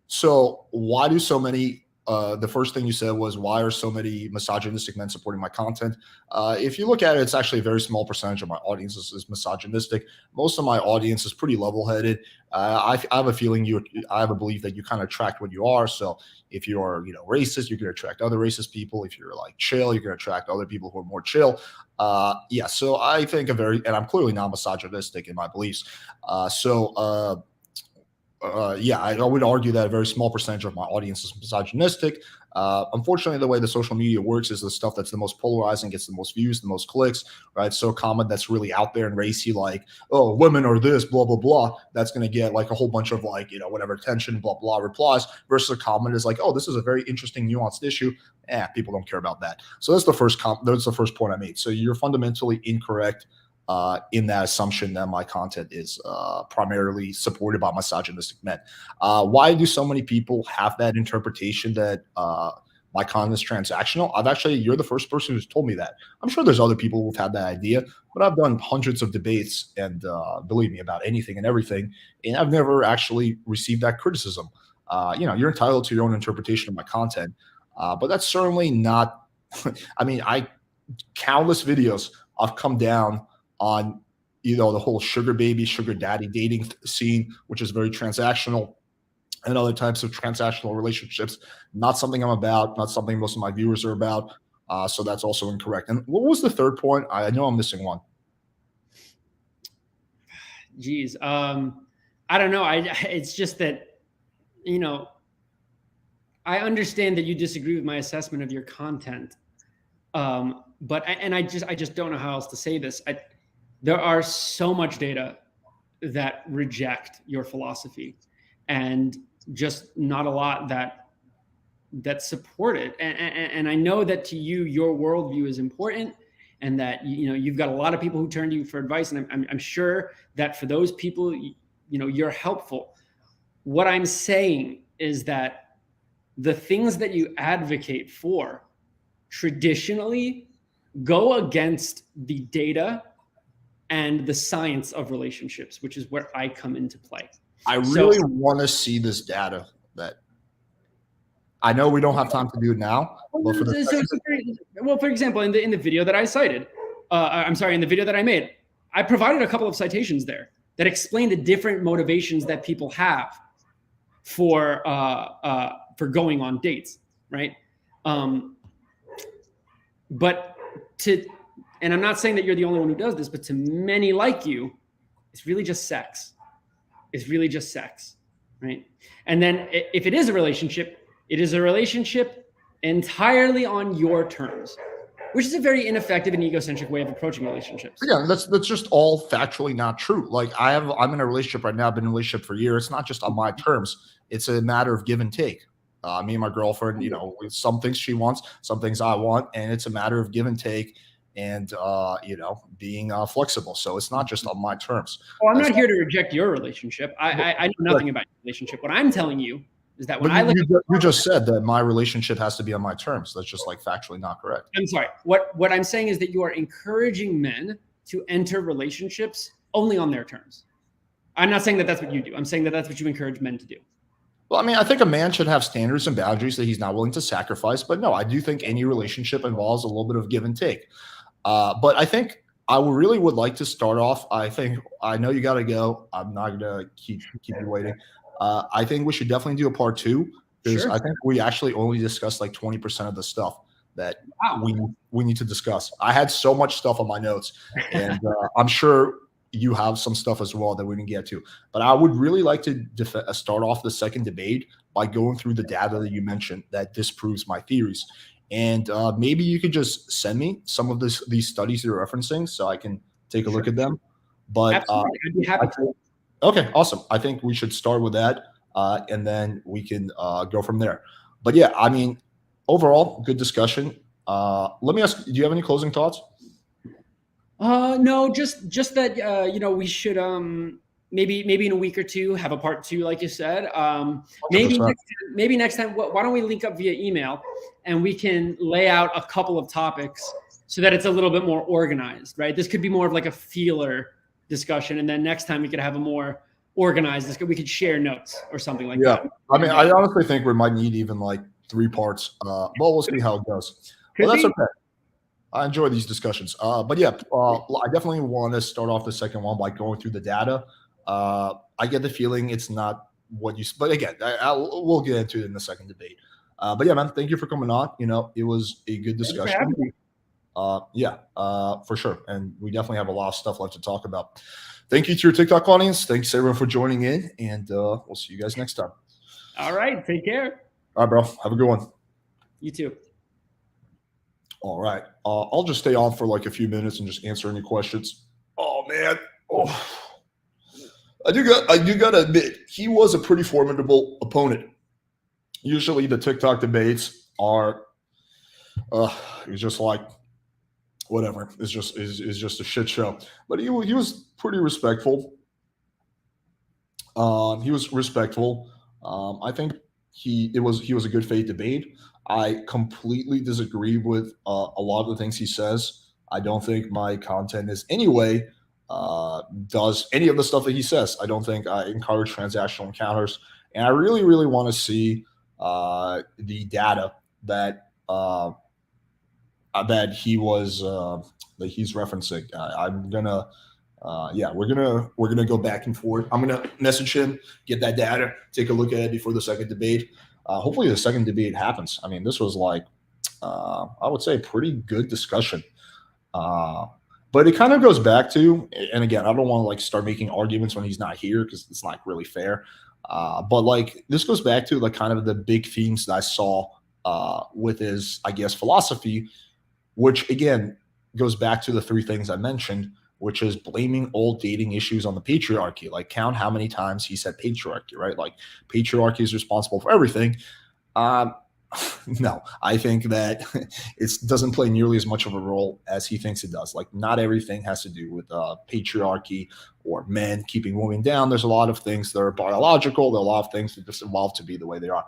S2: So why do so many? The first thing you said was, why are so many misogynistic men supporting my content? If you look at it, it's actually a very small percentage of my audience is misogynistic. Most of my audience is pretty level-headed. I have a feeling I have a belief that you kind of attract what you are. So if you're, racist, you're going to attract other racist people. If you're like chill, you're going to attract other people who are more chill. Yeah. So I think and I'm clearly not misogynistic in my beliefs. Yeah, I would argue that a very small percentage of my audience is misogynistic. Unfortunately, the way the social media works is the stuff that's the most polarizing gets the most views, the most clicks, right? So a comment that's really out there and racy, like, oh, women are this, blah, blah, blah, that's going to get like a whole bunch of like, whatever attention, blah, blah, replies, versus a comment is like, oh, this is a very interesting, nuanced issue. People don't care about that. So that's the first point I made. So you're fundamentally incorrect in that assumption that my content is primarily supported by misogynistic men. Why do so many people have that interpretation that my content is transactional? You're the first person who's told me that. I'm sure there's other people who've had that idea, but I've done hundreds of debates and believe me, about anything and everything, and I've never actually received that criticism. You're entitled to your own interpretation of my content, but that's certainly not. I mean, countless videos I've come down on, the whole sugar baby, sugar daddy dating scene, which is very transactional, and other types of transactional relationships. Not something I'm about, not something most of my viewers are about. So that's also incorrect. And what was the third point? I know I'm missing one.
S1: Geez. I don't know. It's just that, I understand that you disagree with my assessment of your content. But I just don't know how else to say this. There are so much data that reject your philosophy, and just not a lot that support it. And I know that to you, your worldview is important, and that you've got a lot of people who turn to you for advice. And I'm sure that for those people, you're helpful. What I'm saying is that the things that you advocate for traditionally go against the data and the science of relationships, which is where I come into play.
S2: I really want to see this data. That I know we don't have time to do it now. But
S1: for example, in the video that I cited, in the video that I made, I provided a couple of citations there that explain the different motivations that people have for going on dates, right? And I'm not saying that you're the only one who does this, but to many like you, it's really just sex. It's really just sex, right? And then if it is a relationship, it is a relationship entirely on your terms, which is a very ineffective and egocentric way of approaching relationships.
S2: Yeah, that's just all factually not true. Like I'm in a relationship right now. I've been in a relationship for years. It's not just on my terms. It's a matter of give and take. Me and my girlfriend, some things she wants, some things I want, and it's a matter of give and take. And being flexible. So it's not just on my terms.
S1: Well, I'm not here to reject your relationship. I know nothing about your relationship. What I'm telling you is that
S2: you just said that my relationship has to be on my terms. That's just like factually not correct.
S1: I'm sorry. What I'm saying is that you are encouraging men to enter relationships only on their terms. I'm not saying that that's what you do. I'm saying that that's what you encourage men to do.
S2: Well, I mean, I think a man should have standards and boundaries that he's not willing to sacrifice. But no, I do think any relationship involves a little bit of give and take. But I think I really would like to start off. I know you got to go. I'm not gonna keep you waiting. I think we should definitely do a part two because
S1: Sure.
S2: I think we actually only discussed like 20% of the stuff that
S1: Wow.
S2: we need to discuss. I had so much stuff on my notes, and I'm sure you have some stuff as well that we didn't get to. But I would really like to start off the second debate by going through the data that you mentioned that disproves my theories. And maybe you could just send me some of these studies you're referencing so I can take a look at them. But
S1: Absolutely. I'd be happy to.
S2: okay, awesome. I think we should start with that, and then we can go from there. But yeah, I mean, overall, good discussion. Let me ask: do you have any closing thoughts?
S1: No, just that we should maybe in a week or two have a part two, like you said. Maybe
S2: 100%.
S1: maybe next time. Why don't we link up via email and we can lay out a couple of topics so that it's a little bit more organized, right? This could be more of like a feeler discussion, and then next time we could have a more organized. We could share notes or something like
S2: Yeah,
S1: that.
S2: I mean, I honestly think we might need even like 3 parts. Well, we'll see how it goes.
S1: Could
S2: Well, that's
S1: be.
S2: okay. I enjoy these discussions. But yeah, I definitely want to start off the second one by going through the data. I get the feeling it's not what you, but again, we'll get into it in the second debate. But yeah, man, thank you for coming on. It was a good
S1: Thanks for
S2: discussion.
S1: having me.
S2: Yeah, for sure. And we definitely have a lot of stuff left to talk about. Thank you to your TikTok audience. Thanks everyone for joining in, and we'll see you guys next time.
S1: All right. Take care.
S2: All right, bro. Have a good one.
S1: You too.
S2: All right. I'll just stay on for like a few minutes and just answer any questions. Oh man. Oh. I do gotta admit, he was a pretty formidable opponent. Usually the TikTok debates are it's just like whatever. It's just a shit show. But he was pretty respectful. He was respectful. I think he was a good faith debate. I completely disagree with a lot of the things he says. I don't think my content is anyway does any of the stuff that he says. I don't think I encourage transactional encounters, and I really, really want to see the data that that he's referencing. I'm gonna. Yeah, we're gonna go back and forth. I'm gonna message him, get that data, take a look at it before the second debate. Hopefully, the second debate happens. I mean, this was like, I would say, a pretty good discussion. But it kind of goes back to, and again, I don't want to like start making arguments when he's not here because it's not really fair. But like this goes back to like kind of the big themes that I saw with his, I guess, philosophy, which again goes back to the 3 things I mentioned, which is blaming old dating issues on the patriarchy. Like count how many times he said patriarchy, right? Like patriarchy is responsible for everything. No, I think that it doesn't play nearly as much of a role as he thinks it does. Like not everything has to do with patriarchy or men keeping women down. There's a lot of things that are biological. There are a lot of things that just evolve to be the way they are.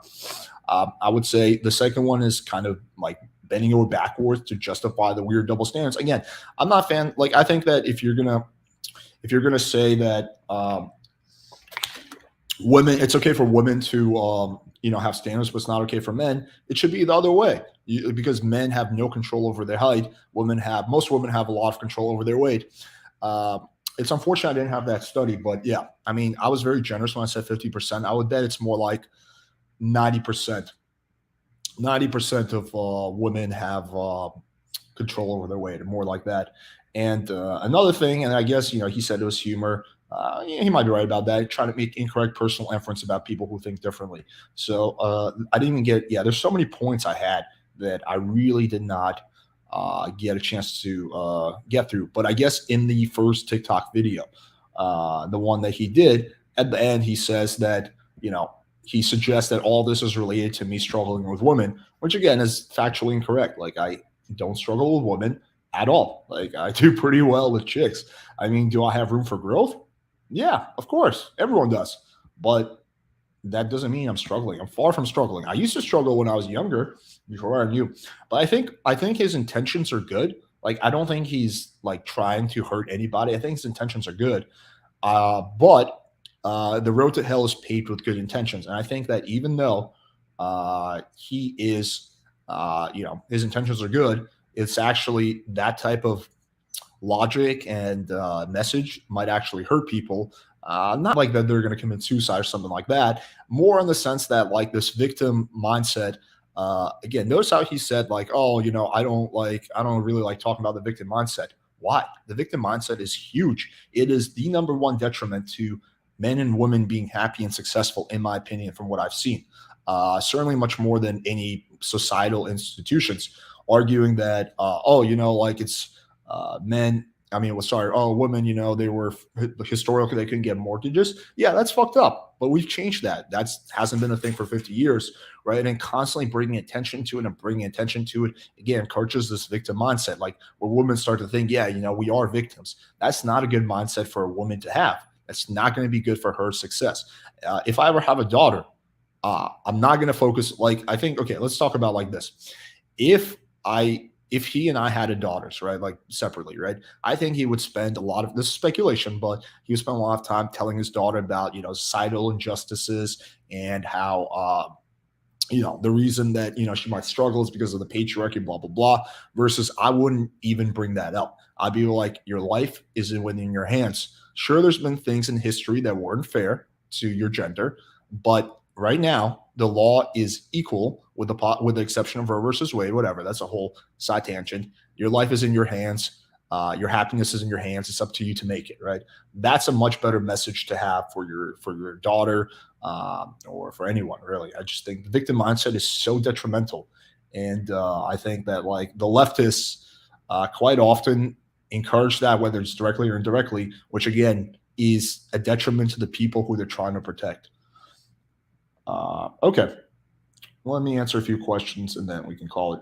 S2: I would say the second one is kind of like bending over backwards to justify the weird double standards. Again, I'm not a fan. Like I think that if you're gonna say that women, it's okay for women to have standards, but it's not okay for men. It should be the other way because men have no control over their height. Most women have a lot of control over their weight. It's unfortunate I didn't have that study, but yeah, I mean, I was very generous when I said 50%. I would bet it's more like 90%. 90% of women have control over their weight, or more like that. And another thing, and I guess he said it was humor. He might be right about that. Trying to make incorrect personal inference about people who think differently. So I didn't even get. Yeah, there's so many points I had that I really did not get a chance to get through. But I guess in the first TikTok video, the one that he did at the end, he says that he suggests that all this is related to me struggling with women, which again is factually incorrect. Like I don't struggle with women at all. Like I do pretty well with chicks. I mean, do I have room for growth? Yeah, of course. Everyone does. But that doesn't mean I'm struggling. I'm far from struggling. I used to struggle when I was younger, before I knew. But I think his intentions are good. Like I don't think he's like trying to hurt anybody. I think his intentions are good. But the road to hell is paved with good intentions. And I think that even though he is, his intentions are good, it's actually that type of logic and message might actually hurt people. Not like that they're going to commit suicide or something like that. More in the sense that like this victim mindset. Again, notice how he said like, oh, I don't really like talking about the victim mindset. Why? The victim mindset is huge. It is the number one detriment to men and women being happy and successful, in my opinion, from what I've seen. Certainly much more than any societal institutions arguing that, like it's men. I mean, women, they were historically, they couldn't get mortgages. Yeah, that's fucked up. But we've changed that. That hasn't been a thing for 50 years, right? And constantly bringing attention to it again, encourages this victim mindset. Like where women start to think, we are victims. That's not a good mindset for a woman to have. That's not going to be good for her success. If I ever have a daughter, I'm not going to focus. Like, I think, okay, let's talk about like this. If he and I had a daughters, right, like separately, right, I think he would spend a lot of, this is speculation, but he would spend a lot of time telling his daughter about, societal injustices and how, the reason that, she might struggle is because of the patriarchy, blah, blah, blah, versus I wouldn't even bring that up. I'd be like, your life is within your hands. Sure, there's been things in history that weren't fair to your gender, but right now, the law is equal with the exception of Roe versus Wade, whatever. That's a whole side tangent. Your life is in your hands. Your happiness is in your hands. It's up to you to make it, right? That's a much better message to have for your daughter or for anyone, really. I just think the victim mindset is so detrimental. And I think that like the leftists quite often encourage that, whether it's directly or indirectly, which again is a detriment to the people who they're trying to protect. Okay. Let me answer a few questions and then we can call it.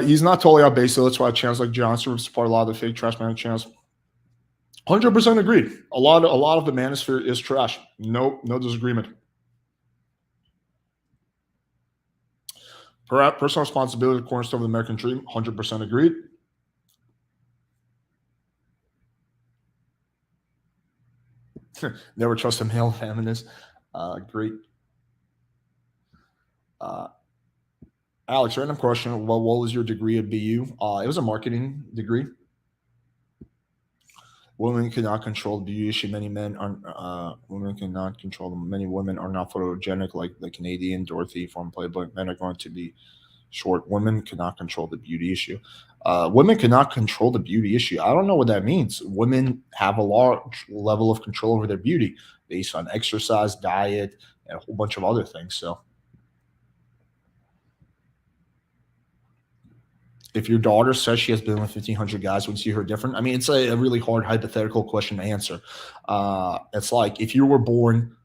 S2: He's not totally out base, so that's why channels like Johnson support a lot of the fake trash man channels. 100% agreed. A lot of the manosphere is trash. No disagreement. Personal responsibility, cornerstone of the American dream. 100% agreed. Never trust a male feminist. Great. Alex, random question. What was your degree at BU? It was a marketing degree. Women cannot control the beauty issue. Many men are. Women cannot control them. Many women are not photogenic, like the Canadian Dorothy from Playboy. Men are going to be short. Women cannot control the beauty issue. Women cannot control the beauty issue. I don't know what that means. Women have a large level of control over their beauty based on exercise, diet, and a whole bunch of other things. So if your daughter says she has been with 1,500 guys, would you see her different? I mean, it's a really hard hypothetical question to answer. It's like if you were born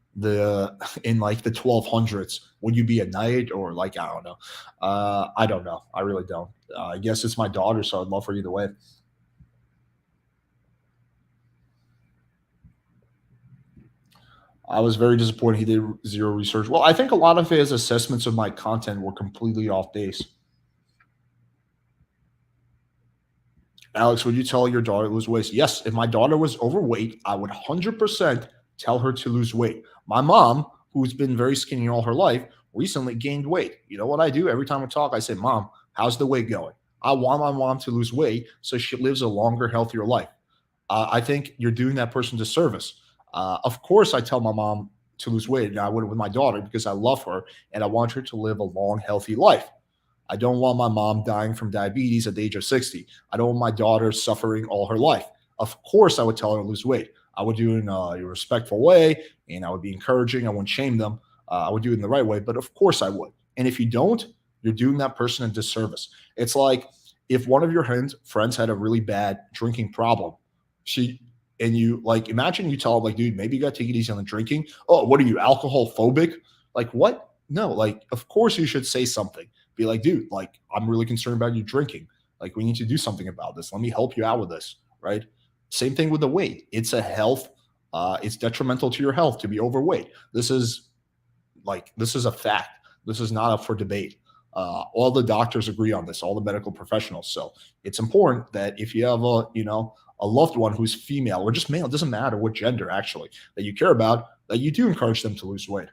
S2: in like the 1200s, would you be a knight or like, I don't know. I don't know. I really don't. I guess it's my daughter, so I'd love her either way. I was very disappointed he did zero research. Well, I think a lot of his assessments of my content were completely off base. Alex, would you tell your daughter to lose weight? Yes. If my daughter was overweight, I would 100% tell her to lose weight. My mom, who's been very skinny all her life, recently gained weight. You know what I do? Every time we talk, I say, Mom, how's the weight going? I want my mom to lose weight so she lives a longer, healthier life. I think you're doing that person a disservice. Of course, I tell my mom to lose weight, and I would with my daughter because I love her and I want her to live a long, healthy life. I don't want my mom dying from diabetes at the age of 60. I don't want my daughter suffering all her life. Of course, I would tell her to lose weight. I would do it in a respectful way, and I would be encouraging. I wouldn't shame them. I would do it in the right way, but of course I would. And if you don't, you're doing that person a disservice. It's like if one of your friends had a really bad drinking problem, imagine you tell them, like, dude, maybe you got to take it easy on the drinking. Oh, what are you, alcohol phobic? Like, what? No, like, of course you should say something. Be like, dude, like, I'm really concerned about you drinking. Like, we need to do something about this. Let me help you out with this, right? Same thing with the weight. It's a health. It's detrimental to your health to be overweight. This is a fact. This is not up for debate. All the doctors agree on this, all the medical professionals. So it's important that if you have a loved one who's female or just male, it doesn't matter what gender actually, that you care about, that you do encourage them to lose weight.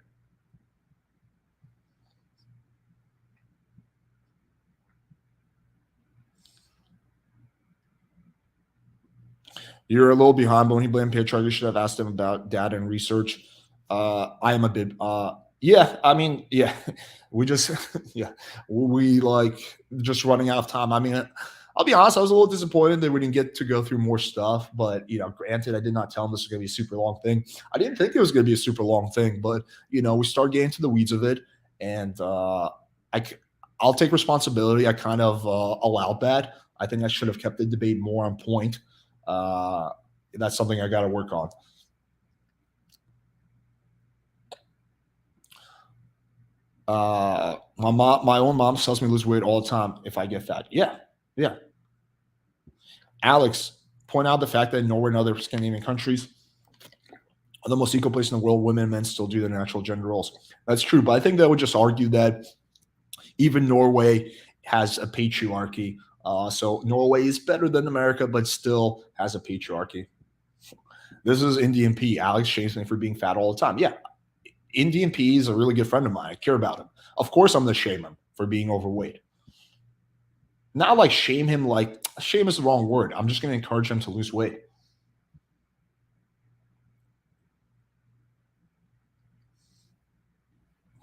S2: You're a little behind, but when he blamed patriarchy, you should have asked him about data and research. I am a bit, yeah, I mean, yeah, we just, yeah, we like just running out of time. I mean, I'll be honest, I was a little disappointed that we didn't get to go through more stuff, but granted, I did not tell him this was going to be a super long thing. I didn't think it was going to be a super long thing, but we started getting to the weeds of it, and I'll take responsibility. I kind of allowed that. I think I should have kept the debate more on point. That's something I got to work on. My own mom tells me to lose weight all the time if I get fat. Yeah. Alex, point out the fact that in Norway and other Scandinavian countries are the most equal place in the world. Women and men still do their natural gender roles. That's true, but I think that would just argue that even Norway has a patriarchy. So Norway is better than America, but still has a patriarchy. This is Indian P. Alex shames me for being fat all the time. Yeah. Indian P is a really good friend of mine. I care about him. Of course, I'm going to shame him for being overweight. Not like shame him, like shame is the wrong word. I'm just going to encourage him to lose weight.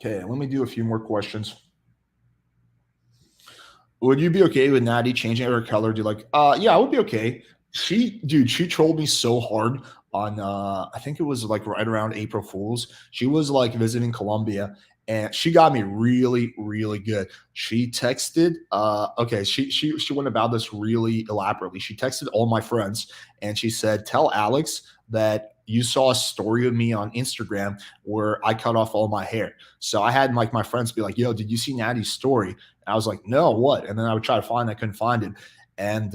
S2: Okay, let me do a few more questions. Would you be okay with Natty changing her color to yeah, I would be okay. She trolled me so hard on I think it was like right around April Fool's. She was like visiting Colombia and she got me really, really good. She texted, okay, she went about this really elaborately. She texted all my friends and she said, tell Alex that you saw a story of me on Instagram where I cut off all my hair. So I had like my friends be like, yo, did you see Natty's story? And I was like, no, what? And then I would try to find it. I couldn't find it. And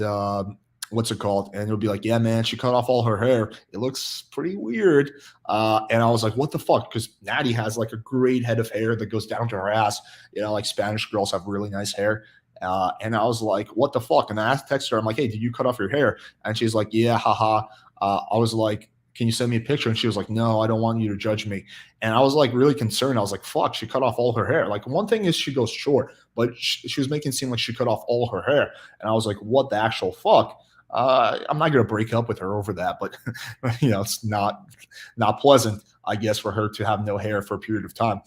S2: what's it called? And it would be like, yeah, man, she cut off all her hair. It looks pretty weird. And I was like, what the fuck? Because Natty has like a great head of hair that goes down to her ass. Like Spanish girls have really nice hair. And I was like, what the fuck? And I texted her, I'm like, hey, did you cut off your hair? And she's like, yeah, haha. I was like, can you send me a picture? And she was like, no, I don't want you to judge me. And I was like really concerned. I was like, fuck, she cut off all her hair. Like one thing is she goes short, but she was making it seem like she cut off all her hair. And I was like, what the actual fuck? I'm not going to break up with her over that, but it's not pleasant, I guess, for her to have no hair for a period of time.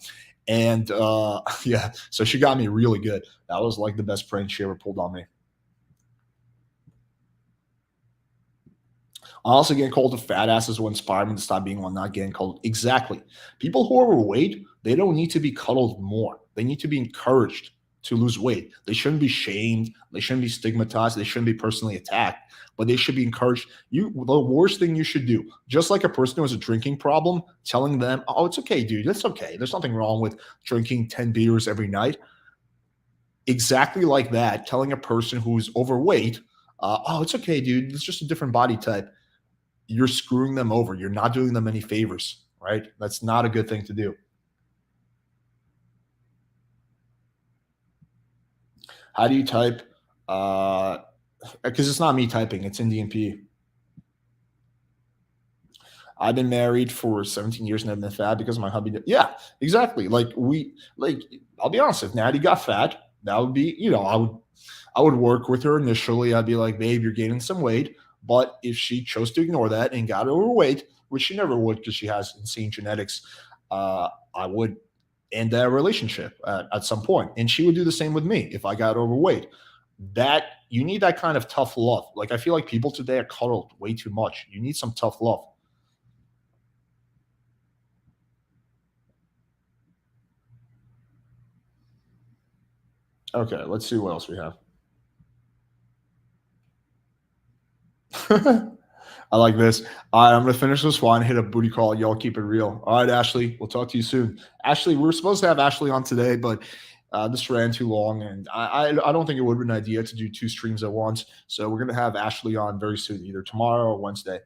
S2: And yeah, so she got me really good. That was like the best prank she ever pulled on me. Also, getting called a fat asses will inspire me to stop being one, not getting called. Exactly. People who are overweight, they don't need to be cuddled more. They need to be encouraged to lose weight. They shouldn't be shamed. They shouldn't be stigmatized. They shouldn't be personally attacked, but they should be encouraged. The worst thing you should do, just like a person who has a drinking problem, telling them, oh, it's okay, dude. It's okay. There's nothing wrong with drinking 10 beers every night. Exactly like that, telling a person who's overweight, oh, it's okay, dude. It's just a different body type. You're screwing them over. You're not doing them any favors, right? That's not a good thing to do. How do you type? Because it's not me typing. It's Indian P. I've been married for 17 years and I've been fat because my hubby did. Yeah, exactly. I'll be honest, if Natty got fat, that would be, I would work with her initially. I'd be like, babe, you're gaining some weight. But if she chose to ignore that and got overweight, which she never would because she has insane genetics, I would end that relationship at some point. And she would do the same with me if I got overweight. That you need that kind of tough love. Like I feel like people today are cuddled way too much. You need some tough love. Okay, let's see what else we have. I like this. All right, I'm going to finish this one, hit a booty call. Y'all keep it real. All right, Ashley, we'll talk to you soon. Ashley, we were supposed to have Ashley on today, but this ran too long, and I don't think it would be an idea to do 2 streams at once. So we're going to have Ashley on very soon, either tomorrow or Wednesday.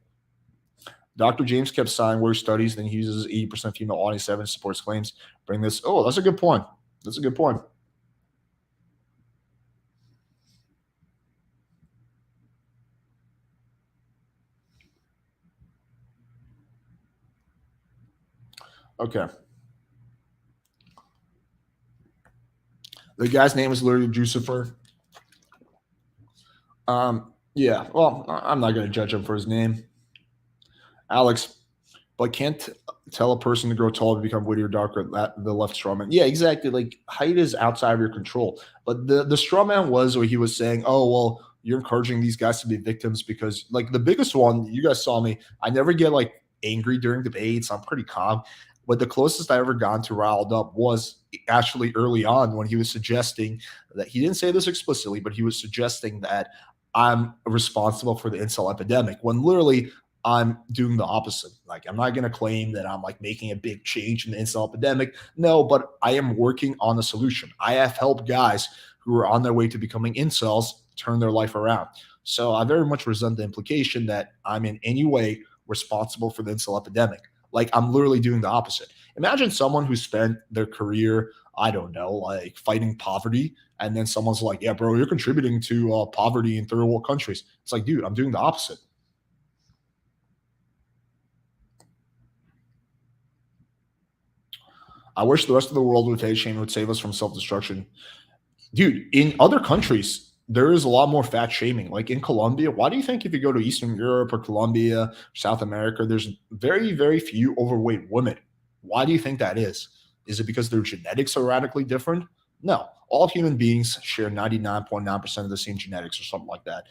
S2: Dr. James kept saying where he studies, then he uses 80% female audience 7 supports claims. Bring this. Oh, that's a good point. That's a good point. Okay. The guy's name is literally Jucifer. Yeah, well, I'm not going to judge him for his name. Alex, but can't tell a person to grow taller to become wittier, darker. That the left strawman. Yeah, exactly. Like height is outside of your control. But the strawman was where he was saying, "Oh well, you're encouraging these guys to be victims because like the biggest one. You guys saw me. I never get like angry during debates. I'm pretty calm. But the closest I ever got to riled up was actually early on when he was suggesting that he didn't say this explicitly, but he was suggesting that I'm responsible for the incel epidemic when literally I'm doing the opposite. Like, I'm not going to claim that I'm like making a big change in the incel epidemic. No, but I am working on a solution. I have helped guys who are on their way to becoming incels turn their life around. So I very much resent the implication that I'm in any way responsible for the incel epidemic. Like, I'm literally doing the opposite. Imagine someone who spent their career, I don't know, like fighting poverty. And then someone's like, yeah, bro, you're contributing to poverty in third world countries. It's like, dude, I'm doing the opposite. I wish the rest of the world would hate shame would save us from self-destruction. Dude, in other countries, there is a lot more fat shaming. Like in Colombia, why do you think if you go to Eastern Europe or Colombia, South America, there's very, very few overweight women? Why do you think that is? Is it because their genetics are radically different? No. All human beings share 99.9% of the same genetics or something like that.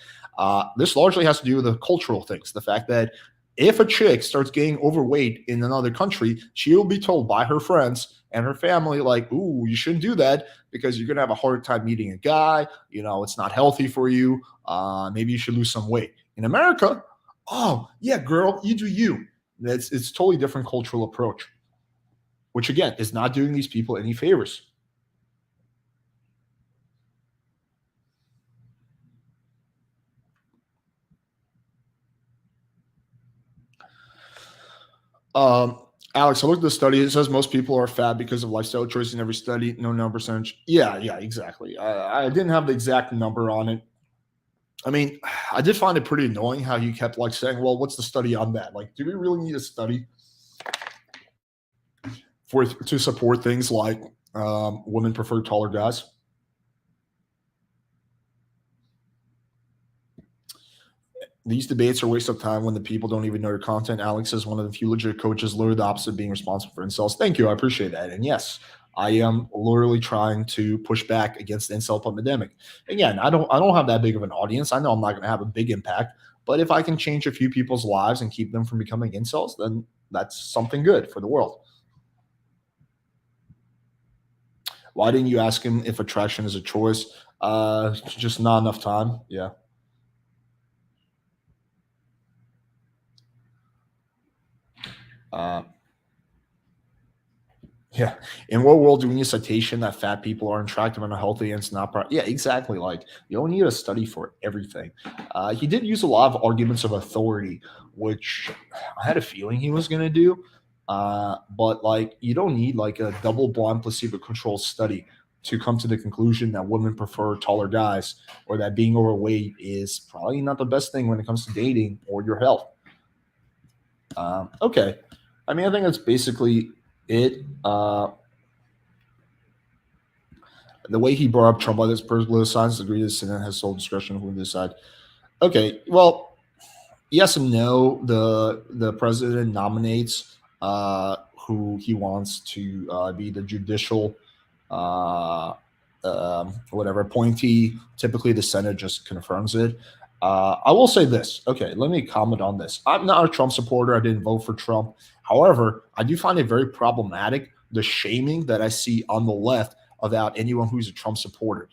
S2: This largely has to do with the cultural things. The fact that if a chick starts getting overweight in another country, she will be told by her friends and her family, like, ooh, you shouldn't do that because you're going to have a hard time meeting a guy. You know, it's not healthy for you. Maybe you should lose some weight. In America, oh, yeah, girl, you do you. It's totally different cultural approach, which, again, is not doing these people any favors. Um, Alex, I looked at the study. It says most people are fat because of lifestyle choices in every study. No number percentage. Yeah, exactly. I didn't have the exact number on it. I mean, I did find it pretty annoying how you kept like saying, "Well, what's the study on that?" Like, do we really need a study for to support things like women prefer taller guys? These debates are a waste of time when the people don't even know your content. Alex is one of the few legit coaches, literally the opposite of being responsible for incels. Thank you. I appreciate that. And yes, I am literally trying to push back against the incel epidemic. Again, I don't have that big of an audience. I know I'm not going to have a big impact, but if I can change a few people's lives and keep them from becoming incels, then that's something good for the world. Why didn't you ask him if attraction is a choice? Just not enough time. Yeah. Uh, Yeah. In what world do we need a citation that fat people are attractive and healthy and it's not? Yeah, exactly. Like you don't need a study for everything. He did use a lot of arguments of authority, which I had a feeling he was going to do. But like you don't need like a double-blind placebo-controlled study to come to the conclusion that women prefer taller guys or that being overweight is probably not the best thing when it comes to dating or your health. Okay. I mean, I think that's basically it. The way he brought up Trump by this political science degree, the Senate has sole discretion who to decide. Okay, well, yes and no. The president nominates who he wants to be the judicial whatever appointee. Typically, the Senate just confirms it. I will say this. Okay, let me comment on this. I'm not a Trump supporter. I didn't vote for Trump. However, I do find it very problematic the shaming that I see on the left about anyone who's a Trump supporter.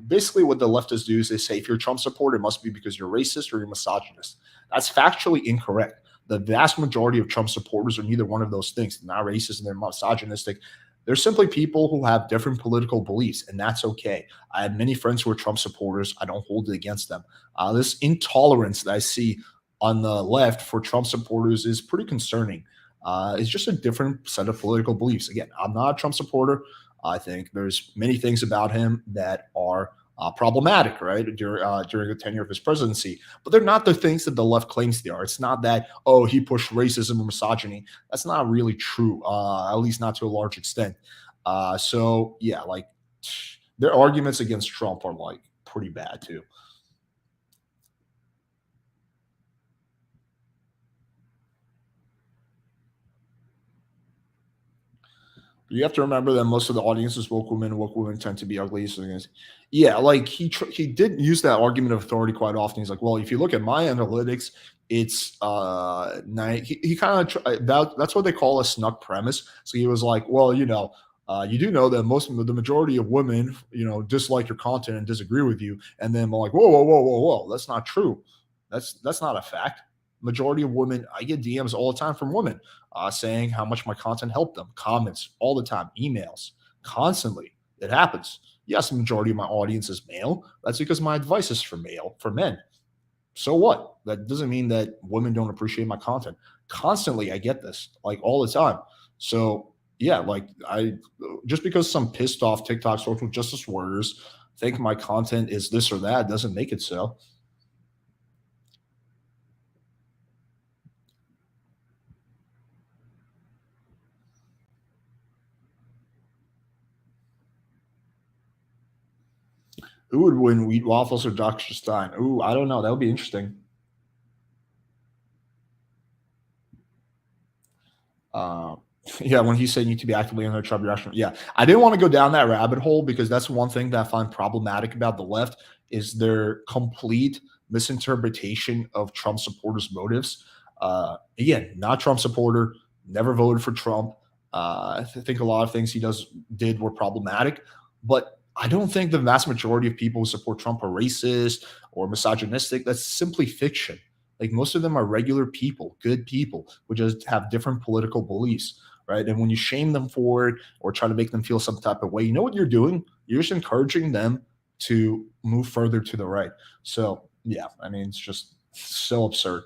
S2: Basically, what the leftists do is they say if you're a Trump supporter, it must be because you're racist or you're misogynist. That's factually incorrect. The vast majority of Trump supporters are neither one of those things. They're not racist and they're misogynistic. They're simply people who have different political beliefs, and that's okay. I have many friends who are Trump supporters. I don't hold it against them. This intolerance that I see on the left for Trump supporters is pretty concerning. It's just a different set of political beliefs. Again, I'm not a Trump supporter. I think there's many things about him that are problematic, right, during the tenure of his presidency. But they're not the things that the left claims they are. It's not that, oh, he pushed racism or misogyny. That's not really true, at least not to a large extent. So, yeah, like their arguments against Trump are like pretty bad too. You have to remember that most of the audience is woke women tend to be ugly. So yeah, like he did use that argument of authority quite often. He's like, well, if you look at my analytics, it's he kind of that's what they call a snuck premise. So he was like, well, you do know that the majority of women, dislike your content and disagree with you. And then I'm like, whoa, that's not true. That's not a fact. Majority of women, I get DMs all the time from women saying how much my content helped them, comments all the time, emails, constantly. It happens. Yes, the majority of my audience is male. That's because my advice is for men. So what? That doesn't mean that women don't appreciate my content. Constantly, I get this, like all the time. So yeah, like just because some pissed off TikTok social justice warriors think my content is this or that doesn't make it so. Who would win, Wheat Waffles or Dr. Stein? Ooh, I don't know. That would be interesting. Yeah, when he said you need to be actively on their Trump reaction. Yeah, I didn't want to go down that rabbit hole because that's one thing that I find problematic about the left is their complete misinterpretation of Trump supporters' motives. Again, not Trump supporter, never voted for Trump. I think a lot of things he did were problematic, but I don't think the vast majority of people who support Trump are racist or misogynistic. That's simply fiction. Like most of them are regular people, good people who just have different political beliefs, right? And when you shame them for it or try to make them feel some type of way, you know what you're doing? You're just encouraging them to move further to the right. So yeah, I mean, it's just so absurd.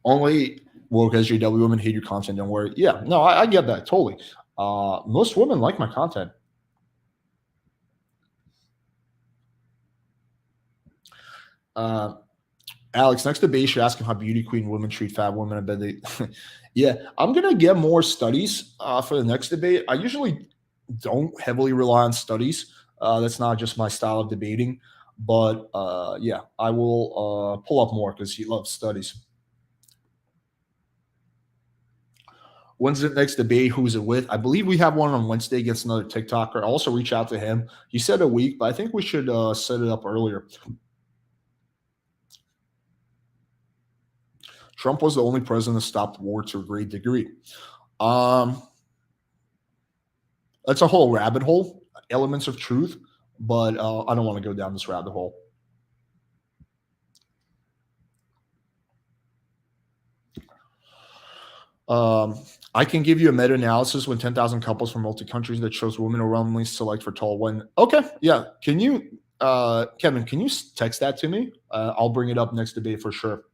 S2: Only woke SJW women hate your content. Don't worry. Yeah, no, I get that totally. Most women like my content. Alex, next debate, you're asking how beauty queen women treat fat women. I bet they, yeah, I'm gonna get more studies for the next debate. I usually don't heavily rely on studies. That's not just my style of debating, but yeah, I will pull up more because he loves studies. When's the next debate? Who's it with? I believe we have one on Wednesday against another TikToker. I'll also reach out to him. He said a week, but I think we should set it up earlier. Trump was the only president to stop the war to a great degree. That's a whole rabbit hole, elements of truth, but I don't want to go down this rabbit hole. I can give you a meta-analysis when 10,000 couples from multi-countries that shows women overwhelmingly select for tall women. Okay, yeah. Can you, Kevin, can you text that to me? I'll bring it up next debate for sure.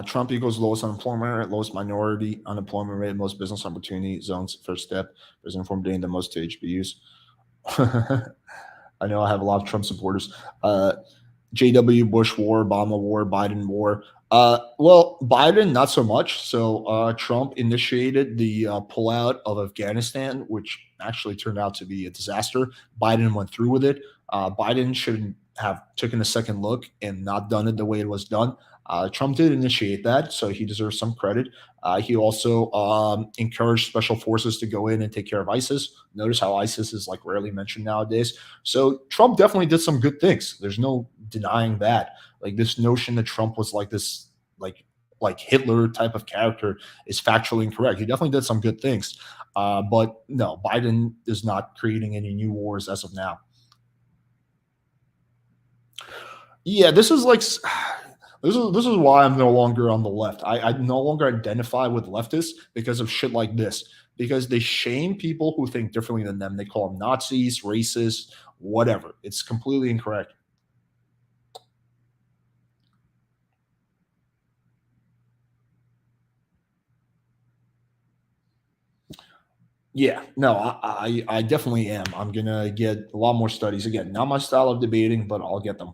S2: Trump equals lowest unemployment rate, lowest minority unemployment rate, most business opportunity zones. First step, President informed dating the most to HBUs. I know I have a lot of Trump supporters. JW, Bush war, Obama war, Biden war. Well, Biden, not so much. So Trump initiated the pullout of Afghanistan, which actually turned out to be a disaster. Biden went through with it. Biden should have taken a second look and not done it the way it was done. Trump did initiate that, so he deserves some credit. He also encouraged special forces to go in and take care of ISIS. Notice how ISIS is like rarely mentioned nowadays. So Trump definitely did some good things. There's no denying that. Like this notion that Trump was like this, like Hitler type of character is factually incorrect. He definitely did some good things. But no, Biden is not creating any new wars as of now. Yeah, this is like... This is why I'm no longer on the left. I no longer identify with leftists because of shit like this. Because they shame people who think differently than them. They call them Nazis, racists, whatever. It's completely incorrect. Yeah, no, I definitely am. I'm gonna get a lot more studies. Again, not my style of debating, but I'll get them.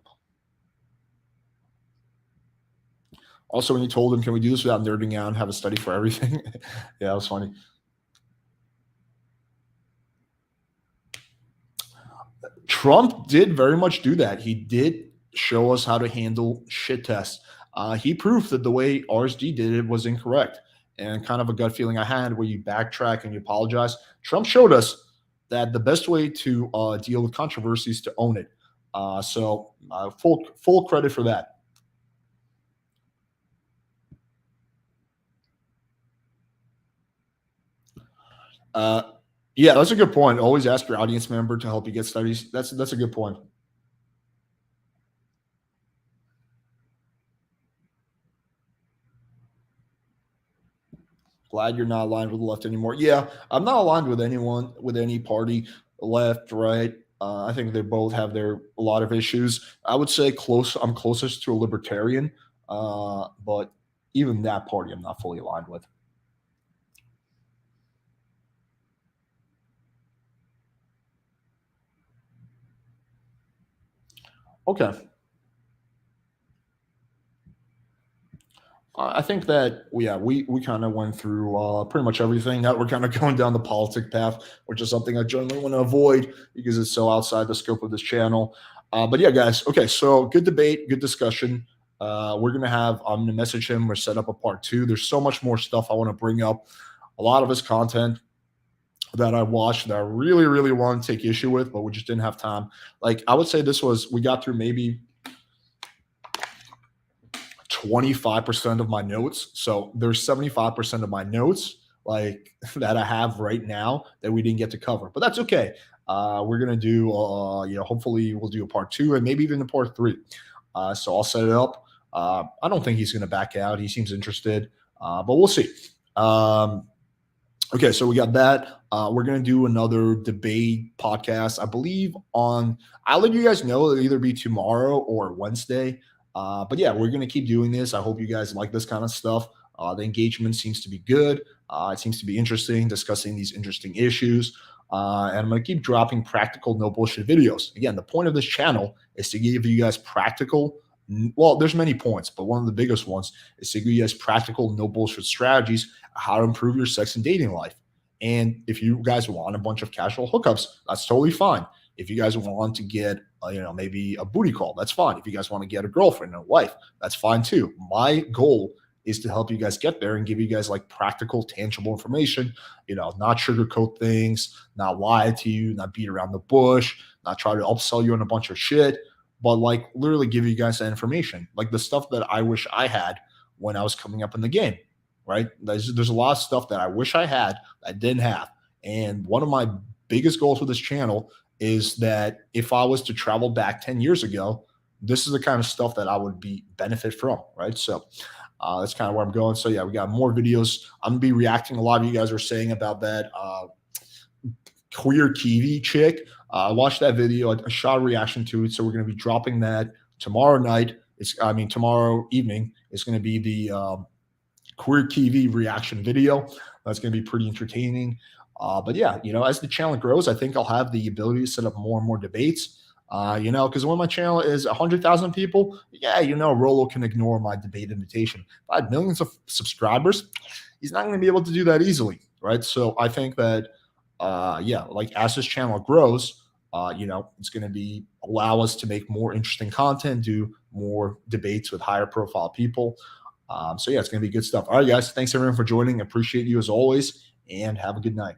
S2: Also, when you told him, can we do this without nerding out and have a study for everything? Yeah, that was funny. Trump did very much do that. He did show us how to handle shit tests. He proved that the way RSG did it was incorrect, and kind of a gut feeling I had where you backtrack and you apologize. Trump showed us that the best way to deal with controversy is to own it. So full credit for that. Yeah, that's a good point. Always ask your audience member to help you get studies. That's a good point. Glad you're not aligned with the left anymore. Yeah, I'm not aligned with anyone, with any party, left, right. I think they both have a lot of issues. I would say I'm closest to a libertarian, but even that party I'm not fully aligned with. Okay. I think that we kind of went through pretty much everything. Now we're kind of going down the politic path, which is something I generally want to avoid because it's so outside the scope of this channel. But yeah, guys. Okay, so good debate, good discussion. I'm gonna message him or set up a part 2. There's so much more stuff I want to bring up. A lot of his content that I watched that I really, really want to take issue with, but we just didn't have time. Like I would say we got through maybe 25% of my notes. So there's 75% of my notes like that I have right now that we didn't get to cover, but that's okay. We're going to do, hopefully we'll do a part 2 and maybe even a part 3. So I'll set it up. I don't think he's going to back out. He seems interested, but we'll see. Okay, so we got that. We're going to do another debate podcast, I believe I'll let you guys know. It'll either be tomorrow or Wednesday. But yeah, we're going to keep doing this. I hope you guys like this kind of stuff. The engagement seems to be good. It seems to be interesting, discussing these interesting issues. And I'm going to keep dropping practical, no bullshit videos. Again, the point of this channel is to give you guys practical, well, there's many points, but one of the biggest ones is to give you guys practical, no bullshit strategies, how to improve your sex and dating life. And if you guys want a bunch of casual hookups, that's totally fine. If you guys want to get, maybe a booty call, that's fine. If you guys want to get a girlfriend and a wife, that's fine too. My goal is to help you guys get there and give you guys like practical, tangible information, not sugarcoat things, not lie to you, not beat around the bush, not try to upsell you on a bunch of shit, but like literally give you guys that information, like the stuff that I wish I had when I was coming up in the game, right? There's a lot of stuff that I wish I had that I didn't have. And one of my biggest goals for this channel is that if I was to travel back 10 years ago, this is the kind of stuff that I would benefit from, right? So that's kind of where I'm going. So yeah, we got more videos. I'm gonna be reacting. A lot of you guys were saying about that queer Kiwi chick. I watched that video. I shot a reaction to it. So we're gonna be dropping that tomorrow night. Tomorrow evening is gonna be the queer Kiwi reaction video. That's gonna be pretty entertaining. But yeah, as the channel grows, I think I'll have the ability to set up more and more debates. Because when my channel is 100,000 people, Rolo can ignore my debate invitation. If I had millions of subscribers, he's not going to be able to do that easily, right? So I think that, as this channel grows, it's going to allow us to make more interesting content, do more debates with higher profile people. So yeah, it's going to be good stuff. All right, guys, thanks everyone for joining. Appreciate you as always, and have a good night.